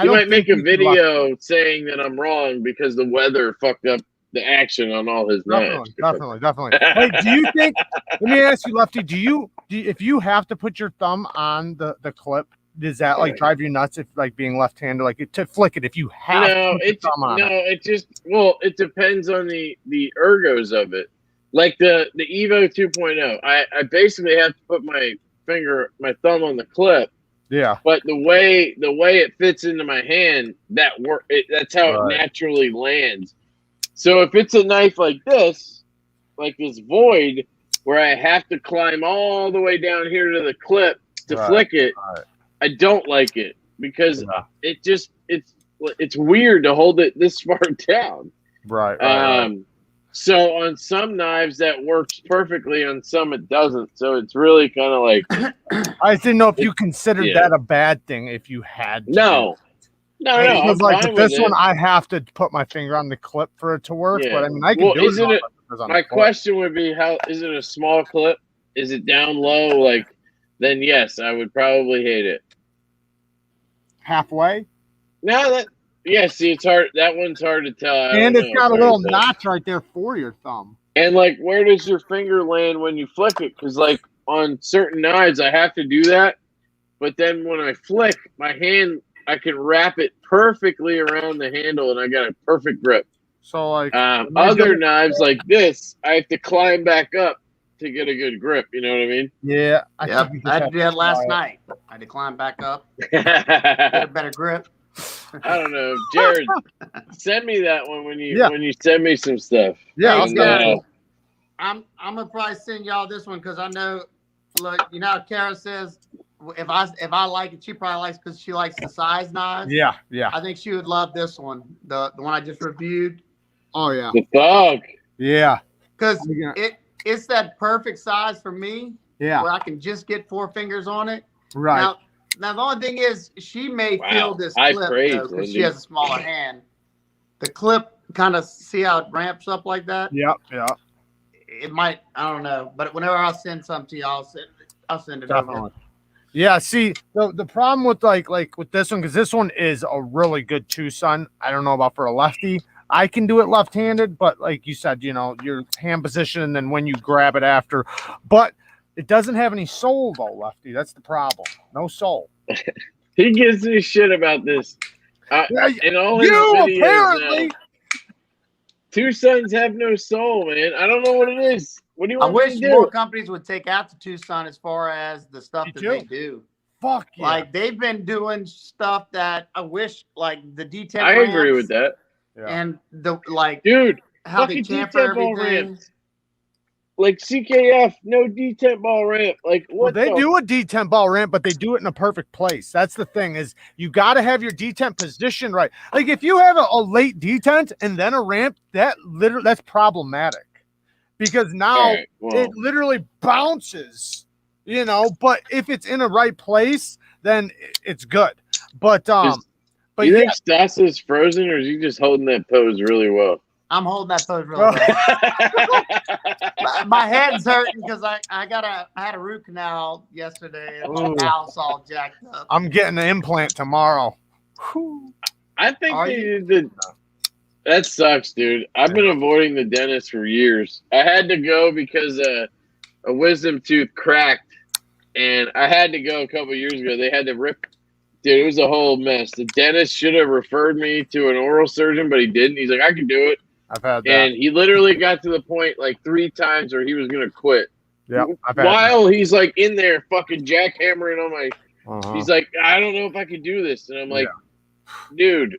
might make a video saying that I'm wrong because the weather fucked up the action on all his knives. Definitely. Hey, do you think? Let me ask you, Lefty. Do you if you have to put your thumb on the clip? Does that like drive you nuts if like being left-handed, like to flick it if you have to put your thumb on it? It depends on the ergos of it. Like the Evo 2.0, I basically have to put my thumb on the clip. Yeah. But the way it fits into my hand, that's how it naturally lands. So if it's a knife like this void, where I have to climb all the way down here to the clip to flick it. I don't like it because it's weird to hold it this far down. Right. So on some knives that works perfectly, on some it doesn't. So it's really kind of like. I didn't know if you considered that a bad thing if you had to. No. Because like this one, I have to put my finger on the clip for it to work. Yeah. But I mean, I can do it. My question would be, how is it a small clip? Is it down low? Like, then yes, I would probably hate it. Halfway? No, see, it's hard. That one's hard to tell. And it's got a little notch right there for your thumb. And like, where does your finger land when you flick it? Because like on certain knives, I have to do that. But then when I flick, my hand I can wrap it perfectly around the handle, and I got a perfect grip. So like other knives like this, I have to climb back up to get a good grip. You know what I mean? Yeah, I did that last night. I had to climb back up, get a better grip. I don't know, Jared. Send me that one when you send me some stuff. Yeah, hey, I'm gonna probably send y'all this one because I know. Look, you know how Kara says if I like it, she probably likes because she likes the size knives. Yeah. I think she would love this one, the one I just reviewed. Oh yeah. The thug. Yeah. Because it's that perfect size for me. Yeah. Where I can just get 4 fingers on it. Right. Now the only thing is she may feel this High clip praise, though because she has a smaller hand. The clip kind of see how it ramps up like that. Yep. Yeah. It might, I don't know, but whenever I'll send something to you, I'll send it over. Yeah, see, the problem with like with this one, because this one is a really good two-son. I don't know about for a lefty. I can do it left-handed, but like you said, you know, your hand position and then when you grab it after. But it doesn't have any sole though, lefty. That's the problem. No sole. He gives me shit about this. In all his videos apparently. Now, two sons have no soul, man. I don't know what it is. What do you want I wish me to do? more companies would take out the Tucson as far as the stuff that they do. Fuck yeah. Like they've been doing stuff that I wish, like the detent. I agree with that. Yeah. And the like, dude, how they chamfer everything. Ramps. Like CKF, no detent ball ramp. Like what? Well, they do a detent ball ramp, but they do it in a perfect place. That's the thing is you got to have your detent position right. Like if you have a late detent and then a ramp, that's problematic because now it literally bounces, you know. But if it's in the right place, then it's good. But you think Stassa is frozen, or is he just holding that pose really well? I'm holding that pose really well. My head's hurting because I had a root canal yesterday and my mouth's all jacked up. I'm getting an implant tomorrow. I think that sucks, dude. I've been avoiding the dentist for years. I had to go because a wisdom tooth cracked, and I had to go a couple years ago. They had to rip. Dude, it was a whole mess. The dentist should have referred me to an oral surgeon, but he didn't. He's like, I can do it. I've had that. And he literally got to the point like 3 times where he was going to quit. Yeah. While he's like in there fucking jackhammering on my, he's like, I don't know if I can do this. And I'm like, dude,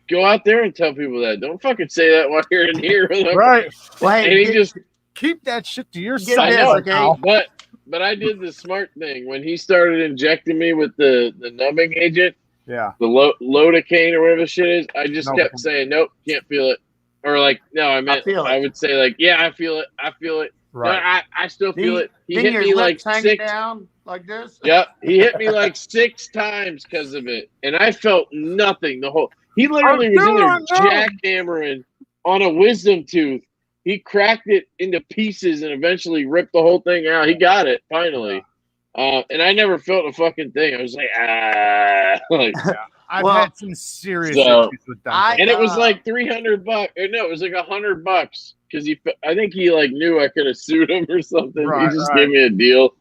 go out there and tell people that. Don't fucking say that while you're in here. Right. Well, and he just keep that shit to yourself. Okay? But I did the smart thing when he started injecting me with the numbing agent. Yeah. The Lidocaine or whatever the shit is. I just kept saying, nope, can't feel it. Or like, no, I would say like, yeah, I feel it. I feel it. Right. No, I still feel it. He hit me like 6 down like this. Yep. He hit me like 6 times because of it. And I felt nothing he literally was in there jackhammering on a wisdom tooth. He cracked it into pieces and eventually ripped the whole thing out. He got it finally. And I never felt a fucking thing. I was like, I've had some serious issues with that. And it was like $300. Or no, it was like $100 because I think he like knew I could have sued him or something. He just gave me a deal.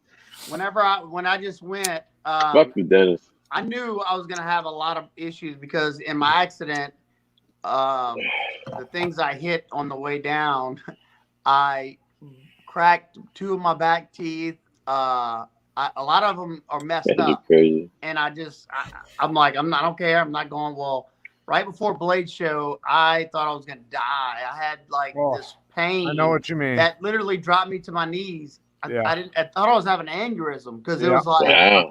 When I just went, fuck the dentist. I knew I was gonna have a lot of issues because in my accident, the things I hit on the way down, I cracked 2 of my back teeth. A lot of them are messed up, and I'm like, I don't care. I'm not going. Well, right before Blade Show, I thought I was gonna die. I had like this pain. I know what you mean. That literally dropped me to my knees. I thought I was having an aneurysm because it was like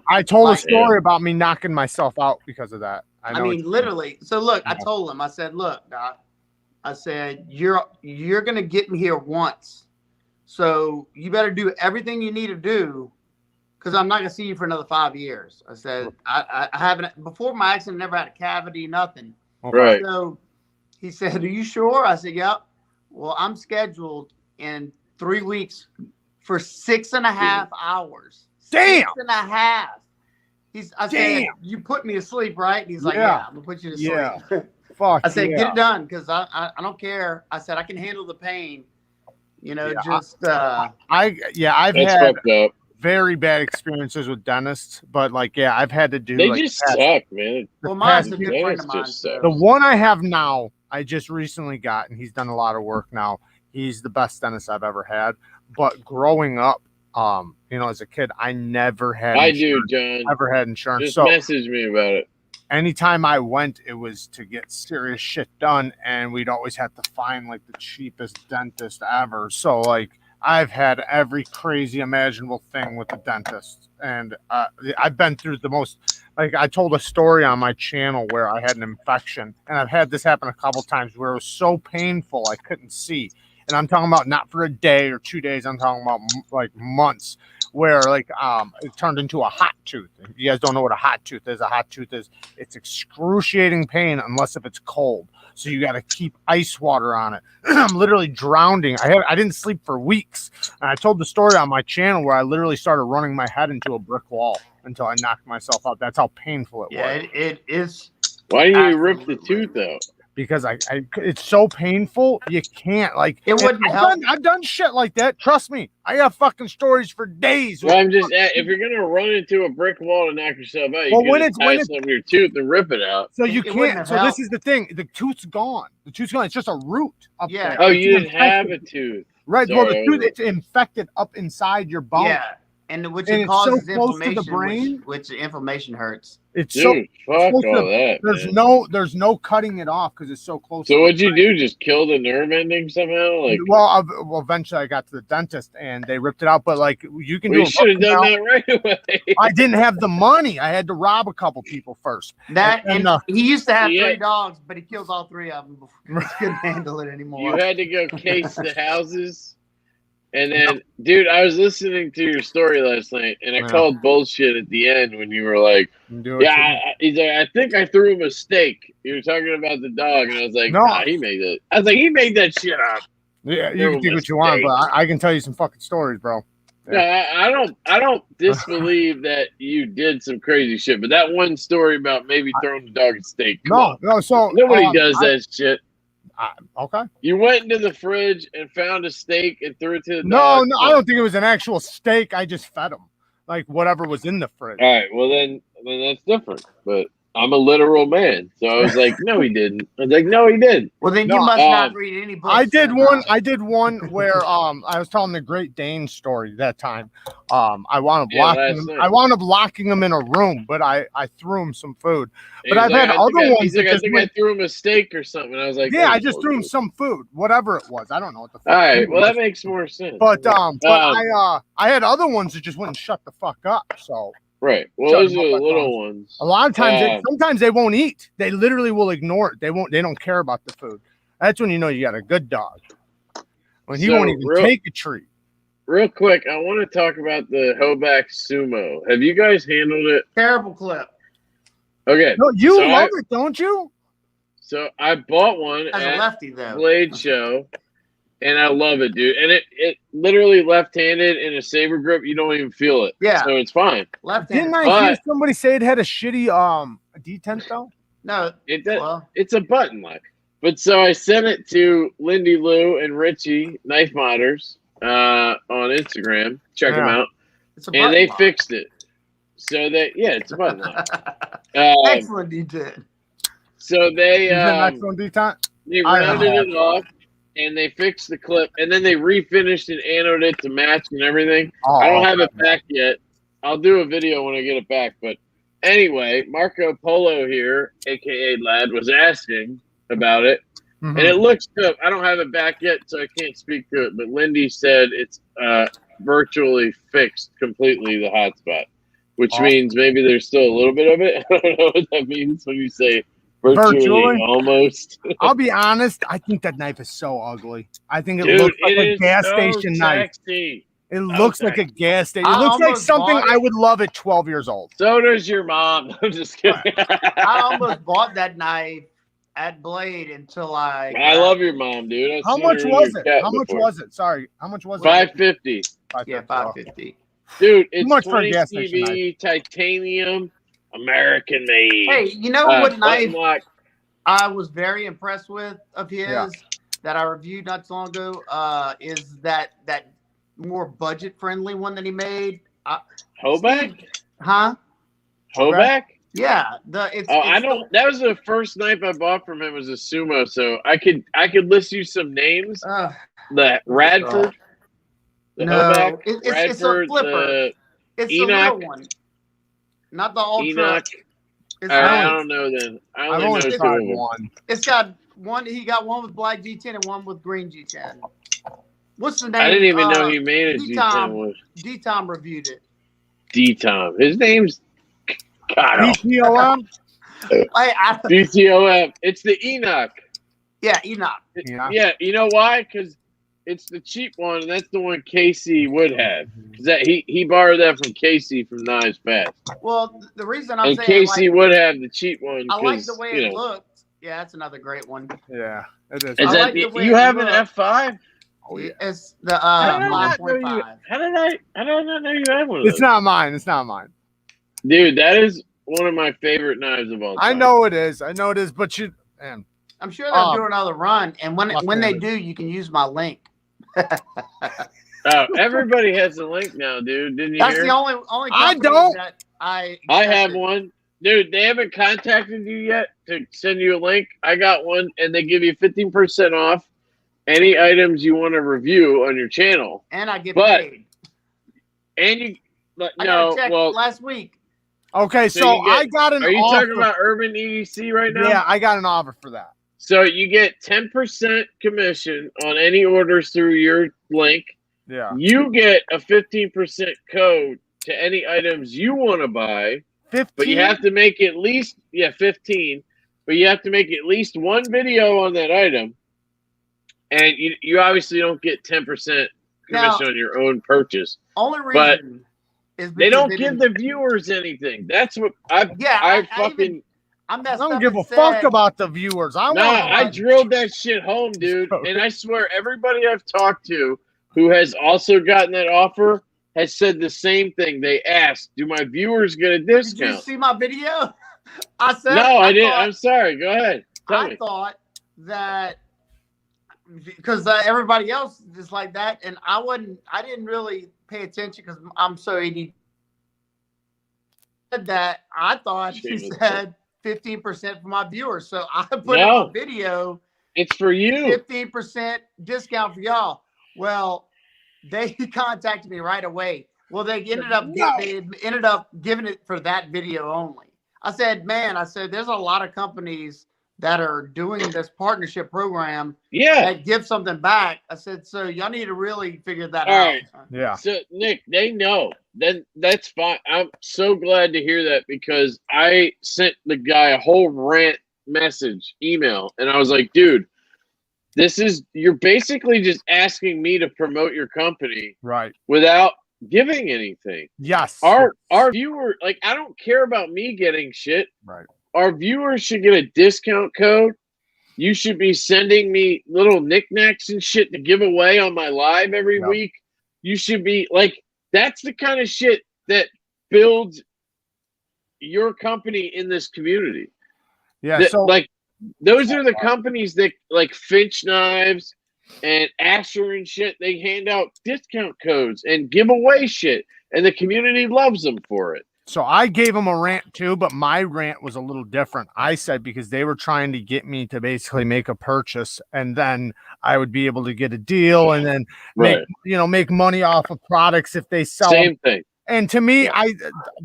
I told a story about me knocking myself out because of that. I mean, literally. So look, I told him. I said, look, Doc. I said, you're gonna get me here once, so you better do everything you need to do. Because I'm not gonna see you for another 5 years. I said I haven't before my accident. Never had a cavity, nothing. Right. So he said, "Are you sure?" I said, "Yep." Well, I'm scheduled in 3 weeks for 6.5 hours. Damn. 6.5. I said, "You put me to sleep, right?" And he's like, "Yeah, I'm gonna put you to sleep." Yeah. Fuck. I said, "Get it done," because I don't care. I said, "I can handle the pain." You know, I've had fucked up. very bad experiences with dentists, but like, yeah, I've had to do. They like, just suck, man. Well, mine's a The good friend of mine. dentist just the sucks. one I have now, I just recently got, and he's done a lot of work now. He's the best dentist I've ever had. But growing up, you know, as a kid, I never had. I insurance, do, John. Never had insurance. Just So message me about it. anytime I went, it was to get serious shit done, and we'd always have to find like the cheapest dentist ever. So like, I've had every crazy imaginable thing with the dentist, and I've been through the most. Like, I told a story on my channel where I had an infection, and I've had this happen a couple times where it was so painful I couldn't see. And I'm talking about not for a day or 2 days. I'm talking about like months, where like it turned into a hot tooth. If you guys don't know what a hot tooth is, it's excruciating pain unless if it's cold. So you got to keep ice water on it. I'm literally drowning. I didn't sleep for weeks. And I told the story on my channel where I literally started running my head into a brick wall until I knocked myself out. That's how painful it was. Yeah, it is. Why didn't you rip the tooth out? Because it's so painful, you can't like. It wouldn't help. I've done shit like that. Trust me, I got fucking stories for days. Well, I'm just if you're gonna run into a brick wall to knock yourself out, you Well, can tie something to your tooth and rip it out. So you It wouldn't can't. have So helped. this is the thing. The tooth's gone. The tooth's gone. It's just a root up Yeah. there. Oh, It's you didn't have infected. a tooth. Right. Sorry, Well, the tooth, it's infected up inside your bone. Yeah, and which And it it's so causes close to the inflammation, brain. which inflammation hurts. It's so. Dude, fuck close to- all that. Man. There's no cutting it off because it's so close. So to what'd the you brain. do? Just kill the nerve ending somehow? Like, Well, eventually I got to the dentist and they ripped it out. But like, you can well, do. you should have done that right away. I didn't have the money. I had to rob a couple people first. That And, and he used to have Yeah. 3 dogs, but he killed all 3 of them before he couldn't handle it anymore. You had to go case the houses. And then, dude, I was listening to your story last night, and I Yeah. called bullshit at the end when you were like, Do it. "Yeah, he's like, I think I threw him a steak." You were talking about the dog, and I was like, No. "Nah, he made it." I was like, "He made that shit up." Yeah, you can think what you want, but I can tell you some fucking stories, bro. No, I don't disbelieve that you did some crazy shit, but that one story about maybe throwing the dog a steak, come on. No. So Nobody does that shit. Okay. You went into the fridge and found a steak and threw it to the No, dog. I don't think it was an actual steak. I just fed him, like whatever was in the fridge. All right, well then that's different. But I'm a literal man, so I was like, no, he didn't. I was like, no, he did. Well, then No, you must not read any books. I did then, one. huh? I did one where I was telling the Great Dane story that time. I wound up locking him in a room, but I threw him some food. But I've had other ones. He's like, I think I threw him a steak or something. I was like, yeah, I just threw him some food, whatever it was. I don't know what the fuck. All right, it well was. that makes more sense. But I had other ones that just wouldn't shut the fuck up. So right, well those are the little ones. a lot of times, sometimes they won't eat. They literally will ignore it. They don't care about the food. That's when you know you got a good dog. When he won't even take a treat. Real quick, I want to talk about the Hoback Sumo. Have you guys handled it? Terrible clip. Okay. No, you love it, don't you? So I bought one As a lefty, though. Blade Show, and I love it, dude. And it literally left-handed in a saber grip, you don't even feel it. Yeah. So it's fine. Left-handed. Didn't I hear somebody say it had a shitty detent though? No, it does. It's a button lock. But so I sent it to Lindy Lou and Richie Knife Modders on Instagram. Check them out. And they fixed it. So it's a button lock. Excellent detent. So they excellent detent. They rounded it off and they fixed the clip and then they refinished and anoded it to match and everything. I don't have it back yet. I'll do a video when I get it back. But anyway, Marco Polo here, aka Lad, was asking about it. Mm-hmm. And it looks good. I don't have it back yet, so I can't speak to it. But Lindy said it's virtually fixed completely the hotspot, which means maybe there's still a little bit of it. I don't know what that means when you say virtually? Almost. I'll be honest. I think that knife is so ugly. I think it looks like a gas station knife. It looks like a gas station. It looks like something I would love at 12 years old. So does your mom. I'm just kidding. I almost bought that knife at Blade until I love your mom, dude. How much was it? How much was it? Sorry. How much was it? $550. Yeah, $550. Dude, it's much for a 20 gas station CV, titanium, American made. Hey, you know what knife lock. I was very impressed with of his that I reviewed not so long ago is that more budget friendly one that he made. Hoback? Huh? Hoback? Yeah. I don't. That was the first knife I bought from him was a Sumo, so I could list you some names. The Radford, the Hoback, it's a flipper. It's Enoch, the little one, not the ultra. Enoch. I don't know then. I only know two of them. One. It's got one. He got one with black G10 and one with green G10. What's the name? I didn't even know he made a G10. D-Tom reviewed it. D-Tom. His name's DTOM? DTOM. It's the Enoch. Yeah, Enoch. Yeah, you know why? Because it's the cheap one, and that's the one Casey would have. That he borrowed that from Casey from Knives Fast. Well, the reason I'm saying Casey would have the cheap one. I like the way it looked. Yeah, that's another great one. Yeah, it is. Is that you have an F5? Oh, yeah. It's the 5.5. How did I not know you had one of those? It's not mine. It's not mine. Dude, that is one of my favorite knives of all time. I know it is, but man. I'm sure they'll do another run, and when they do, you can use my link. Oh, everybody has a link now, dude. Didn't you That's hear? the only I don't. That I have one. Dude, they haven't contacted you yet to send you a link. I got one, and they give you 15% off any items you want to review on your channel. And I get paid. And you, last week. Okay, so I got an offer. Are you talking about Urban EDC right now? Yeah, I got an offer for that. So you get 10% commission on any orders through your link. Yeah. You get a 15% code to any items you want to buy. 15? But you have to make at least 15. But you have to make at least one video on that item. And you obviously don't get 10% commission on your own purchase. Only reason is they don't give the viewers anything. That's what I don't give a fuck about the viewers. I drilled that shit home, dude. And I swear everybody I've talked to who has also gotten that offer has said the same thing. They asked, do my viewers get a discount? Did you see my video? I said no, I didn't. I'm sorry. Go ahead. Tell me. Thought that because everybody else is like that, and I didn't really pay attention because I'm so ADD. That I thought she said 15% for my viewers, so I put in a video. It's for you. 15% discount for y'all. Well, they contacted me right away. Well, they ended up giving it for that video only. I said, there's a lot of companies that are doing this partnership program that give something back. I said, so y'all need to really figure that out. Right. Yeah. So Nick, they know. Then that's fine. I'm so glad to hear that because I sent the guy a whole rant email, and I was like, dude, you're basically just asking me to promote your company without giving anything. Yes. Our viewer, I don't care about me getting shit. Right. Our viewers should get a discount code. You should be sending me little knickknacks and shit to give away on my live every week. You should be that's the kind of shit that builds your company in this community. Yeah. Those are the companies that Finch Knives and Asher and shit. They hand out discount codes and give away shit, and the community loves them for it. So I gave them a rant too, but my rant was a little different. I said because they were trying to get me to basically make a purchase, and then I would be able to get a deal, and then make money off of products if they sell. Same thing. And to me, I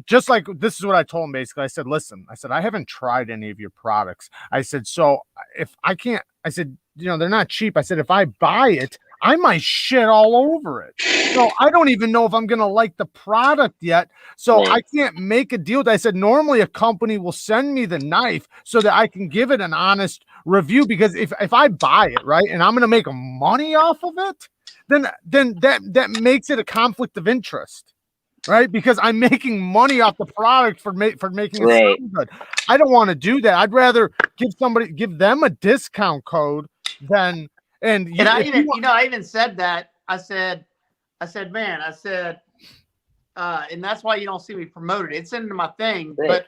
just this is what I told them basically. I said, listen, I haven't tried any of your products. I said, so if I can't, I said, they're not cheap. I said, if I buy it, I might shit all over it. So I don't even know if I'm going to like the product yet. So I can't make a deal. I said, normally a company will send me the knife so that I can give it an honest review. Because if I buy it, and I'm going to make money off of it, then that makes it a conflict of interest. Right, because I'm making money off the product for making it sound good. I don't want to do that. I'd rather give them a discount code than and I even said that. I said, and that's why you don't see me promote it. It's into my thing, but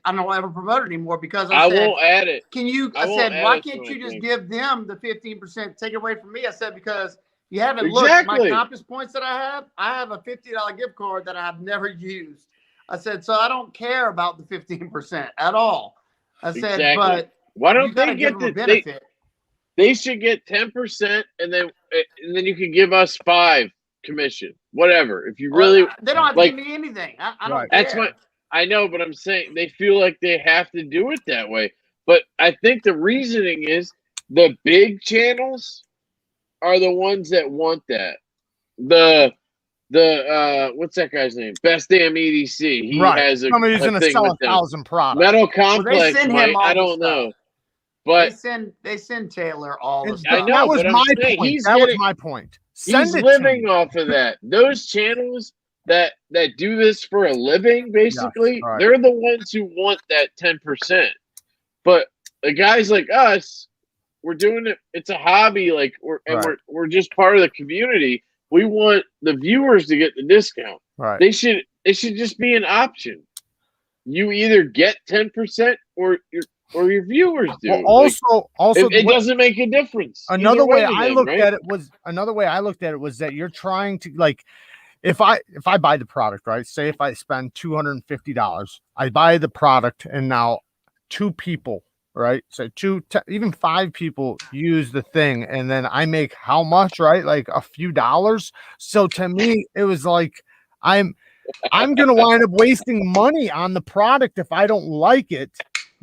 I don't ever promote it anymore because I said, won't add it. Can you? I said, why can't you just give them the 15%? Take it away from me. I said because You haven't looked at my Exactly. compass points that I have. I have a $50 gift card that I've never used. I said, so I don't care about the 15% at all. I said, Exactly. but Why you don't gotta they give get them a the benefit. they should get 10% and then you can give us 5 commission. Whatever. If you really they don't have to like, give me anything. I Right. don't care. that's what I know, but I'm saying they feel like they have to do it that way. But I think the reasoning is the big channels are the ones that want that. The what's that guy's name? Best Damn EDC. He has a Somebody's a gonna thing sell with them. 1,000 products. Metal Well, Complex they send might. him all I the don't know. stuff. But they send Taylor all the And stuff. I know, that was but I'm my saying point. he's That was getting- my point. Send he's it to living me. off of that. Those channels that do this for a living, basically, right. they're the ones who want that 10%. But the guys like us, we're doing it. It's a hobby, like we're just part of the community. We want the viewers to get the discount. Right. It should just be an option. You either get 10% or your viewers do. Well, also, it doesn't make a difference. Another Either way to I them, looked right? at it was that you're trying to, like, if I buy the product, right? Say if I spend $250, I buy the product, and now 2 people, right? So even 5 people use the thing, and then I make how much, right? Like a few dollars. So to me, it was like I'm gonna wind up wasting money on the product if I don't like it.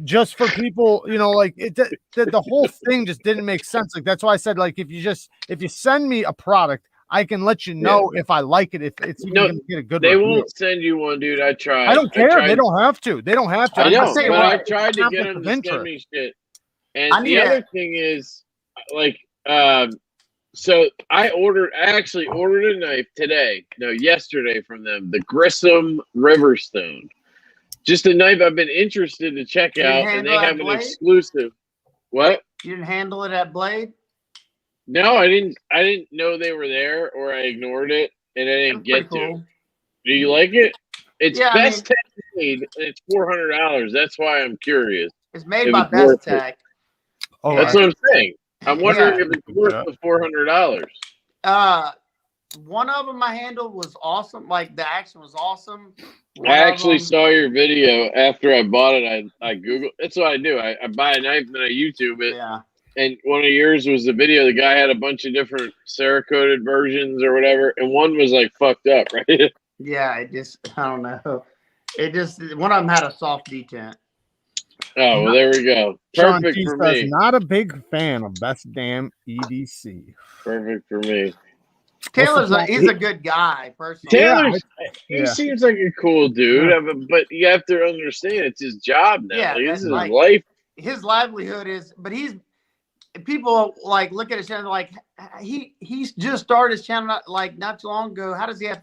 Just for people, like the whole thing just didn't make sense. Like, that's why I said, like, if you send me a product, I can let you know if I like it, if it's even going to get a good They review. won't send you one, dude. I tried. I don't care. They don't have to. I know, I'll tell you but what, I tried to get conflict them of to send interest. me shit. And the other thing is, like, so I actually ordered a knife yesterday from them, the Grissom Riverstone. Just a knife I've been interested to check out, and they have an exclusive. What? You didn't handle it at Blade? No, I didn't know they were there, or I ignored it, and I didn't get to. Cool. Do you like it? It's Yeah, Best Tech made, and it's $400. That's why I'm curious. It's made If by it's Best worth it. Tech. Oh, That's what I'm saying. I'm wondering if it's worth Yeah. the $400. One of them I handled was awesome. Like, the action was awesome. I actually saw your video after I bought it. I Googled. That's what I do. I buy a knife and then I YouTube it. Yeah. And one of yours was the video. The guy had a bunch of different Cerakoted versions or whatever, and one was like fucked up, right? Yeah, I don't know. One of them had a soft detent. Oh, well, there we go. Sean Perfect T for says, me. not a big fan of Best Damn EDC. Perfect for me. Taylor's he's a good guy, personally. Taylor, he seems like a cool dude, but you have to understand it's his job now. Yeah, like, this that's is like- his life. His livelihood is, but people like look at his channel like he's just started his channel like not too long ago. How does he have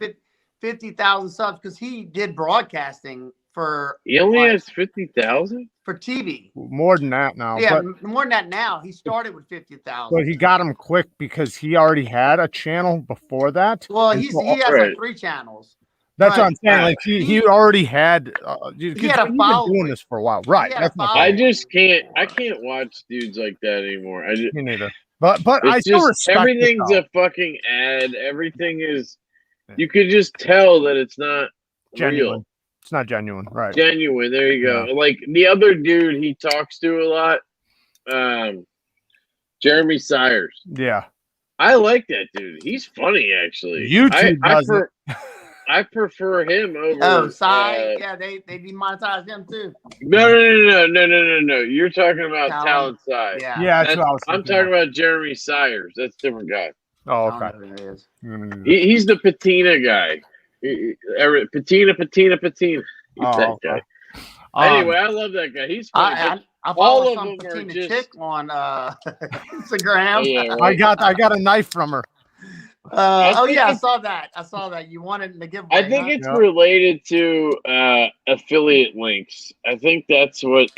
50,000 subs? Because he did broadcasting for. He only has 50,000 for TV. More than that now. Yeah, but, more than that now. He started with 50,000. but he got him quick because he already had a channel before that. Well, And he so- has like 3 channels. That's But what I'm saying. Like he already had. he had a he's been following. doing this for a while, right? He had a That's my following. I just can't. I can't watch dudes like that anymore. I just, Me neither. But it's I still just respect everything's it, a fucking ad. Everything is. You could just tell that it's not genuine. real. It's not genuine, right? Genuine. There you go. Yeah. Like the other dude he talks to a lot, Jeremy Sayers. Yeah. I like that dude. He's funny, actually. YouTube doesn't. I prefer him over. Oh, Sai. Yeah, they demonetized him too. No. You're talking about Talent Sai. Yeah. Yeah, that's what I was I'm thinking talking about Jeremy Sayers. That's a different guy. Oh, I don't okay. know who that is. He's the patina guy. Patina. He's that guy. Anyway, I love that guy. He's funny. I all follow of some them are patina just- chick on Instagram. Yeah, I right. got a knife from her. I Oh think yeah, I it's- saw that. I saw that. You wanted to give. I think it's Yeah. related to affiliate links. I think that's what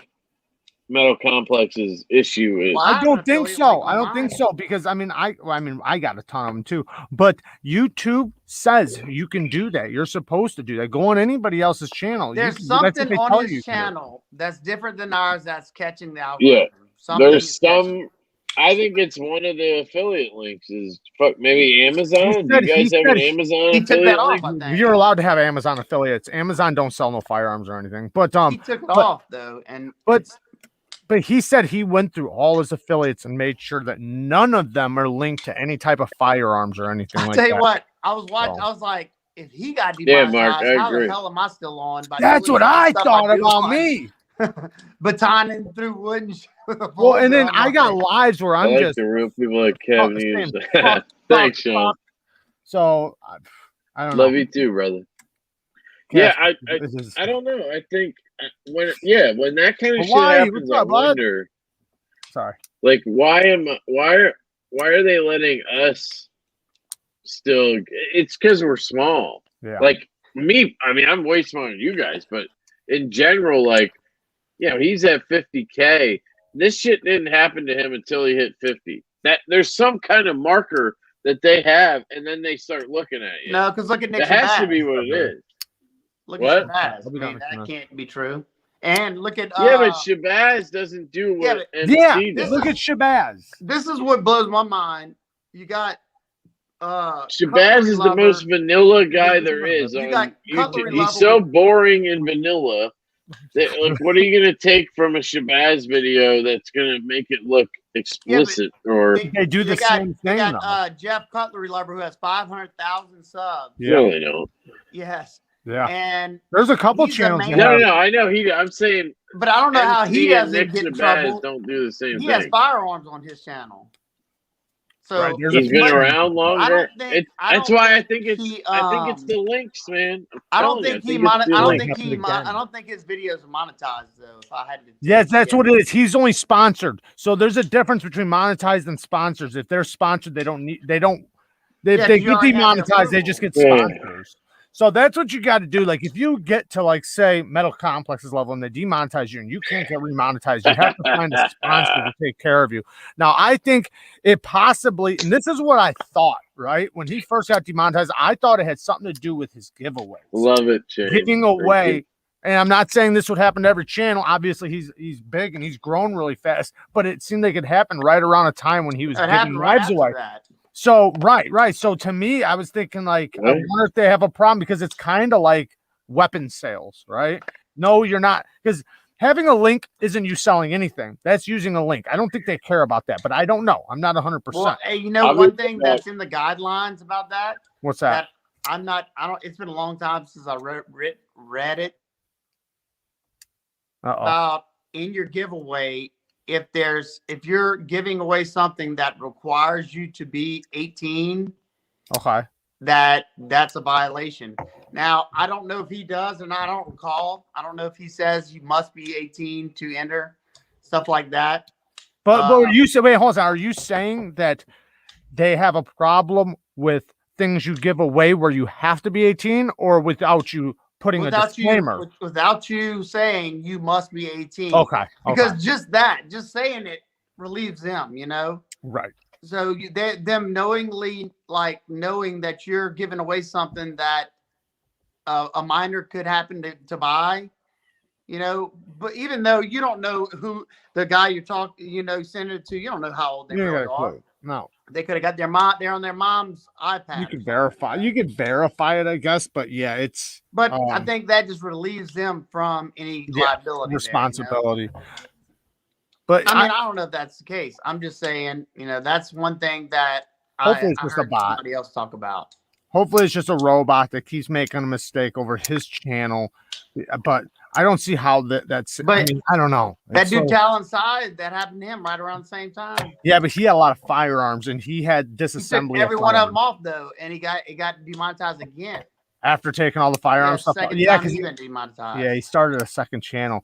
Metal Complex's issue is. Well, I don't an think affiliate so. link I don't on think mine. so because I got a ton of them too. But YouTube says you can do that. You're supposed to do that. Go on anybody else's channel. There's that's what something they on tell you his to do. channel that's different than ours. That's catching the Yeah, algorithm. Something There's is catching. I think it's one of the affiliate links. Is maybe Amazon? Do you guys have an Amazon affiliate link? You're allowed to have Amazon affiliates. Amazon don't sell no firearms or anything. But he took it off though, and but he said he went through all his affiliates and made sure that none of them are linked to any type of firearms or anything like that. I'll tell you what, I was watching. I was like, if he got demonetized, Mark, how the hell am I still on? That's what I thought about me. Batoning through wood. Well, and then I got lives where I'm just the real people like Kevin. Thanks, Sean. So I don't know. Love you too, brother. Yeah, I don't know. I think when that kind of shit happens, I wonder. Sorry. Like, why are they letting us still? It's because we're small. Yeah. Like me, I mean, I'm way smaller than you guys, but in general, like, he's at 50K. This shit didn't happen to him until he hit 50. That there's some kind of marker that they have, and then they start looking at you. No, because look at Nick. That has to be what it is. Look at Shabazz. I mean, that can't be true. And look at but Shabazz doesn't do what MC does. Look at Shabazz. This is what blows my mind. You got Shabazz is the most vanilla guy there is. He's so boring and vanilla. Like, what are you gonna take from a Shabazz video that's gonna make it look explicit? Or they do the same thing. You got Jeff Cutlery Lover, who has 500,000 subs. Yeah, no, they don't. Yes. Yeah. And there's a couple channels. No, I know I'm saying, but I don't know how he doesn't get in trouble. Don't do the same thing. He has firearms on his channel. So he's been around longer. That's why I think it's the links, man. I don't think his videos are monetized though. If I had to, yes, that's what it is. He's only sponsored. So there's a difference between monetized and sponsors. If they're sponsored, they get demonetized, they just get sponsors. So that's what you got to do. Like, if you get to, like, say, Metal Complex's level and they demonetize you and you can't get remonetized, you have to find a sponsor to take care of you. Now, I think it possibly, and this is what I thought, right? When he first got demonetized, I thought it had something to do with his giveaways. Love it, James. Giving away. And I'm not saying this would happen to every channel. Obviously, he's big and he's grown really fast, but it seemed like it happened right around a time when he was giving lives away. So, right. So, to me, I was thinking, like, I wonder if they have a problem because it's kind of like weapon sales, right? No, you're not. Because having a link isn't you selling anything. That's using a link. I don't think they care about that, but I don't know. I'm not 100%. Well, hey, one thing that's in the guidelines about that? What's that? It's been a long time since I read it. About in your giveaway, if you're giving away something that requires you to be 18, okay, that's a violation. Now, I don't know if he does, and I don't recall. I don't know if he says you must be 18 to enter, stuff like that. But you said, wait, hold on. Are you saying that they have a problem with things you give away where you have to be 18, or without you putting a disclaimer? Without you saying you must be 18. Okay. Because just saying it relieves them, Right. So them knowingly, like, knowing that you're giving away something that a minor could happen to buy, but even though you don't know who the guy you're talking, send it to, you don't know how old they really are. No. They could have got they're on their mom's iPad. You could verify it, I guess, but yeah, it's. But I think that just relieves them from any liability, responsibility. But I don't know if that's the case. I'm just saying, that's one thing that hopefully it's just a bot. Somebody else talk about. Hopefully it's just a robot that keeps making a mistake over his channel, but I don't see how that's. But I don't know. That dude Talon Side, that happened to him right around the same time. Yeah, but he had a lot of firearms and he had disassembly. He took every one of them off though, and it got demonetized again after taking all the firearms stuff. Yeah, because he been demonetized. Yeah, he started a second channel.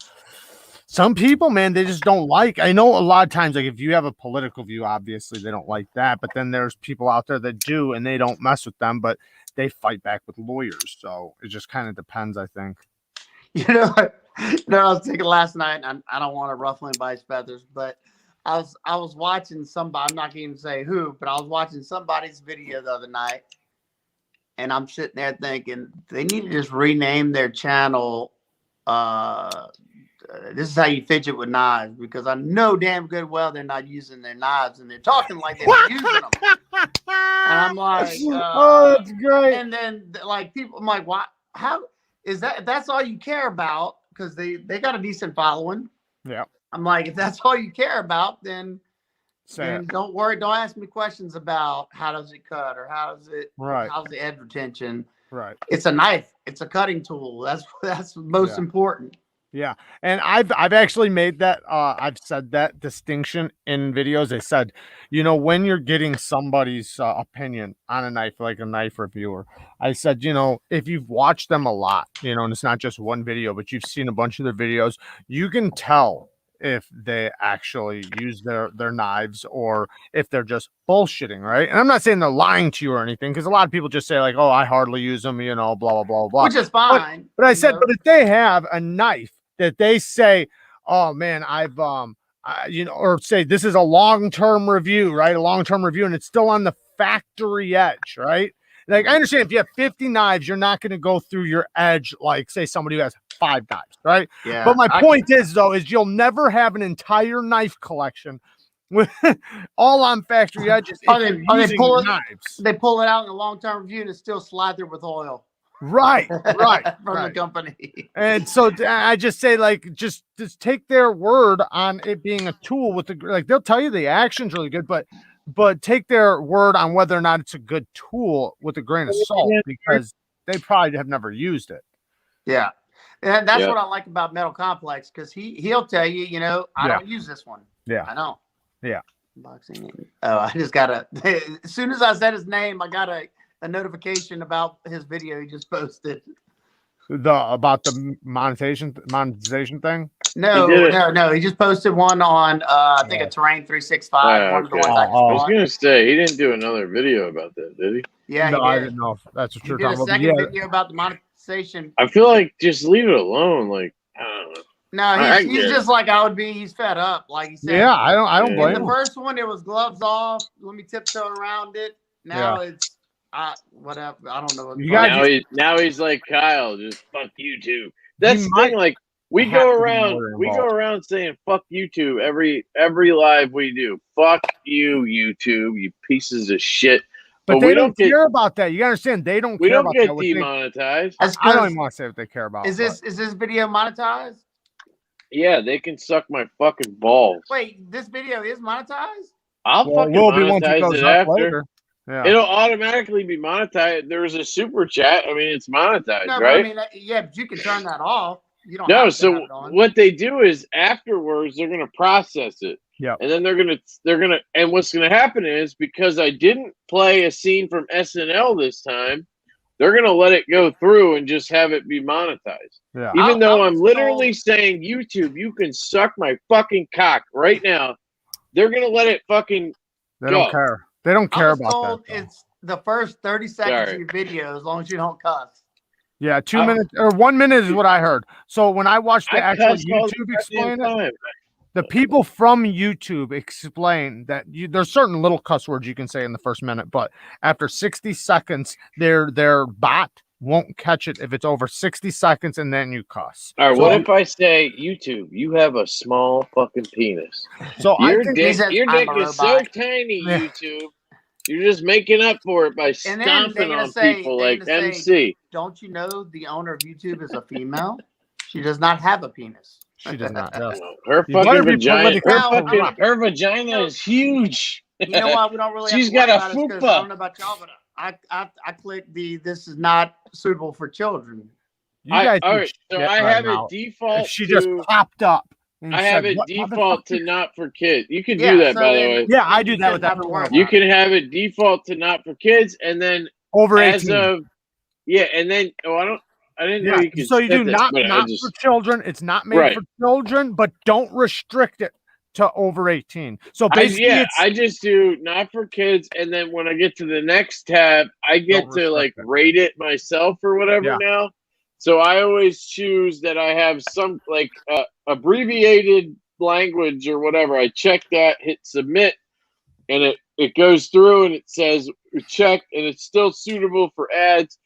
Some people, man, they just don't like. I know a lot of times, like, if you have a political view, obviously they don't like that. But then there's people out there that do, and they don't mess with them, but they fight back with lawyers. So it just kind of depends, I think. I was thinking last night, and I don't want to ruffle anybody's feathers, but I was watching somebody. I'm not going to say who, but I was watching somebody's video the other night, and I'm sitting there thinking they need to just rename their channel. this is how you fidget with knives, because I know damn good well they're not using their knives and they're talking like they're using them. And I'm like, oh, that's great. And then like people, I'm like, why? How is that? If that's all you care about, because they got a decent following. Yeah. I'm like, if that's all you care about, then don't worry. Don't ask me questions about how does it cut or how's the edge retention. Right. It's a knife. It's a cutting tool. That's most important. Yeah. And I've actually made that I've said that distinction in videos. They said, when you're getting somebody's opinion on a knife, like a knife reviewer, I said, if you've watched them a lot, and it's not just one video, but you've seen a bunch of their videos, you can tell if they actually use their knives or if they're just bullshitting, right? And I'm not saying they're lying to you or anything, because a lot of people just say like, oh, I hardly use them, blah, blah, blah, blah. Which is fine. But I said, but if they have a knife that they say, oh man, I've or say this is a long-term review, right? A long-term review, and it's still on the factory edge, right? Like, I understand if you have 50 knives, you're not going to go through your edge like, say, somebody who has 5 knives, right? Yeah. But my point is, though, is you'll never have an entire knife collection with all on factory edges. They pull it out in a long-term review and it's still slathered with oil. Right. From the company. And so I just say, like, just take their word on it being a tool with they'll tell you the action's really good, but take their word on whether or not it's a good tool with a grain of salt, because they probably have never used it. Yeah. And that's what I like about Metal Complex, because he'll tell you, I don't use this one. Yeah. I don't. Yeah. Unboxing. Oh, I just got as soon as I said his name, I got a notification about his video he just posted. About the monetization thing? No. He just posted one on I think a Terrain 365. One of the ones I was gonna say he didn't do another video about that, did he? Yeah, no, I didn't know if that's what you're talking about. He did a second video about the monetization. I feel like just leave it alone. Like, I don't know. No, he's just like I would be. He's fed up. Like he said. Yeah, I don't blame him. The first one, it was gloves off. Let me tiptoe around it. Now it's whatever. I don't know. Now he's like Kyle. Just fuck YouTube. That's the thing. Like we go around saying fuck YouTube every live we do. Fuck you, YouTube. You pieces of shit. But they don't care about that. You understand? They don't care about that. We don't get demonetized. I don't even want to say what they care about. Is this video monetized? Yeah, they can suck my fucking balls. Wait, this video is monetized? I'll fucking monetize it after. Later. Yeah. It'll automatically be monetized. There was a super chat. I mean, it's monetized, right? But you can turn that off. You don't. No, so what they do is afterwards they're gonna process it. Yeah. And then they're gonna and what's gonna happen is, because I didn't play a scene from SNL this time, they're gonna let it go through and just have it be monetized. Yeah. Even though I'm literally saying, YouTube, you can suck my fucking cock right now. They're gonna let it fucking They don't care. They don't care about that. It's the first 30 seconds of your video, as long as you don't cuss. Yeah, 2 minutes or 1 minute is what I heard. So when I watched the actual YouTube explain it, the people from YouTube explain that there's certain little cuss words you can say in the first minute, but after 60 seconds, their bot won't catch it if it's over 60 seconds and then you cuss. All right, what if I say, YouTube, you have a small fucking penis? So your dick is so tiny, YouTube. You're just making up for it by stomping on people like MC. Don't you know the owner of YouTube is a female? She does not have a penis. She does not. No. Her fucking vagina. Her vagina is huge. You know why we don't really? She's got a fupa. I don't know about y'all, but I clicked this is not suitable for children. All right, so I have it default. She just popped up. I have it default to not for kids. You can do that, by the way. Yeah, I do that with that. You can have it default to not for kids, and then over 18. And then I didn't know you could. So you do not for children. It's not made for children, but don't restrict it to over 18. So basically, I just do not for kids, and then when I get to the next tab, I get to like rate it myself or whatever now. So I always choose that I have some like abbreviated language or whatever. I check that, hit submit, and it goes through and it says check, and it's still suitable for ads.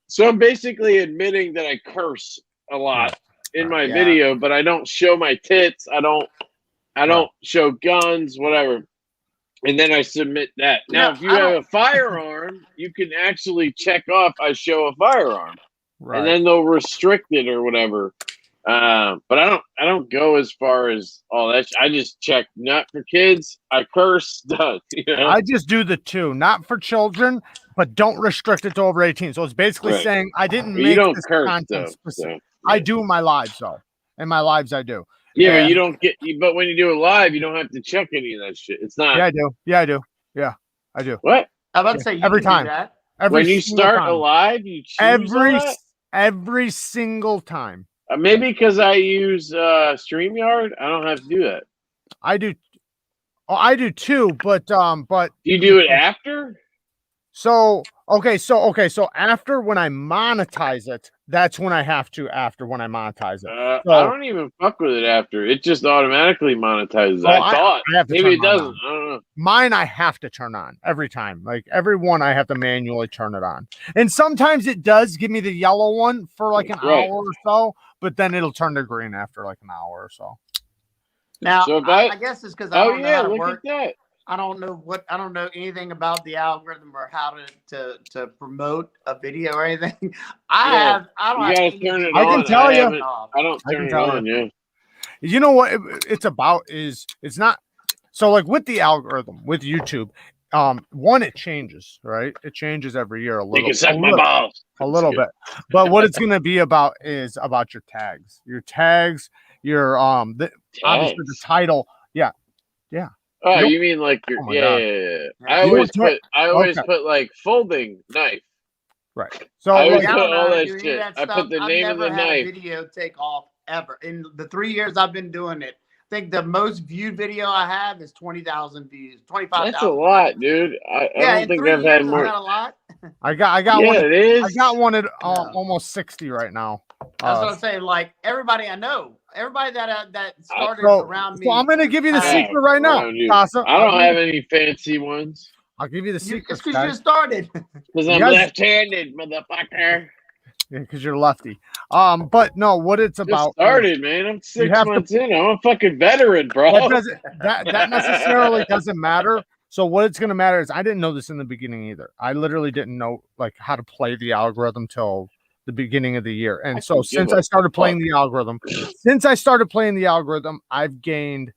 So I'm basically admitting that I curse a lot in my Yeah. video, but I don't show my tits. I don't show guns, whatever. And then I submit that. Now, if you have a firearm, you can actually check off I show a firearm. Right. And then they'll restrict it or whatever. But I don't go as far as all that. I just check not for kids. I curse. Done. You know? I just do the two, not for children, but don't restrict it to over 18. So it's basically saying I didn't make you don't this curse content though. specific. So, yeah. I do in my lives though. In my lives, I do. Yeah, And- but you don't get. But when you do it live, you don't have to check any of that shit. It's not. Yeah, I do. Yeah, I do. Yeah, I do. What? I'm about to say you Every can do time. that. Every When you single start time. a live, you choose all that? every single time. Maybe because I use StreamYard, I don't have to do that. I do. Oh, I do too, but You do it after? so after when I monetize it, that's when I have to. After when I monetize it, I don't even fuck with it after. It just automatically monetizes. Oh, I thought I have to maybe turn it mine doesn't. on. I don't know. Mine I have to turn on every time. Like every one, I have to manually turn it on. And sometimes it does give me the yellow one for like an Right. hour or so, but then it'll turn to green after like an hour or so. Now, So if I guess it's because I Oh don't know yeah, how to look work. at that. I don't know anything about the algorithm or how to promote a video or anything. I You don't gotta have turn it I can on. tell you. haven't- I don't I can turn it tell on. Yeah. You know what it's about is it's not so like with the algorithm with YouTube. One, it changes, right? It changes every year a You little, can suck my balls. a little bit. But what it's going to be about is about your tags, your obviously the title. Yeah. Oh, Nope. you mean like your Oh my God. yeah. Yeah. I always Okay. put like folding knife. Right. So I always like, I put don't all know how to that do any shit. of that I stuff. put the I've name of never the had knife. a video take off ever. In the 3 years I've been doing it, I think the most viewed video I have is 20,000 views, 25,000. That's a lot, dude. I don't in think 3 I've years, had is more. that a lot? I got Yeah, one. it is. I got one at No. almost 60 right now. That's what I'm saying. Like everybody I know, everybody that started So, around me. so I'm going to give you the Yeah, secret right now, around you. Casa. I don't have any fancy ones I'll give you the it's secret, because you just started. because You I'm guys- left-handed, motherfucker. because you're lefty. But no, what it's Just about. started, man. I'm 6 have to- months in. I'm a fucking veteran, bro. That necessarily doesn't matter. So what it's going to matter is I didn't know this in the beginning either. I literally didn't know like how to play the algorithm till the beginning of the year. And so since I started playing the algorithm, I've gained.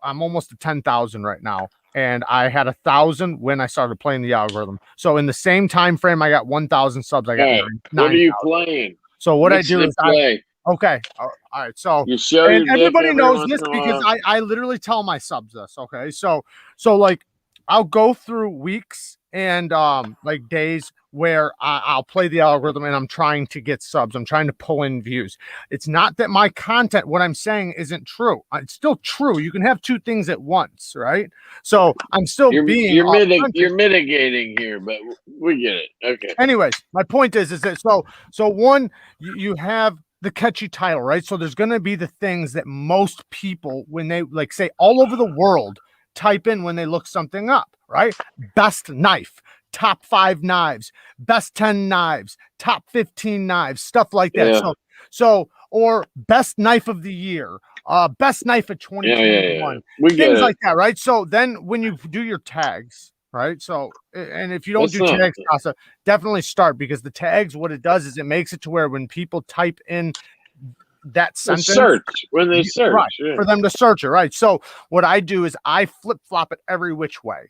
I'm almost at 10,000 right now, and I had 1,000 when I started playing the algorithm. So in the same time frame, I got 1,000 subs. I got Right. 9,000. What are you playing? So what Mix I do the is play. okay. All right. So You show your and dick everybody every knows once this in a because while. I literally tell my subs this. Okay. So like I'll go through weeks and like days where I'll play the algorithm and I'm trying to get subs. I'm trying to pull in views. It's not that my content, what I'm saying isn't true. It's still true. You can have two things at once, right? So I'm still You're authentic. you're mitigating here, but we get it. Okay. Anyways, my point is that so one, you have the catchy title, right? So there's going to be the things that most people, when they like say all over the world, type in when they look something up, right? Best knife, top 5 knives, best 10 knives, top 15 knives, stuff like that. Yeah. So or best knife of the year, best knife of 2021. Yeah. We get Things it. like that, right? So then when you do your tags, right? So, and if you don't do tags, Casa, definitely start, because the tags, what it does is it makes it to where when people type in that sentence, when they search, right, yeah. for them to search it, right? So what I do is I flip-flop it every which way.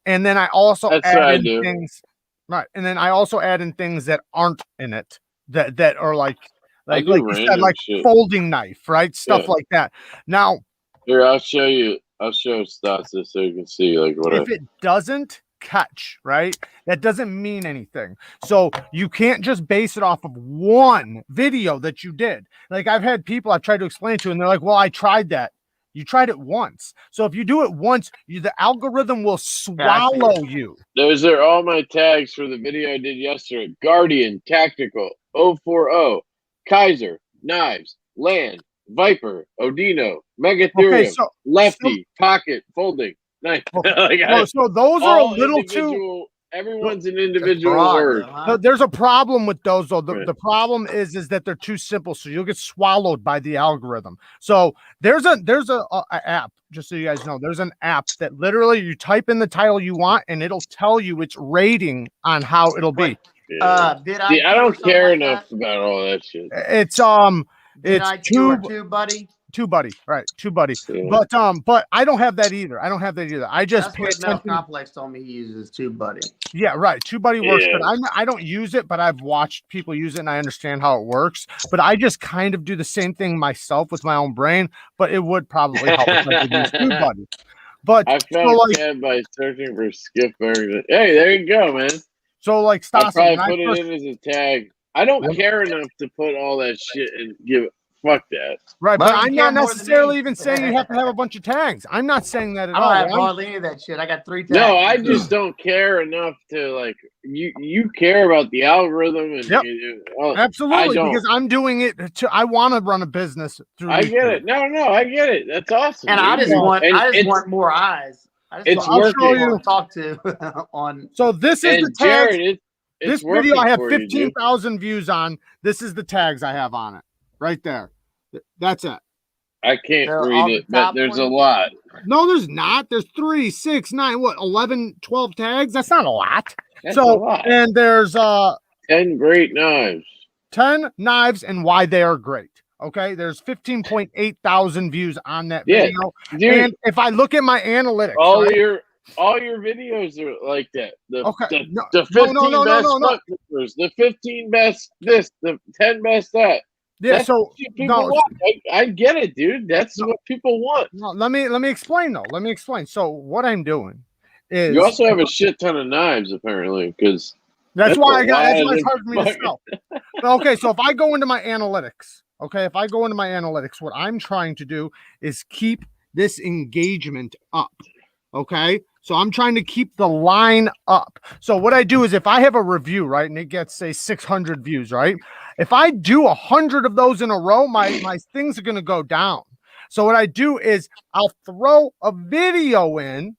And then I also add in things, right? And then I also add in things that aren't in it that are like you said, like shit. folding knife, right? Stuff like that. Now, here, I'll show you. I'll show Stassa so you can see like what. If it doesn't catch, right, that doesn't mean anything. So you can't just base it off of one video that you did. Like I've had people I've tried to explain to, and they're like, "Well, I tried that." You tried it once. So if you do it once, the algorithm will swallow you. Those are all my tags for the video I did yesterday. Guardian, Tactical, 040, Kaiser, Knives, Land, Viper, Odino, Megatherium, Lefty, Pocket, Folding, Knife. So those are a little too Everyone's an individual Broad, word. though, huh? There's a problem with those though. Right. The problem is that they're too simple, so you'll get swallowed by the algorithm. So there's a app, just so you guys know, there's an app that literally you type in the title you want and it'll tell you its rating on how it'll be. Yeah. Did See, I don't care like enough about all that shit. It's TubeBuddy, right? TubeBuddy. Yeah. But I don't have that either. I just That's pay what Metal attention. Complex told me he uses TubeBuddy. Yeah, right. TubeBuddy works, Yeah. but I don't use it, but I've watched people use it and I understand how it works. But I just kind of do the same thing myself with my own brain, but it would probably help if I could use TubeBuddy. But I found Ted by searching for Skip Burger. Hey, there you go, man. So like I'll Stassa, probably put it in as a tag. I don't care enough to put all that shit and give it. Fuck that. right, Well, but you I'm care not more than necessarily me. even saying you have to have a bunch of tags. I'm not saying that at I all. don't have hardly any of that shit. I got 3 tags. No, I just don't care enough to like. You care about the algorithm and Yep. well, Absolutely, I don't. because I'm doing it I want to run a business through I get YouTube. it. No, I get it. That's awesome. And I dude. just want And want more eyes. it's want working. people to talk to on. So this is And the tags. Jared, This it's video I have working for you, dude. 15,000 views on. This is the tags I have on it. Right there. That's it. I can't They're all read the it, but top there's a ones? lot. No, there's not. There's 3, 6, 9, 11, 12 tags. That's not a lot. That's So a lot. and there's 10 great knives. 10 knives and why they are great. Okay, there's 15.8 thousand views on that Yeah, video. dude. And if I look at my analytics, All right? your videos are like that. The 15 best flippers, the 15 best this, the 10 best that. Yeah, That's so what people want. I get it, dude. That's what people want. no, let me explain though. Let me explain. So what I'm doing is You also have a shit ton of knives, apparently, because that's why it's of hard for me to sell. Okay, so if I go into my analytics, what I'm trying to do is keep this engagement up. Okay, so I'm trying to keep the line up. So what I do is if I have a review, right, and it gets say 600 views, right? If I do 100 of those in a row, my things are going to go down. So what I do is I'll throw a video in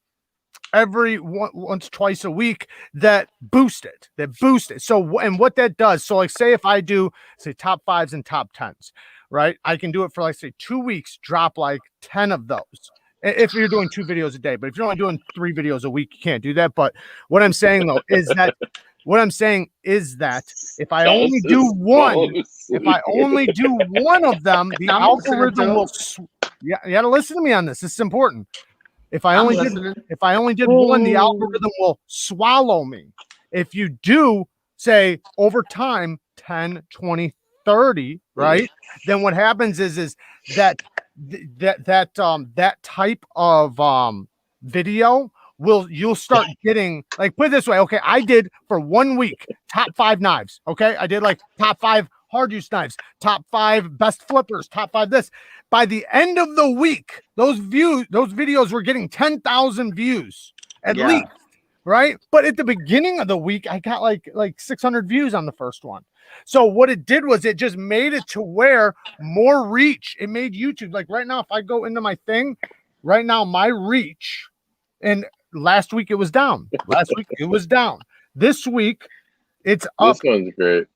once, twice a week that boost it. So, and what that does, so like say if I do say top 5s and top 10s, right? I can do it for like say 2 weeks, drop like 10 of those. If you're doing 2 videos a day, but if you're only doing 3 videos a week, you can't do that. But what I'm saying though is that if I only do one, of them, the algorithm will. Yeah, you got to listen to me on this. This is important. If I only did one, the algorithm will swallow me. If you do, say over time, 10, 20, 30, right? Then what happens is that type of video you'll start getting, like, put it this way. Okay, I did for 1 week top 5 knives. Okay, I did like top 5 hard use knives, top 5 best flippers, top 5 this. By the end of the week, those videos were getting 10,000 views at least, right? But at the beginning of the week, I got like 600 views on the first one. So what it did was it just made it to where more reach. It made YouTube, like right now, if I go into my thing, right now my reach, and last week it was down. This week it's up. This one's great.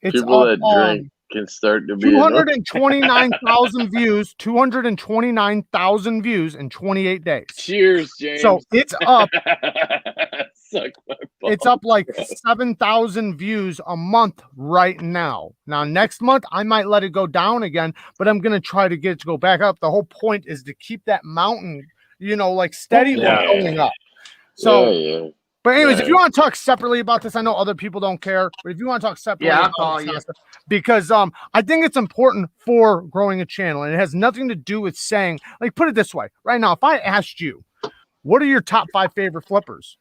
It's People up, that drink can start to be 229,000 views, 229,000 views in 28 days. Cheers, James. So it's up. Suck my balls. It's up like 7,000 views a month right now. Now, next month, I might let it go down again, but I'm going to try to get it to go back up. The whole point is to keep that mountain, like steady going up. So, but anyways, if you want to talk separately about this, I know other people don't care, but if you want to talk separately, I'll call you. Because I think it's important for growing a channel, and it has nothing to do with saying, like, put it this way. Right now, if I asked you, what are your top 5 favorite flippers?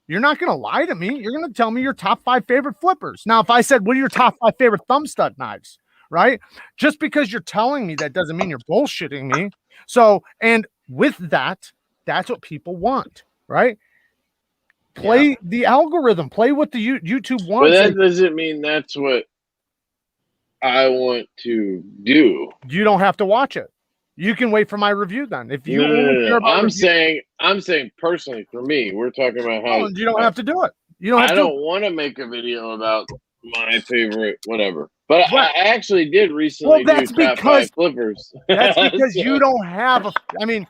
You're not going to lie to me. You're going to tell me your top 5 favorite flippers. Now, if I said, what are your top 5 favorite thumb stud knives? Right? Just because you're telling me that doesn't mean you're bullshitting me. So, and with that, that's what people want, right? Play the algorithm. Play what the YouTube wants. But that doesn't mean that's what I want to do. You don't have to watch it. You can wait for my review then. If you I'm saying personally for me, we're talking about how you don't have to do it. You don't have I to. don't want to make a video about my favorite whatever. But Right. I actually did recently do top 5 flippers. That's because So- you don't have a. I mean,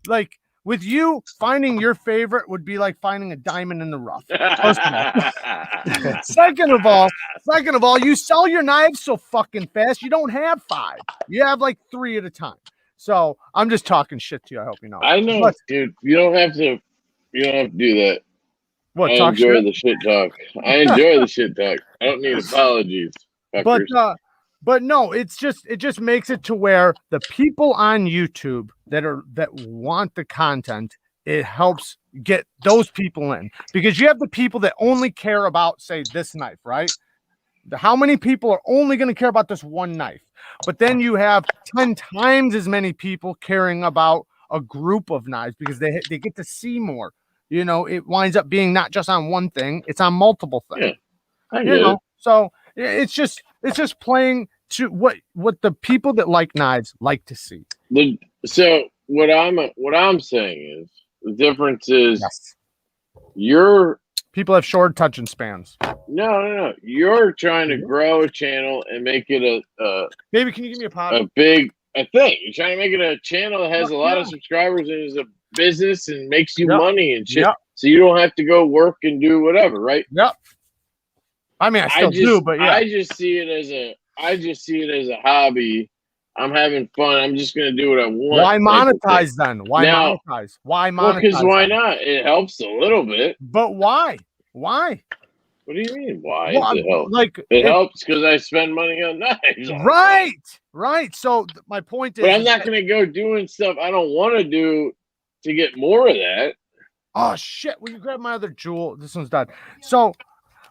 like with you, finding your favorite would be like finding a diamond in the rough. First of all. Second of all, you sell your knives so fucking fast. You don't have 5. You have like 3 at a time. So I'm just talking shit to you. I hope you know. I know, But, dude. You don't have to do that. what? I Talk enjoy shit. the shit talk. I enjoy the shit talk. I don't need apologies. Fuckers. But no, it just makes it to where the people on YouTube that want the content, it helps get those people in, because you have the people that only care about, say, this knife, right? How many people are only going to care about this one knife? But then you have 10 times as many people caring about a group of knives, because they get to see more. You know, it winds up being not just on one thing; it's on multiple things. Yeah, I get it. So it's just playing to what the people that like knives like to see. So what I'm saying is the difference is Yes. you're People have short attention spans. no. You're trying to grow a channel and make it a Baby, can you give me a pod? a thing. You're trying to make it a channel that has a lot of Yeah. subscribers and is a business and makes you Yep. money and shit. Yep. So you don't have to go work and do whatever, right? Yep. I mean, I still do, but yeah. I just see it as a hobby. I'm having fun. I'm just gonna do what I want. Why monetize then? Why Now- monetize? Why Well, monetize? because why then? not? It helps a little bit. But why? Why? What do you mean? Why Well, does it help? like It helps because I spend money on knives. Right. So my point is, But I'm not gonna go doing stuff I don't want to do to get more of that. oh shit! Will you grab my other jewel? This one's done. So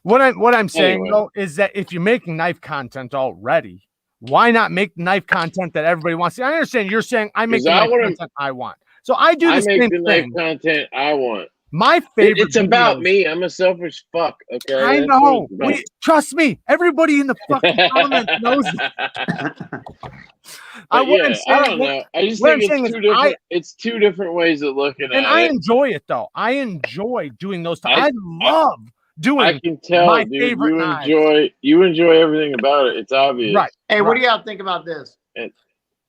what I'm saying Anyway. though is that if you're making knife content already, why not make knife content that everybody wants? See, I understand you're saying I make the knife content I want. So I do the I same make the knife thing. content I want. My favorite. It's about videos- me. I'm a selfish fuck. Okay. I That's know. what it's Trust me. Everybody in the fucking comments knows that. about. What Yeah, I'm I saying- don't know. I just what I'm think saying it's is two different. It's two different ways of looking And at I it. enjoy it though. I enjoy doing those. I- I love doing. I can tell, my dude. favorite knives. You enjoy everything about it. It's obvious. Right. Hey, what do y'all think about this?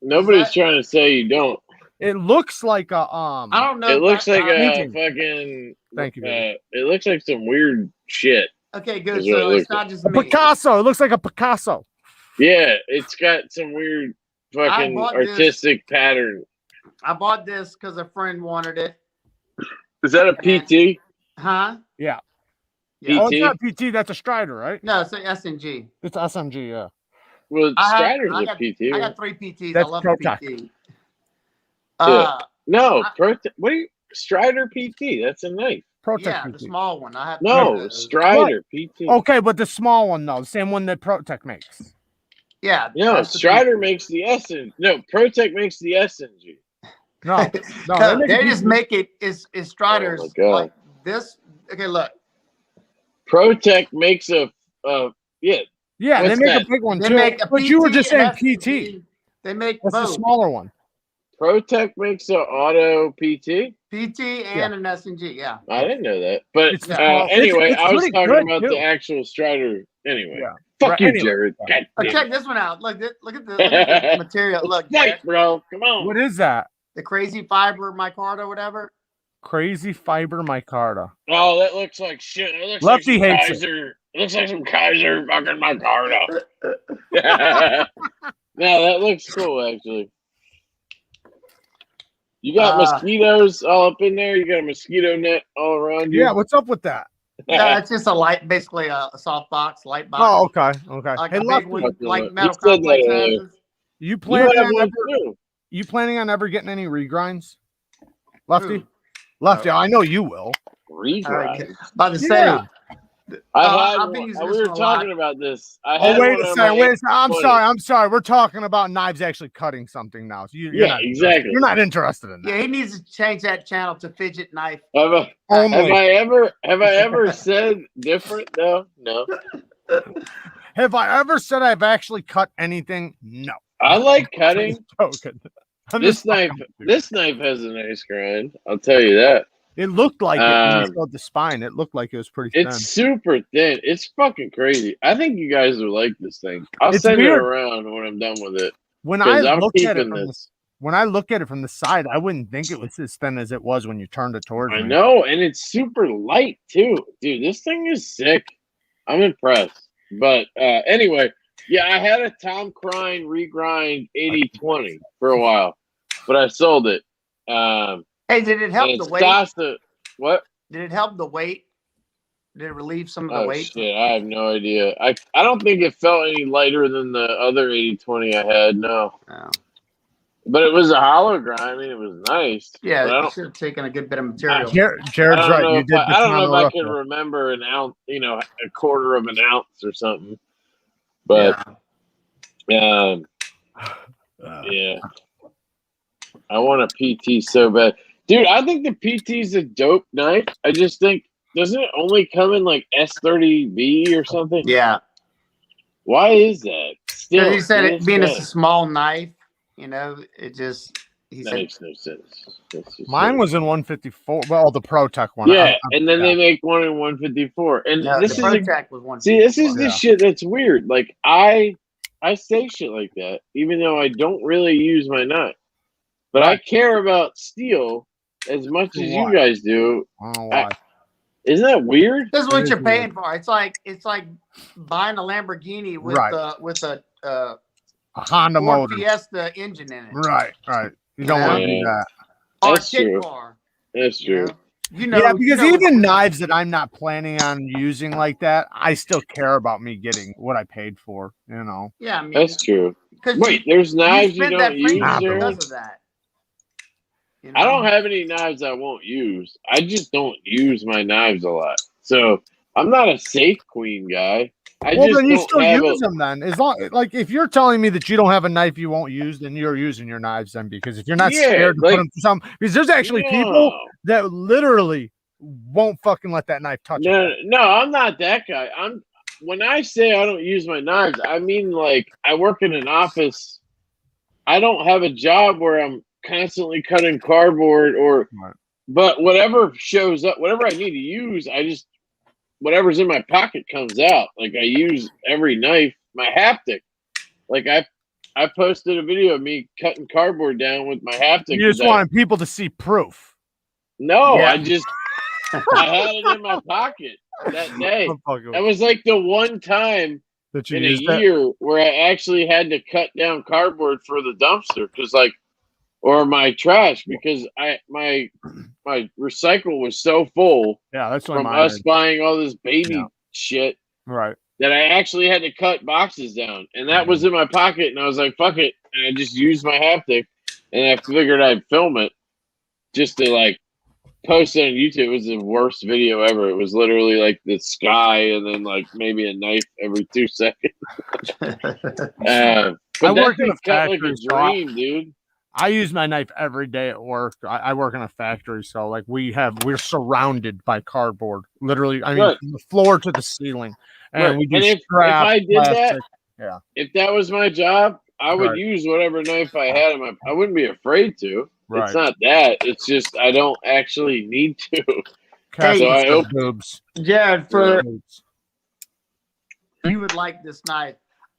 Nobody's trying to say you don't. It looks like a I don't know. It if looks like a painting. fucking. Thank you, baby. It looks like some weird shit. Okay, good. Is what So it it's looks not just a me. Picasso. It looks like a Picasso. Yeah, it's got some weird fucking bought this. artistic pattern. I bought this because a friend wanted it. Is that a PT? Huh? Yeah. Yeah. Oh, it's PT? not PT. That's a Strider, right? No, it's an SNG. It's SMG. Yeah. Well, Strider's I a got- PT. I right? got 3 PTs. That's I love Protect. PT. No, I- what are you? Strider PT. That's a knife. Protect Yeah, the PT. small one. I have No, three of those. Strider PT. Okay, but the small one though, the same one that Protect makes. Yeah. No, that's the Strider PT. makes the SN. No, Protect makes the SNG. No, no, No, make they a just PT. make it is Striders Oh my God. like this. Okay, look. Protect makes a yeah. Yeah, What's they make that? a big one They too. make a But you were PT just saying and PT. SNG. They make That's the both smaller one. Protect makes a auto PT. PT and an SNG. Yeah. I didn't know that. But It's small. anyway, It's I was pretty talking good, about too. the actual Strider. Anyway, Yeah. fuck Right, you, anyway. Jared. God Oh, damn check it. this one out. Look at the material. Look, Fight, Jack, bro. Come on. What is that? the crazy fiber micarta, whatever. Crazy fiber micarta. Oh, that looks like shit. It looks Lefty like some hates it. Kaiser. It looks like some Kaiser fucking micarta. No, that looks cool actually. You got mosquitoes all up in there. You got a mosquito net all around you. Yeah, what's up with that? No, it's just a light, basically a soft box, light box. Oh, okay, okay. Like hey, a big Lefty, one, Fucking like look. metal You said that complex earlier. houses. you You planning have on one ever? too. You planning on ever getting any regrinds? Lefty, Who? Lefty. I know you will. Regrind. About to say, Yeah. I had I've been one. using We this were one a lot. talking about this. I Oh, had wait one a on second. my Wait a second. I'm 820. sorry. I'm sorry. We're talking about knives actually cutting something now. So you're Yeah, not exactly. You're not interested in that. yeah, he needs to change that channel to fidget knife. Have I Only. ever said different? No. Have I ever said I've actually cut anything? No. I like cutting. I'm joking. I'm This just knife fucking with you. this knife has a nice grind. I'll tell you that. It looked like it when you showed the spine. It looked like it was pretty thin. It's super thin. It's fucking crazy. I think you guys would like this thing. I'll It's send weird. it around when I'm done with it. When I look at it this. when I look at it from the side, I wouldn't think it was as thin as it was when you turned it towards me. I know, and it's super light too, dude. This thing is sick. I'm impressed. But anyway, yeah, I had a Tom Crine regrind 80/20 for a while, but I sold it. Hey, did it help the weight? What? Did it help the weight? Did it relieve some of the weight? Shit, I have no idea. I don't think it felt any lighter than the other 80/20 I had. No. Oh. But it was a hollow grind. I mean, it was nice. Yeah, it should have taken a good bit of material. Jared's right. You did. I don't know if I can remember an ounce, a quarter of an ounce or something. But yeah. I want a PT so bad. Dude, I think the PT's a dope knife. I just think, doesn't it only come in like S30B or something? Yeah. Why is that? Still, he said it being a small knife, it just makes no sense. Mine was in 154. Well, the ProTech one. Yeah, and then they make one in 154. And this is ProTech was 154. See, this is the shit that's weird. Like I say shit like that, even though I don't really use my knife. But I care about steel as much as you guys do. I don't know why. Isn't that weird? This is what you're paying for. It's like buying a Lamborghini with a Honda Ford motor Fiesta engine in it. Right. You don't want to do that. Or That's a kit true. car. That's true. Yeah, because even knives that I'm not planning on using like that, I still care about me getting what I paid for. Yeah, I mean, that's true. Wait, there's knives you don't use there? Because of that. I don't have any knives I won't use. I just don't use my knives a lot. So I'm not a safe queen guy. Then you still use them then. As long if you're telling me that you don't have a knife you won't use, then you're using your knives then, because if you're not scared to put them to some, because there's actually people that literally won't fucking let that knife touch them. No, I'm not that guy. When I say I don't use my knives, I mean like I work in an office. I don't have a job where I'm constantly cutting cardboard but whatever shows up, whatever I need to use, whatever's in my pocket comes out. Like I use every knife, my haptic. Like I posted a video of me cutting cardboard down with my haptic. You just want people to see proof. No, I had it in my pocket that day. That was like the one time in a year where I actually had to cut down cardboard for the dumpster or my trash, because my recycle was so full. Yeah, that's from us buying all this baby shit. Right. That I actually had to cut boxes down, and that was in my pocket, and I was like, "Fuck it," and I just used my haptic, and I figured I'd film it just to post it on YouTube. It was the worst video ever. It was literally like the sky, and then maybe a knife every 2 seconds. But I work in a factory, factory, like a dream, dude. I use my knife every day at work. I work in a factory, so we're surrounded by cardboard. Literally, I mean, from the floor to the ceiling. And we do if I did plastic. if that was my job, I would use whatever knife I had I wouldn't be afraid to. Right. It's not that. It's just I don't actually need to. So I open boobs. Jared, you would like this knife.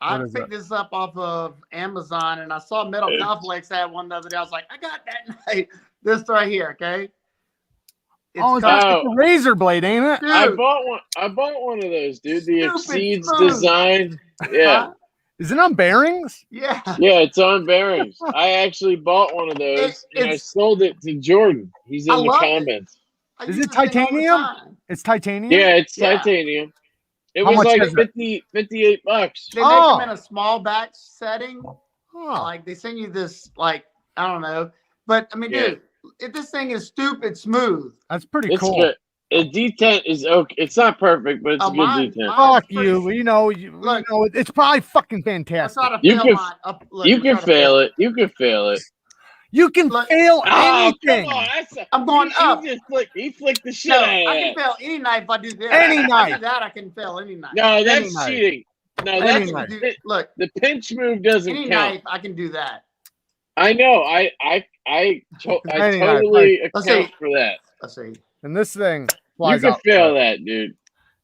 I picked this up off of Amazon, and I saw Metal Complex had one the other day. I was like, I got that knife. This right here, okay? It's a razor blade, ain't it? Dude. I bought one of those, dude. The Exceeds design. Yeah. Is it on bearings? Yeah. Yeah, it's on bearings. I actually bought one of those, and I sold it to Jordan. He's in the comments. Is it titanium? It's titanium? Yeah, it's titanium. It was like $58. They make them in a small batch setting. Like they send you this, I don't know. But I mean, dude, if this thing is stupid smooth. That's pretty cool. Good. A detent is okay. It's not perfect, but it's a good detent. Fuck you. It's probably fucking fantastic. You can fail it. You can fail it. You can fail anything. Come on. I'm going up. He flicked the shit out of that. I can fail any knife if I do this. Any knife. I do that, I can fail any knife. No, that's cheating. No, that's look. The pinch move doesn't any count. Knife, I can do that. I know. I totally account for that. Let's see. And this thing You flies can out. fail that, dude.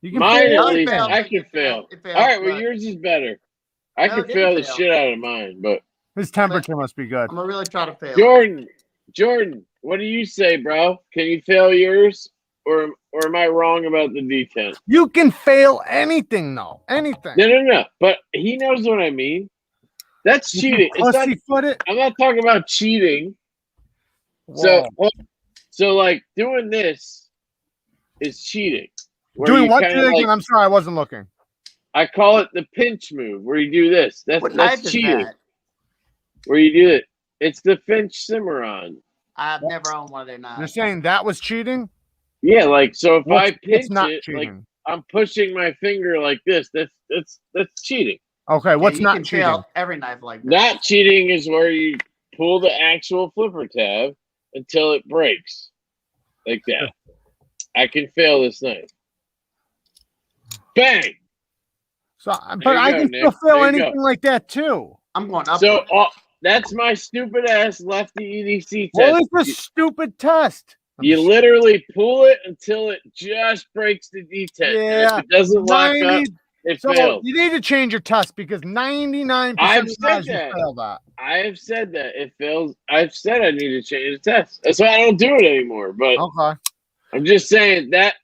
You can Mine fail at least, anything. I can fail. It failed, All right, well, but yours is better. I No, can it didn't fail the fail. shit out of mine, but His temperature must be good. I'm gonna really try to fail. Jordan, what do you say, bro? Can you fail yours, or am I wrong about the detent? You can fail anything, though. Anything. No. But he knows what I mean. That's cheating. It's not, Pussyfoot it. I'm not talking about cheating. Whoa. So like doing this is cheating. Where Doing you what? kinda like- I'm sorry, I wasn't looking. I call it the pinch move, where you do this. What knife That's is cheating. that? Where you do it. It's the Finch Cimarron. I've never owned one of their You're knives. saying that was cheating? Yeah, like so if I pinch It's not it, like cheating. I'm pushing my finger like this. That's cheating. Okay, what's you not can cheating? fail every knife like that. Not cheating is where you pull the actual flipper tab until it breaks. Like that. I can fail this knife. Bang! So, There but you I go, can Nick. still fail There you anything go. like that too. I'm going up. So that's my stupid ass lefty EDC What test. is this stupid test? You literally pull it until it just breaks the detent. And Yeah, if it doesn't lock up, 90 it So fails. you need to change your test because 99% I've of said times you that. fail that. I have said that it fails. I've said I need to change the test. That's why I don't do it anymore. But Okay. I'm just saying that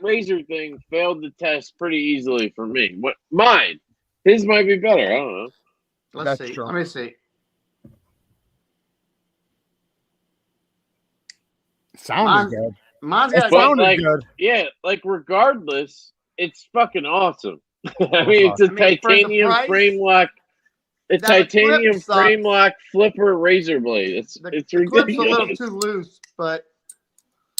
razor thing failed the test pretty easily for me. What mine? His might be better. I don't know. Let's That's see. true. Let me see. Sounded good. Mine's It got But, sounded like, good. Yeah, like regardless, it's fucking awesome. I mean, it's a I mean, for the titanium price, frame lock. A that the clip titanium sucks. frame lock flipper razor blade. It's the clip's a little ridiculous. too loose, but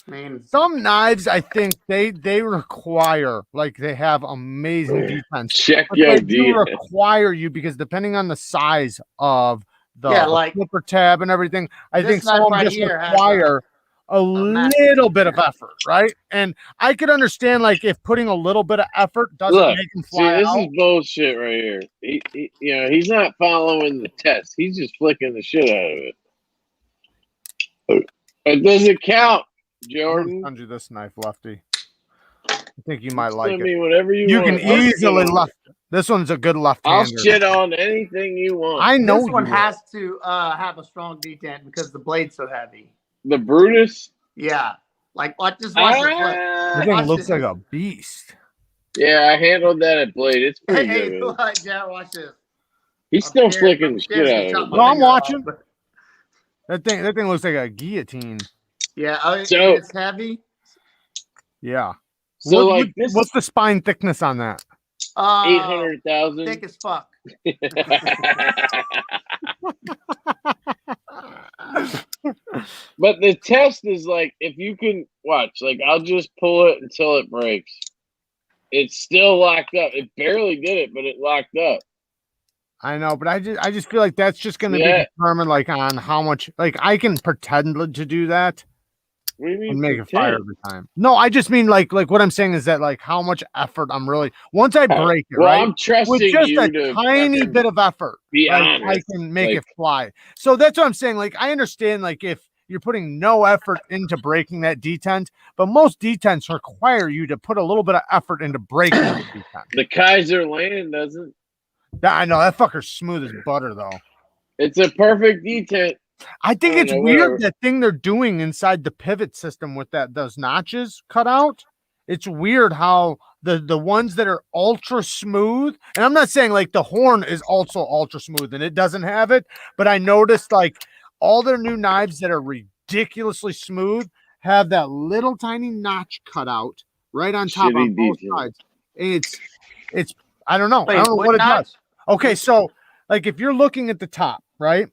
I mean, Some knives, I think they require, like they have amazing defense. Check But your they do D. require you because depending on the size of the, Yeah, the like flipper tab and everything, I this think some knife of them right just here has require a massive little bit of defense. effort, right? And I could understand like if putting a little bit of effort doesn't Look, make them see, fly this out. is bullshit right here. He's not following the test. He's just flicking the shit out of it. It doesn't count, I'm Jordan. gonna send you this knife, Lefty. I think you might like Send it. me whatever you You want. can I'll shit easily on left. This one's a good I'll left-hander. shit on anything you want. I know this one you has to have a strong detent because the blade's so heavy. The Brutus. Yeah, like just watch the flip. This thing Watch looks this. like a beast. Yeah, I handled that at Blade. It's pretty Hey, good. look, Man. Jared, watch this. He's still Upstairs- flicking the upstairs shit can out chop of my it. No, I'm finger off, watching. but- That thing looks like a guillotine. Yeah, So- it's heavy. Yeah. So like this what's the spine thickness on that? 800,000. Thick as fuck. But the test is like if you can watch, like I'll just pull it until it breaks. It's still locked up. It barely did it, but it locked up. I know, but I just feel like that's just going to Yeah. be determined like on how much. Like I can pretend to do that What do you mean? and make it fire pretend? every time. No, I just mean like what I'm saying is that like how much effort I'm really once I break it, Well, right? I'm trusting With just you a to tiny fucking bit of effort, be like, honest. I can make Like- it fly. So that's what I'm saying. Like I understand, like if you're putting no effort into breaking that detent, but most detents require you to put a little bit of effort into breaking the detent. The Kaiser Land doesn't. I know that fucker's smooth as butter, though. It's a perfect detent. I think Oh, it's no, weird whatever. that thing they're doing inside the pivot system with those notches cut out. It's weird how the ones that are ultra smooth, and I'm not saying like the horn is also ultra smooth and it doesn't have it, but I noticed like all their new knives that are ridiculously smooth have that little tiny notch cut out right on top Shitty on both detail. sides. It's I don't know. Wait, I don't know what it notch? does. Okay, so like if you're looking at the top, right?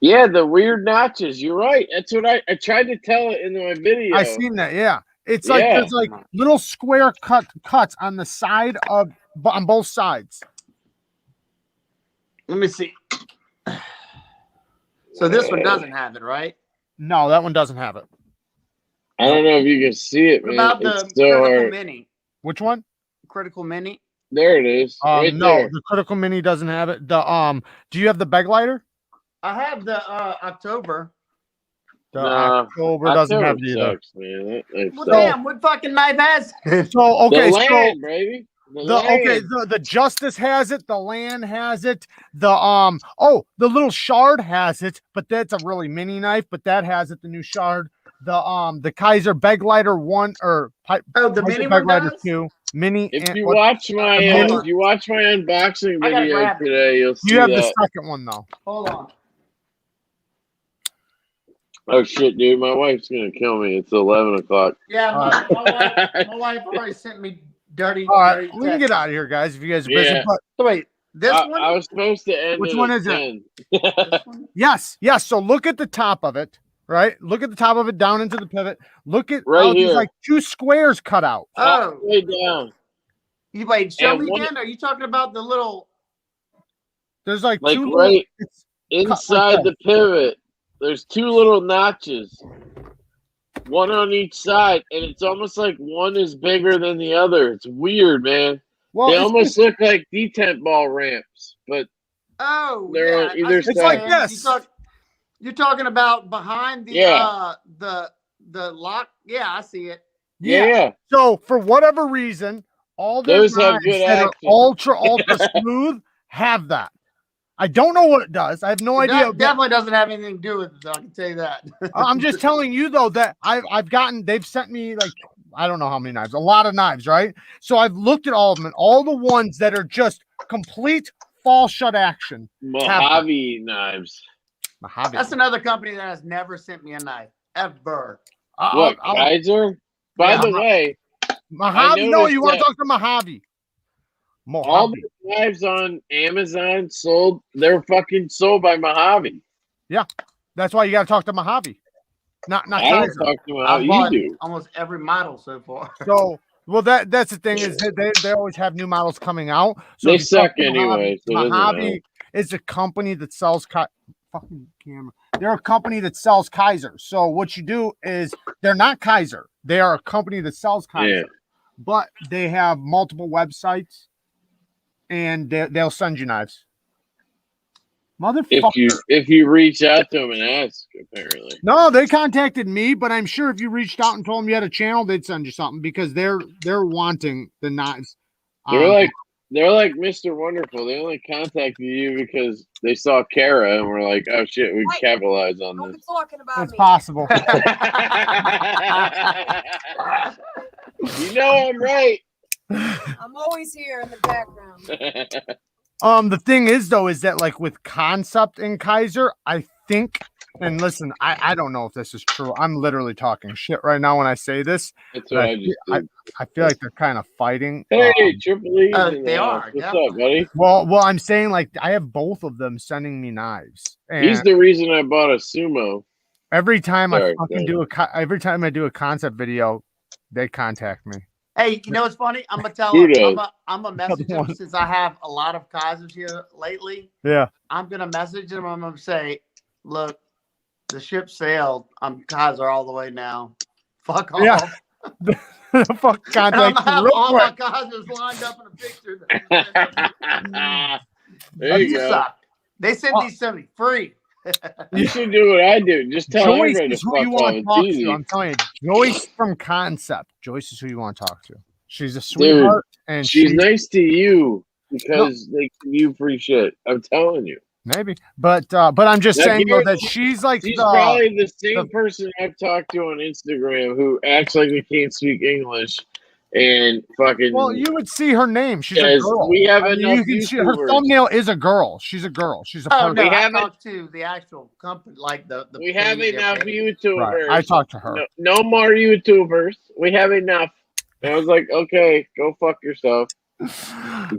Yeah, the weird notches. You're right. That's what I tried to tell it in my video. I seen that. Yeah, it's like Yeah. there's like little square cuts on the side on both sides. Let me see. So this one doesn't have it, right? No, that one doesn't have it. I don't know if you can see it, What man. about the It's so Critical hard. Mini? Which one? Critical Mini? There it is. Right No, there. the Critical Mini doesn't have it. The do you have the beg lighter? I have the October. October doesn't have it either. Sucks, man. That Well, damn, what fucking knife has? So okay, the land, baby. The Justice has it, the land has it, the little Shard has it, but that's a really mini knife, but that has it, the new Shard. The Kaiser Beglighter 1 or the mini one Beglighter does? 2 mini. If you watch my unboxing video today, you'll see you have that. the second one though. Hold on. Oh shit, dude! My wife's gonna kill me. It's 11 o'clock. Yeah, my wife already sent me dirty. All right, dirty we can get out of here, guys. If you guys are busy. Yeah. But wait, this one? I was supposed to end. Which it one at is it? 10. Yes. So look at the top of it. Right. Look at the top of it down into the pivot. Look at right here. There's like 2 squares cut out. Oh, way down. You wait, show And me again. Are you talking about the little? There's like 2 right little, inside like the pivot. There's 2 little notches, one on each side, and it's almost like one is bigger than the other. It's weird, man. well, They almost look like detent ball ramps, but they're on either side. It's like this. You're talking about behind the the lock. Yeah, I see it. Yeah. So for whatever reason, all those have knives good that action. are ultra smooth have that. I don't know what it does. I have no idea. That definitely doesn't have anything to do with it. I can tell you that. I'm just telling you though that they've sent me like I don't know how many knives, a lot of knives, right? So I've looked at all of them, and all the ones that are just complete fall shut action. Mojave knives. Mojave. That's another company that has never sent me a knife ever. What, Kaiser? By the way, Mojave. No, you want to talk to Mojave? All the knives on Amazon they're fucking sold by Mojave. Yeah, that's why you got to talk to Mojave, not I Kaiser. don't talk to I've Mojave. bought You do. almost every model so far. So, well, that's the thing is that they always have new models coming out. So They if you talk suck to anyway. So it doesn't matter. Mojave is a company that sells fucking camera. They're a company that sells Kaiser. So what you do is they're not Kaiser. They are a company that sells Kaiser, but they have multiple websites. And they'll send you knives. Motherfucker. If you reach out to them and ask, apparently. No, they contacted me, but I'm sure if you reached out and told them you had a channel, they'd send you something because they're wanting the knives. They're like Mr. Wonderful. They only contacted you because they saw Kara and were like, "Oh shit, we can capitalize on Don't this." be talking about It's me. possible. You know I'm right. I'm always here in the background. The thing is though, is that like with Concept and Kaiser, I think, and listen, I don't know if this is true. I'm literally talking shit right now when I say this. That's what I just did. I feel like they're kind of fighting. Hey, Triple E. They are. What's up, buddy? Well, I'm saying like I have both of them sending me knives. And He's the reason I bought a sumo. every time Sorry, every time I do a concept video, they contact me. Hey, you know what's funny? I'm gonna tell Who him. does? I'm gonna message him since I have a lot of Kaisers here lately. Yeah. I'm gonna message him. I'm gonna say, look, the ship sailed. I'm Kaiser all the way now. Fuck off. Yeah. Fuck And I'm contact gonna have real all quick. my Kaisers lined up in a picture. There you You go. suck. They sent these to me free. You should do what I do. Just tell Joyce everybody is to who fuck you off. want to It's talk easy. to. I'm telling you, Joyce from Concept. Joyce is who you want to talk to. She's a sweetheart, and She's nice to you because they give you free shit. I'm telling you. maybe, but I'm just Now, saying though Garrett, that she's like She's the probably the same person I've talked to on Instagram who acts like they can't speak English and fucking. well, you would see her name. She's a Yes, girl. we have I mean, enough you can see her YouTubers. thumbnail is a girl. She's a girl. She's a Oh person. no, We I haven't- talked to the actual company, like the We have enough YouTubers. Right. I talked to her. No more YouTubers. We have enough. And I was like, okay, go fuck yourself.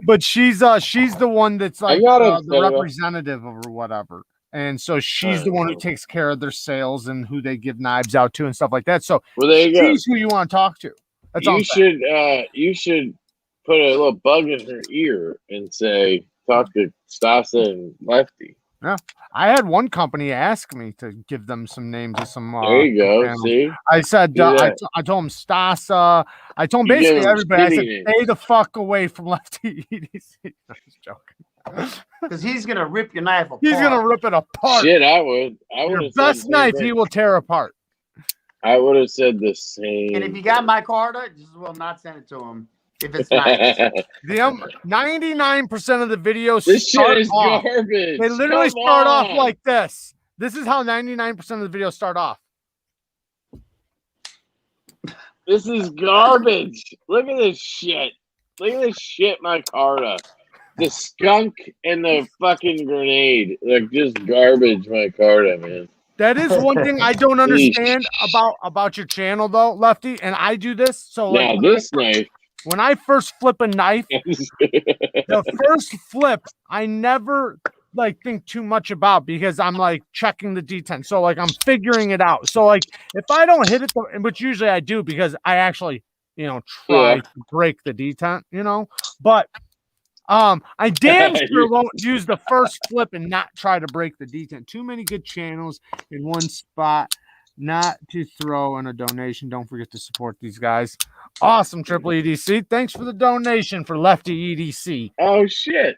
But she's the one that's like got the upset. representative or whatever. And so she's the one who takes care of their sales and who they give knives out to and stuff like that. So Well, there you go. she's who you want to talk to. That's all I'm saying. You should put a little bug in her ear and say, talk to Stassa and Lefty. I had one company ask me to give them some names of some. There you go. channels. See? I said, Do that. I told him Stassa. I told him You give basically them everybody. I said, shitty names. stay the fuck away from Lefty. I'm just joking. Because he's gonna rip your knife apart. He's gonna rip it apart. Shit, I would. I would Your have best knife, he will tear apart. I would have said the same. And if you got my card, just will not send it to him if it's nice. 99% of the videos This start shit is off. garbage. They literally Come start off on. like this. This is how 99% of the videos start off. This is garbage. Look at this shit. Look at this shit, my Carta. The skunk and the fucking grenade. Like just garbage, my Carta, man. That is one thing I don't understand about your channel, though, Lefty. And I do this. So like, Now this knife. when I first flip a knife, the first flip, I never like think too much about because I'm like checking the detent. So like I'm figuring it out. So like if I don't hit it, which usually I do because I actually, try to break the detent, but I damn sure won't use the first flip and not try to break the detent. Too many good channels in one spot. Not to throw in a donation. Don't forget to support these guys. Awesome, Triple EDC. Thanks for the donation for Lefty EDC. Oh shit.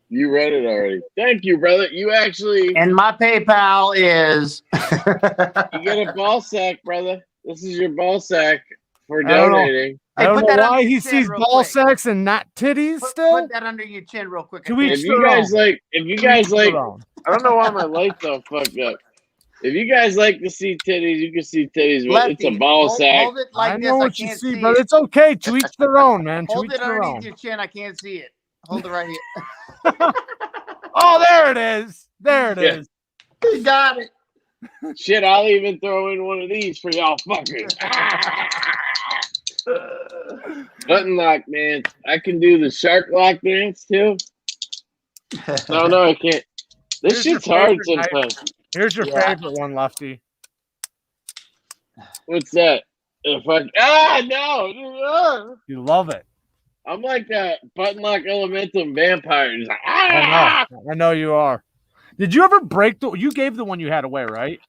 You read it already. Thank you, brother. You actually And my PayPal is you get a ball sack, brother. This is your ball sack for donating. I don't put know that why under he your chin sees real ball quick. sacks and not titties still. Put that under your chin real quick. To each If you guys like, I don't know why my lights all fucked up. If you guys like to see titties, you can see titties, but Lefty, it's a ball sack. Hold it like I this. know I what you can't see, see but it. it's okay. To each their own, man. To Hold each it their underneath own. your chin. I can't see it. Hold it right here. Oh, there it is. There it Yeah. is. You got it. Shit, I'll even throw in one of these for y'all fuckers. Button lock dance. I can do the shark lock dance too. No, I can't. This Here's your shit's hard favorite knife. sometimes. Here's your Yeah. favorite one, Lefty. What's that? No! You love it. I'm like a button lock elementum vampire. Just like, I know you are. Did you ever break you gave the one you had away, right?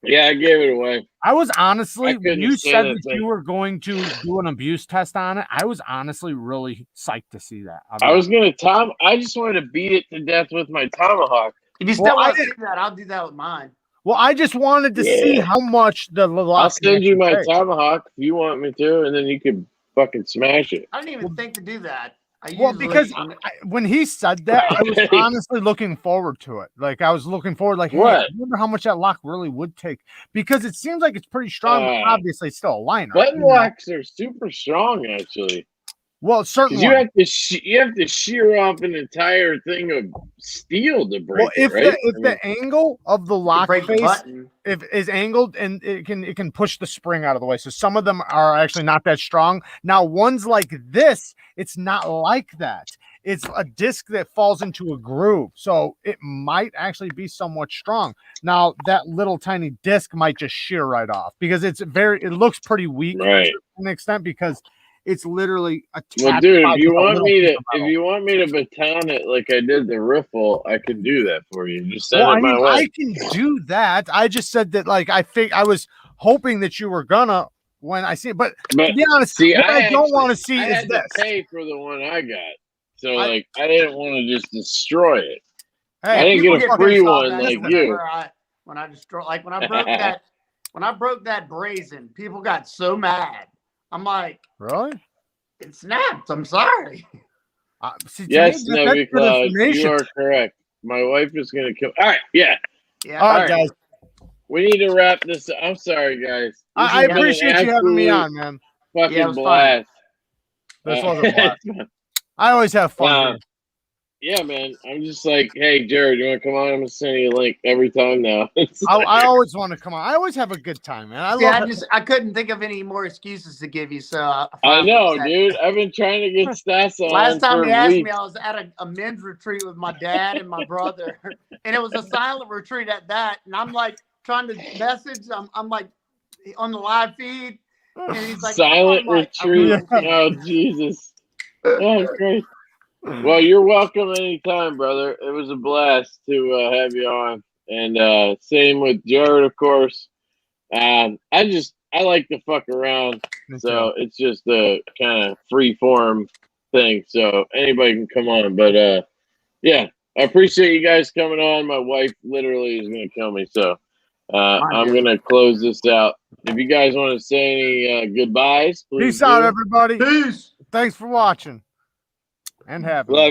Yeah, I gave it away. I was honestly, I when couldn't you stand said that that thing. you were going to do an abuse test on it, I was honestly really psyched to see that. I just wanted to beat it to death with my tomahawk. If you still Well, I want to see that, I'll do that with mine. Well, I just wanted to see how much the lock. I'll send you my take. tomahawk if you want me to, and then you can fucking smash it. I didn't even think to do that. Because when he said that, I was honestly looking forward to it. Like I was looking forward, like, hey, I wonder how much that lock really would take because it seems like it's pretty strong. But obviously, it's still a liner. Button locks are super strong, actually. Well, certainly you have to shear off an entire thing of steel to break it, right? If the angle of the lock face if is angled and it can push the spring out of the way. So some of them are actually not that strong. Now ones like this, it's not like that. It's a disc that falls into a groove, so it might actually be somewhat strong. Now that little tiny disc might just shear right off because it looks pretty weak to an extent because it's literally attached. Well, dude, if you want me to baton it like I did the riffle, I can do that for you. Just send it my way. I can do that. I just said that, like, I was hoping that you were gonna when I see it, but to be honest, what I don't want to see is this. I pay for the one I got, so I didn't want to just destroy it. Hey, I didn't get a free one like you. When I broke that brazen, people got so mad. I'm like, really? It snapped. I'm sorry. Yes, Neeve Cloud, you are correct. My wife is going to kill. All right, yeah. All right, guys. We need to wrap this up. I'm sorry, guys. I appreciate you having me on, man. Fucking blast. This was a blast. I always have fun. Yeah, man. I'm just like, hey, Jared, you want to come on? I'm going to send you a link every time now. I always want to come on. I always have a good time, man. I couldn't think of any more excuses to give you, so I know, dude. I've been trying to get Stassa on. Last time he asked me, I was at a men's retreat with my dad and my brother, and it was a silent retreat at that. And I'm like trying to message. I'm like on the live feed, and he's like, silent retreat. Oh, Jesus. Oh, great. Well, you're welcome anytime, brother. It was a blast to have you on. And same with Jared, of course. I like to fuck around. So it's just a kind of free form thing, so anybody can come on. But yeah, I appreciate you guys coming on. My wife literally is going to kill me, so I'm going to close this out. If you guys want to say any goodbyes, please. Peace out, do. everybody. Peace. Thanks for watching and having. Love